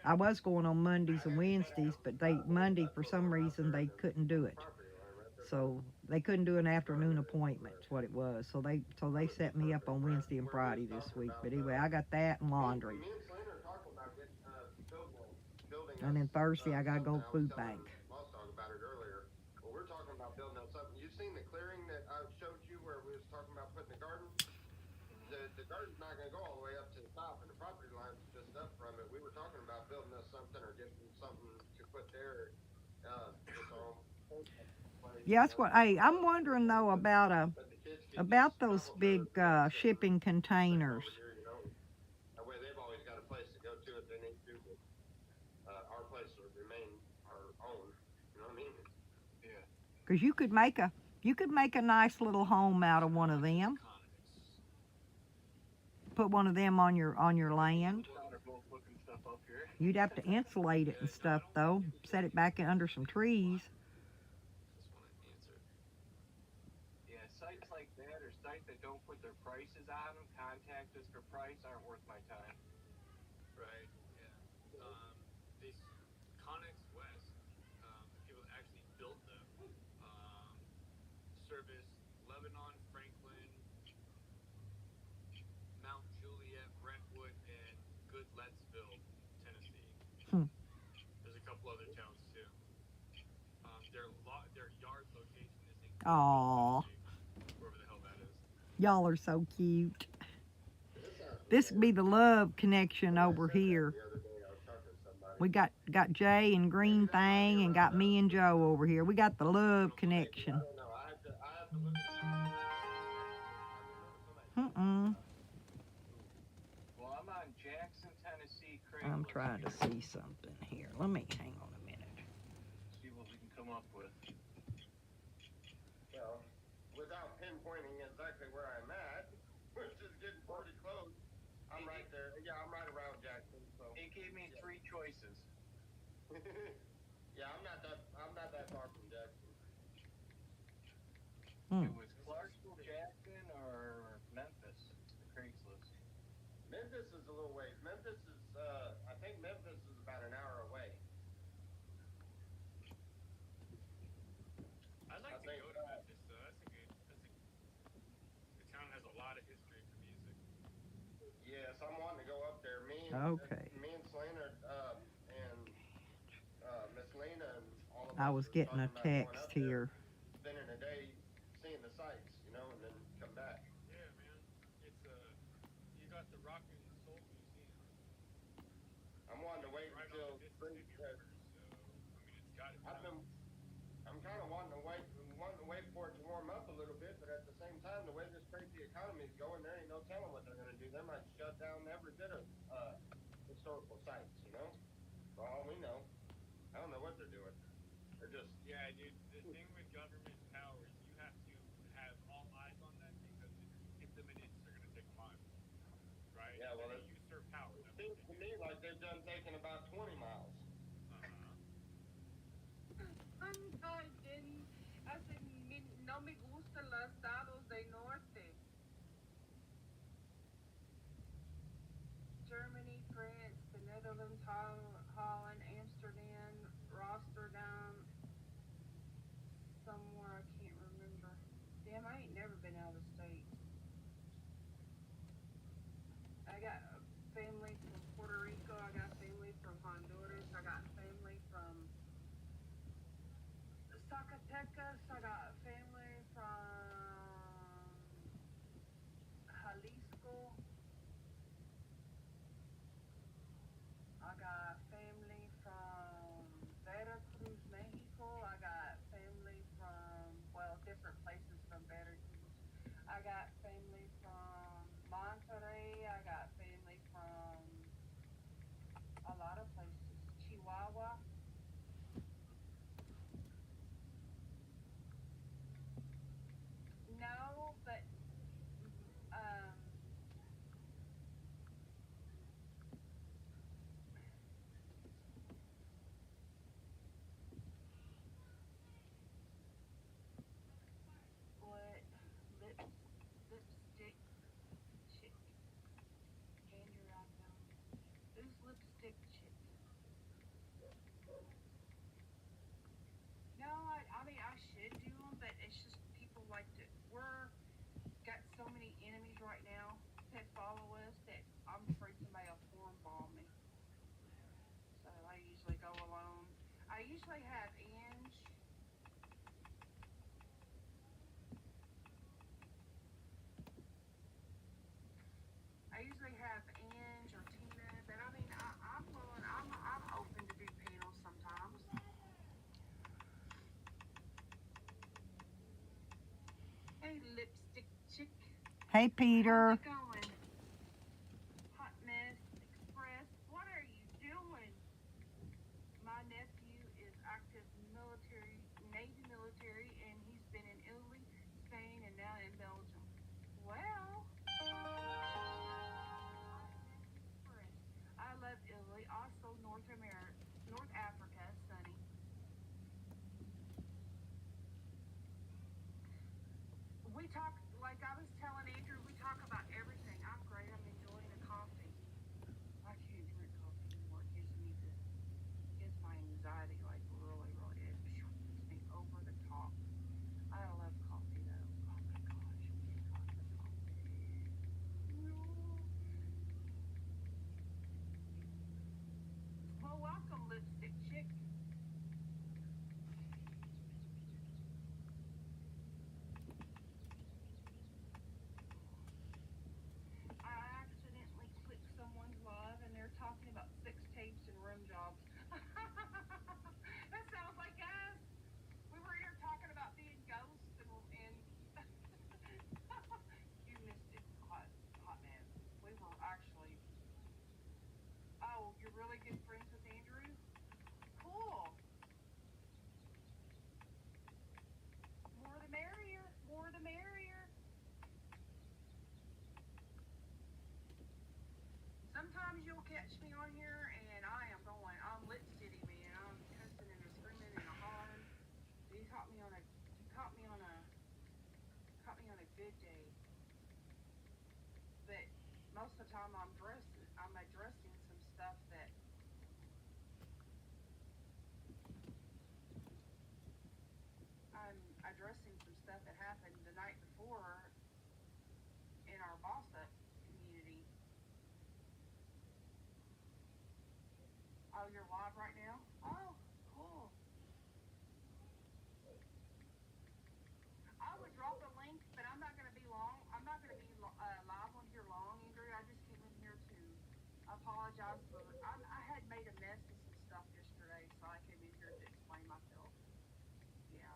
I was going on Mondays and Wednesdays, but Monday for some reason they couldn't do it. So they couldn't do an afternoon appointment, is what it was. So they set me up on Wednesday and Friday this week. But anyway, I got that and laundry. And then Thursday I gotta go food bank. Let's talk about it earlier. Well, we're talking about building up something. You seen the clearing that I showed you where we was talking about putting the garden? the garden's not gonna go all the way up to the top, and the property line's just up from it. We were talking about building us something or getting something to put there, just our own place, Yeah, that's what. Hey, I'm wondering though about but the kids could about just those travel big to the shipping containers. over here, you know. That way they've always got a place to go to if they need to, but our place will remain our own. You know what I mean? Yeah. Cause you could make a nice little home out of one of them. Put one of them on your land. Both looking stuff up here. You'd have to insulate it and stuff though. Set it back under some trees. Yeah, sites like that or sites that don't put their prices on them, contact us for price, aren't worth my time. Right. Yeah. This Connex West, the people that actually built them, service Lebanon, Franklin, Mount Juliet, Brentwood, and Goodlettsville, Tennessee. There's a couple other towns too. Their yard location is in Aw, wherever the hell that is. y'all are so cute. This would be the love connection over here. The other day I was talking to somebody. We got Jay and Green Thing and got me and Joe over here. We got the love connection. I don't know. I have to look at Mm-mm. Well, I'm on Jackson, Tennessee. I'm Craigslist trying to here. see something here. Let me hang on a minute. See what we can come up with. Well, without pinpointing exactly where I'm at, which is getting pretty close. I'm right there. Yeah, I'm right around Jackson. So It gave me three choices. yeah, I'm not that far from Jackson. It was Clarksville, Jackson, or Memphis. The Craigslist. Memphis is a little ways. Memphis is I think Memphis is about an hour away. I'd like I to think, go to Memphis though. The town has a lot of history for music. Yes, I'm wanting to go up there. Me and Selena and Miss Lena and all of us I was were getting a talking about going text up there, here. spending a day seeing the sights, you know, and then come back. Yeah, man. It's you got the Rock and Soul Museum I'm wanting to wait right until on the spring. Mississippi River, so I mean it's got to. I'm kind of wanting to wait for it to warm up a little bit, but at the same time, the way this crazy economy is going, there ain't no telling what they're going to do. They might shut down every bit of historical sites, you know? For all we know. I don't know what they're doing. They're just... Yeah, dude. The thing with government powers, you have to have all eyes on them because if you give them an inch, they're going to take a mile. Right? Yeah, well, they it usurp power. That's seems what to they me like they've done taken about 20 miles. Ay, Jenny, no me gustan los estados del norte. Germany, France, the Netherlands, Holland, Amsterdam, Rotterdam, somewhere I can't remember. Damn, I ain't never been out of state. I got family from Puerto Rico, I got family from Honduras, I got family from Zacatecas, I got family from Jalisco, I got family from Veracruz, Mexico, I got family from, well, different places from Veracruz, I got family from Monterrey, I got family from a lot of places, Chihuahua. No, but what lipstick chick? Hand your iPhone. Who's lipstick chick? No, I mean I should do them, but it's just people like to. We're got so many enemies right now that follow us that I'm afraid somebody will form bomb me. So I usually go alone. I usually have Ange. Lipstick Chick. Hey, Peter. How's it going? Hot Mess Express. What are you doing? My nephew is active military, Navy military, and he's been in Italy, Spain, and now in Belgium. Well, I love Italy. Also, North America, North Africa, sunny. We talk, like I was telling Andrew, we talk about everything. I'm great. I'm enjoying a coffee. I can't drink coffee anymore. It gives my anxiety like really, really, it puts me over the top. I love coffee though. Oh my gosh, we got the coffee. No. Well, welcome, Lipstick Chick. I accidentally clicked someone's live and they're talking about sex tapes and rim jobs. That sounds like us. We were here talking about being ghosts and you missed it, hot man. We were actually. Oh, you're really good friends with Andrew? Cool. More the merrier. More the merrier. Sometimes you'll catch me on here and I'm Lit City, man. I'm cussing and screaming and hollering. He caught me on a good day. But most of the time I'm addressing some stuff that happened the night before in our boss up community. Oh, you're live right now? Oh, cool. I would drop a link, but I'm not going to be long. I'm not going to be live on here long, Andrew. I just came in here to apologize for. I had made a mess of some stuff yesterday, so I came in here to explain myself. Yeah.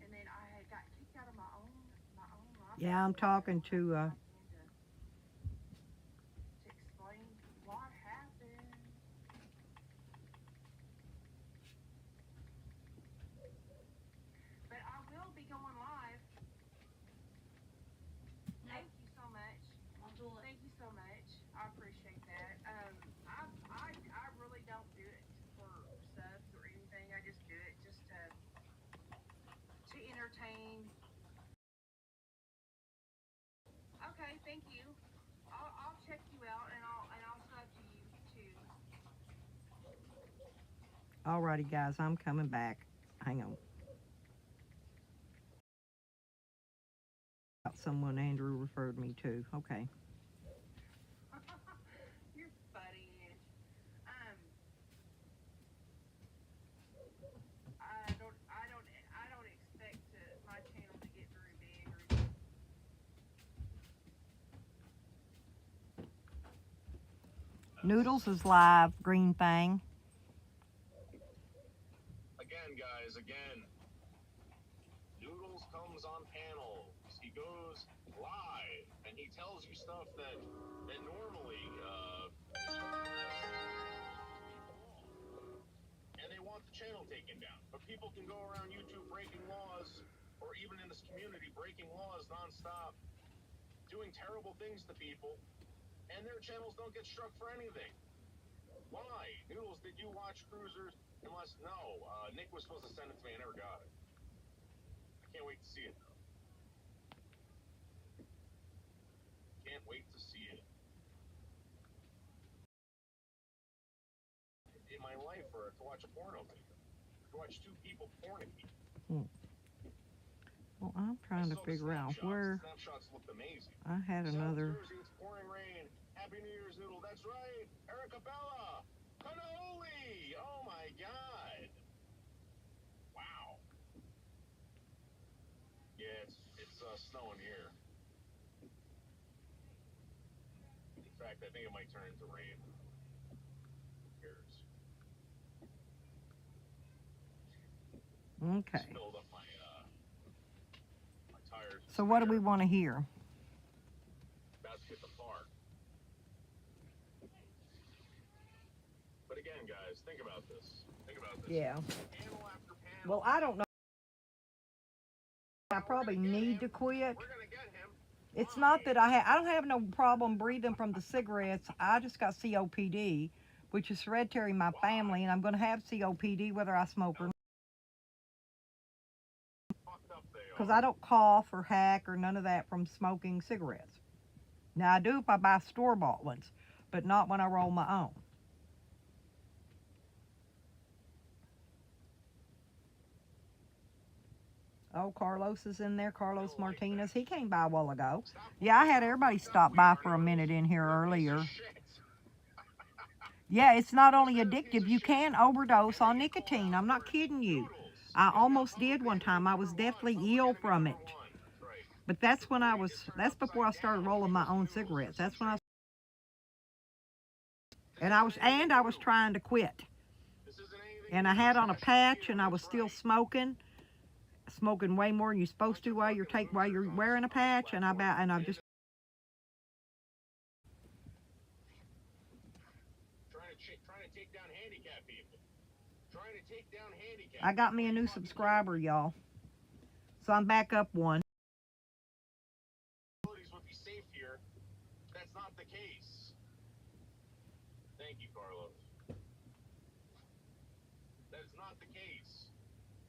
And then I had got kicked out of my own life. Yeah, I'm talking to explain what happened. But I will be going live. Thank you so much. Thank you so much. I appreciate that. I really don't do it for subs or anything. I just do it just to entertain. Okay, thank you. I'll check you out and I'll sub to you too. Alrighty, guys, I'm coming back. Hang on. Someone Andrew referred me to. Okay. You're funny. I don't expect my channel to get very big or anything. Noodles is live, Green Fang. Again, guys, again. Noodles comes on panels. He goes live, and he tells you stuff that normally, and they want the channel taken down. But people can go around YouTube breaking laws, or even in this community breaking laws nonstop, doing terrible things to people, and their channels don't get struck for anything. Why? Noodles, did you watch Cruisers? Unless, no, Nick was supposed to send it to me, I never got it. I can't wait to see it, though. Can't wait to see it. In my life, or to watch a porno video. To watch two people pornicking. Well, I'm trying to figure out where Snapshots looked amazing. I had another. South Jersey, it's pouring rain. Happy New Year's, Noodle. That's right. Erica Bella. Cannoli. Oh my God. Wow. Yeah, it's snowing here. In fact, I think it might turn into rain. Who cares? Okay. Filled up my tires. So what do we want to hear? About to hit the park. But again, guys, think about this. Yeah. Panel after panel. Well, I don't know. I probably need to quit. We're gonna get him. It's not that I don't have no problem breathing from the cigarettes. I just got COPD, which is hereditary in my family, and I'm going to have COPD whether I smoke or not. Fucked up they are. Because I don't cough or hack or none of that from smoking cigarettes. Now, I do if I buy store-bought ones, but not when I roll my own. Oh, Carlos is in there. Carlos Martinez. He came by a while ago. Yeah, I had everybody stop by for a minute in here earlier. Yeah, it's not only addictive. You can overdose on nicotine. I'm not kidding you. I almost did one time. I was deathly ill from it. But that's when that's before I started rolling my own cigarettes. That's when I was trying to quit. And I had on a patch and I was still smoking way more than you're supposed to while you're wearing a patch, and I just trying to take down handicapped people. Trying to take down handicapped. I got me a new subscriber, y'all. So I'm back up one. Would be safe here. That's not the case. Thank you, Carlos. That is not the case.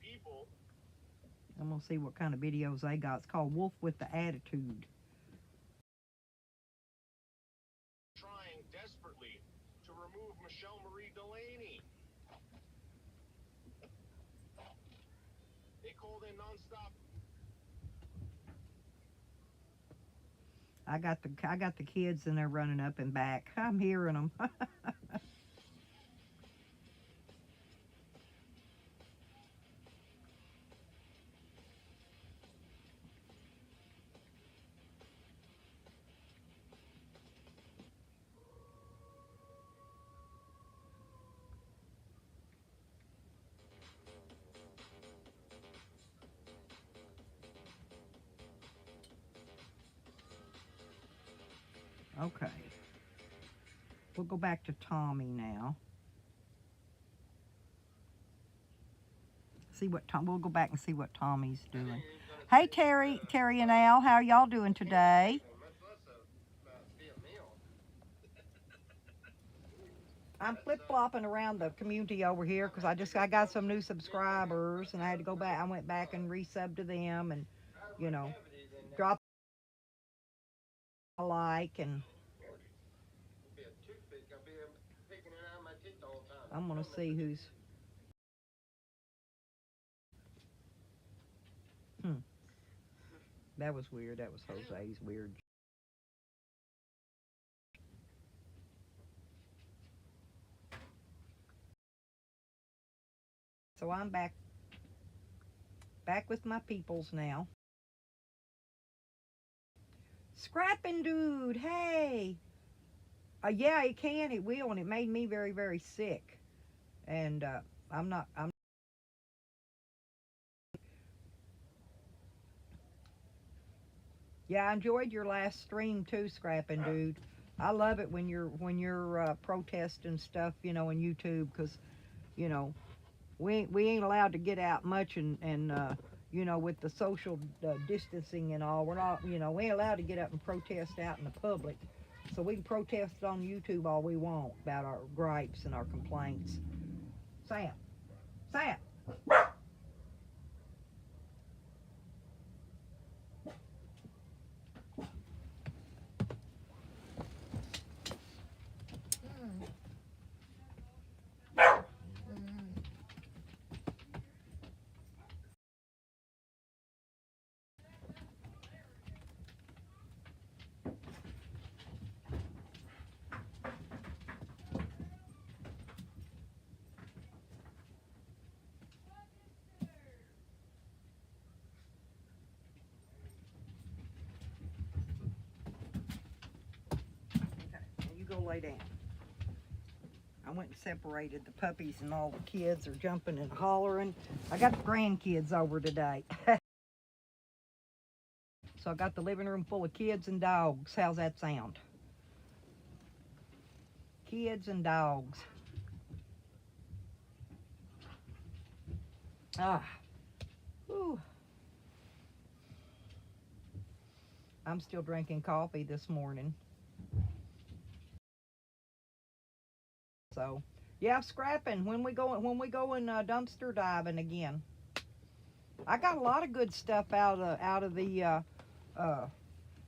People. I'm gonna see what kind of videos they got. It's called Wolf with the Attitude. Trying desperately to remove Michelle Marie Delaney. They called in nonstop. I got the kids and they're running up and back. I'm hearing them. Okay. We'll go back to Tommy now. We'll go back and see what Tommy's doing. Hey, Terry and Al, how are y'all doing today? I'm flip-flopping around the community over here because I got some new subscribers and I had to go back. I went back and resub to them and, you know, drop a like, and I'm going to see who's... That was weird. That was Jose's weird. So I'm back with my peoples now. Scrapping dude, hey. Yeah, it can, it will, and it made me very, very sick. And yeah, I enjoyed your last stream too, Scrapping dude. I love it when you're protesting stuff, you know, on YouTube, because, you know, we ain't allowed to get out much, and you know, with the social distancing and all, we're not, you know, we ain't allowed to get up and protest out in the public. So we can protest on YouTube all we want about our gripes and our complaints. Sam. Go lay down. I went and separated the puppies, and all the kids are jumping and hollering. I got the grandkids over today. So I got the living room full of kids and dogs. How's that sound? Kids and dogs. Whew. I'm still drinking coffee this morning. So, yeah, scrapping when we go and dumpster diving again. I got a lot of good stuff out of the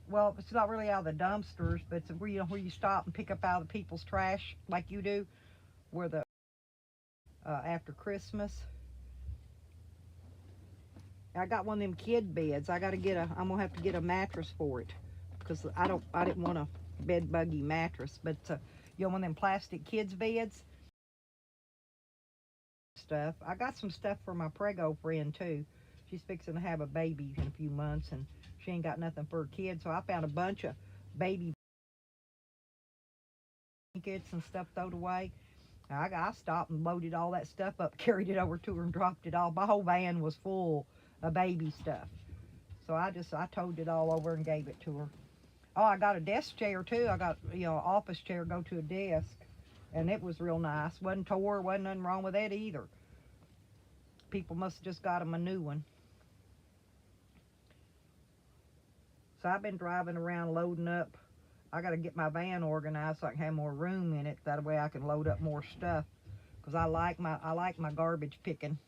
well, it's not really out of the dumpsters, but it's where you stop and pick up out of the people's trash like you do, where the after Christmas. I got one of them kid beds. I'm gonna have to get a mattress for it, because I didn't want a bed buggy mattress, but one of them plastic kids beds stuff. I got some stuff for my prego friend too. She's fixing to have a baby in a few months, and she ain't got nothing for her kids, so I found a bunch of baby blankets and stuff thrown away. I stopped and loaded all that stuff up, carried it over to her and dropped it all. My whole van was full of baby stuff. So I towed it all over and gave it to her. Oh, I got a desk chair too. I got, an office chair, go to a desk. And it was real nice. Wasn't tore, wasn't nothing wrong with that either. People must have just got them a new one. So I've been driving around loading up. I got to get my van organized so I can have more room in it. That way I can load up more stuff. Because I like my garbage picking.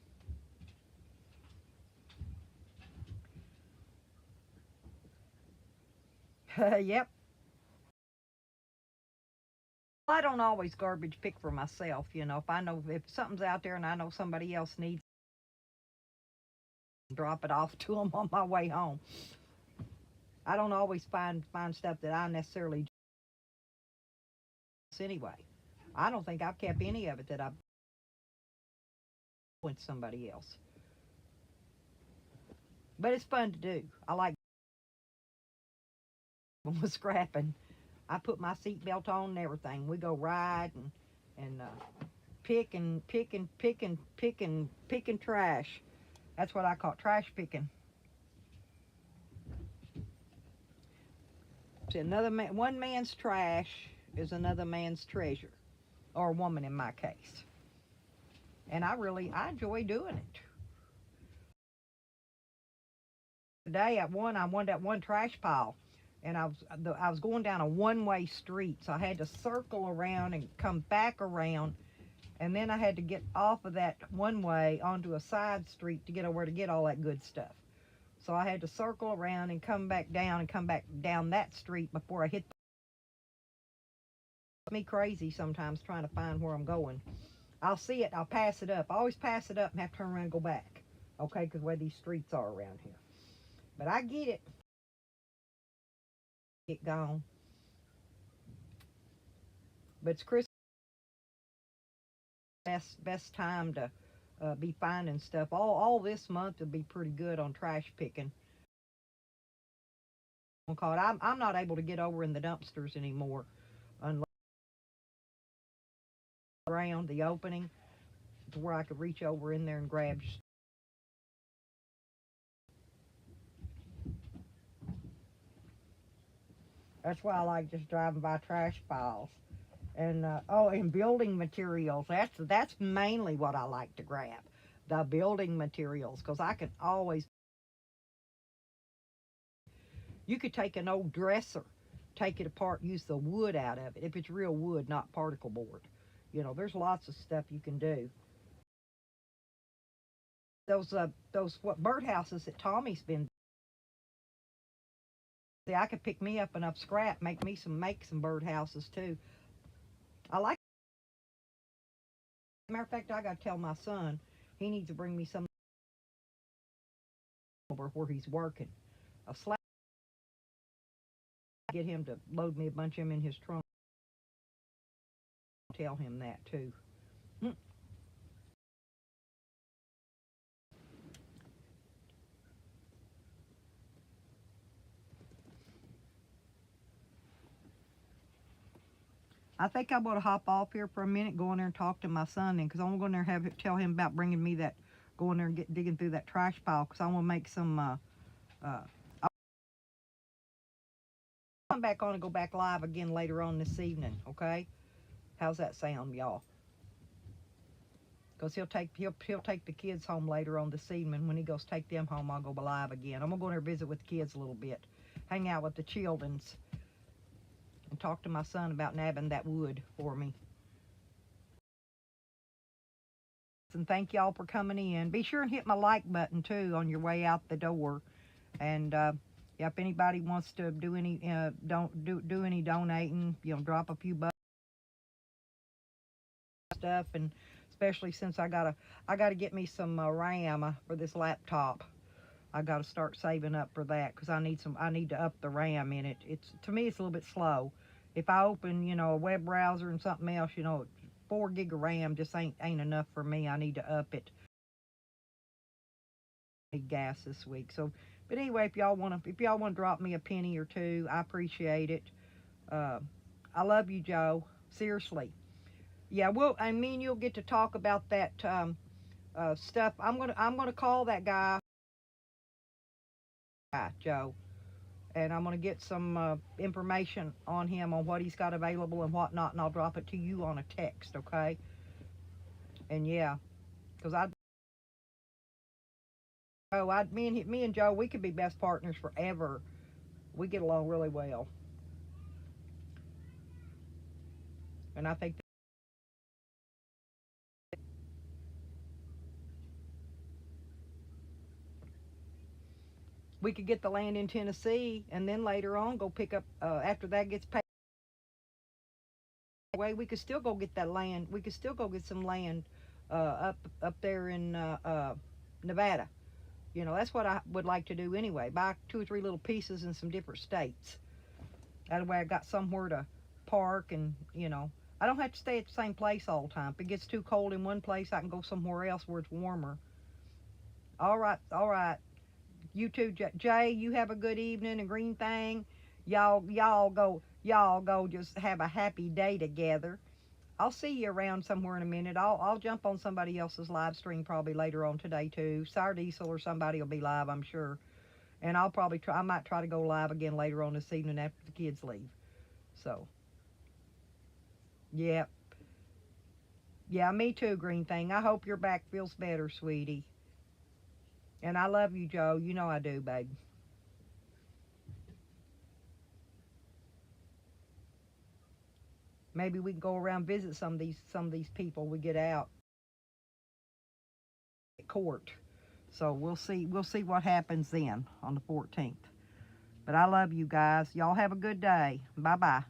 Yep. I don't always garbage pick for myself, if something's out there and I know somebody else needs it, drop it off to them on my way home. I don't always find stuff that I necessarily anyway. I don't think I've kept any of it that I've with somebody else. But it's fun to do. I like with scrapping. I put my seatbelt on and everything. We go ride and pick trash. That's what I call trash picking. See, one man's trash is another man's treasure, or a woman in my case. And I enjoy doing it. Today I wanted that one trash pile. And I was going down a one-way street, so I had to circle around and come back around, and then I had to get off of that one-way onto a side street to get over to get all that good stuff. So I had to circle around and come back down that street before I hit. Me crazy sometimes trying to find where I'm going. I'll see it, I'll pass it up. I always pass it up and have to turn around and go back. Okay, because where these streets are around here. But I get it. Get gone. But it's Christmas, best time to be finding stuff. All this month will be pretty good on trash picking. I'm not able to get over in the dumpsters anymore unless around the opening to where I could reach over in there and grab. That's why I like just driving by trash piles. And and building materials. That's mainly what I like to grab, the building materials, because I can always. You could take an old dresser, take it apart, use the wood out of it if it's real wood, not particle board. There's lots of stuff you can do. Those birdhouses that Tommy's been. See, I could pick me up enough scrap, make some birdhouses too. I like. Matter of fact, I gotta tell my son he needs to bring me some over where he's working. A slab. Get him to load me a bunch of them in his trunk. Tell him that too. I think I'm gonna hop off here for a minute, go in there and talk to my son then, because I'm gonna go in there and tell him about bringing me that, go in there and get digging through that trash pile, because I want to make some. I'll come back on and go back live again later on this evening. Okay, how's that sound, y'all? Because he'll take the kids home later on this evening. When he goes take them home, I'll go live again. I'm gonna go in there and visit with the kids a little bit, hang out with the childrens, and talk to my son about nabbing that wood for me. And thank y'all for coming in. Be sure and hit my like button too on your way out the door. And yeah, if anybody wants to do any do any donating, you know, drop a few bucks stuff, and especially since I gotta get me some RAM for this laptop. I gotta start saving up for that, because I need to up the RAM in it. To me it's a little bit slow. If I open, you know, a web browser and something else, you know, 4 gig of RAM just ain't enough for me. I need to up it. I need gas this week. So, but anyway, if y'all wanna drop me a penny or two, I appreciate it. I love you, Joe. Seriously. Yeah, and me and you'll get to talk about that stuff. I'm gonna call that guy, Joe, and I'm gonna get some information on him, on what he's got available and whatnot, and I'll drop it to you on a text, okay? And yeah, because me and Joe, we could be best partners forever. We get along really well, and I think we could get the land in Tennessee, and then later on go pick up, after that gets paid away, we could still go get that land. We could still go get some land up there in Nevada. You know, that's what I would like to do anyway. Buy 2 or 3 little pieces in some different states. That way I got somewhere to park, and, you know, I don't have to stay at the same place all the time. If it gets too cold in one place, I can go somewhere else where it's warmer. All right. You too, Jay. You have a good evening, and Green Thing. Y'all go just have a happy day together. I'll see you around somewhere in a minute. I'll jump on somebody else's live stream probably later on today too. Sour Diesel or somebody will be live, I'm sure. And I'll probably I might try to go live again later on this evening after the kids leave. So, yeah. Yeah, me too, Green Thing. I hope your back feels better, sweetie. And I love you, Joe. You know I do, babe. Maybe we can go around visit some of these people we get out at court. So we'll see what happens then on the 14th. But I love you guys. Y'all have a good day. Bye-bye.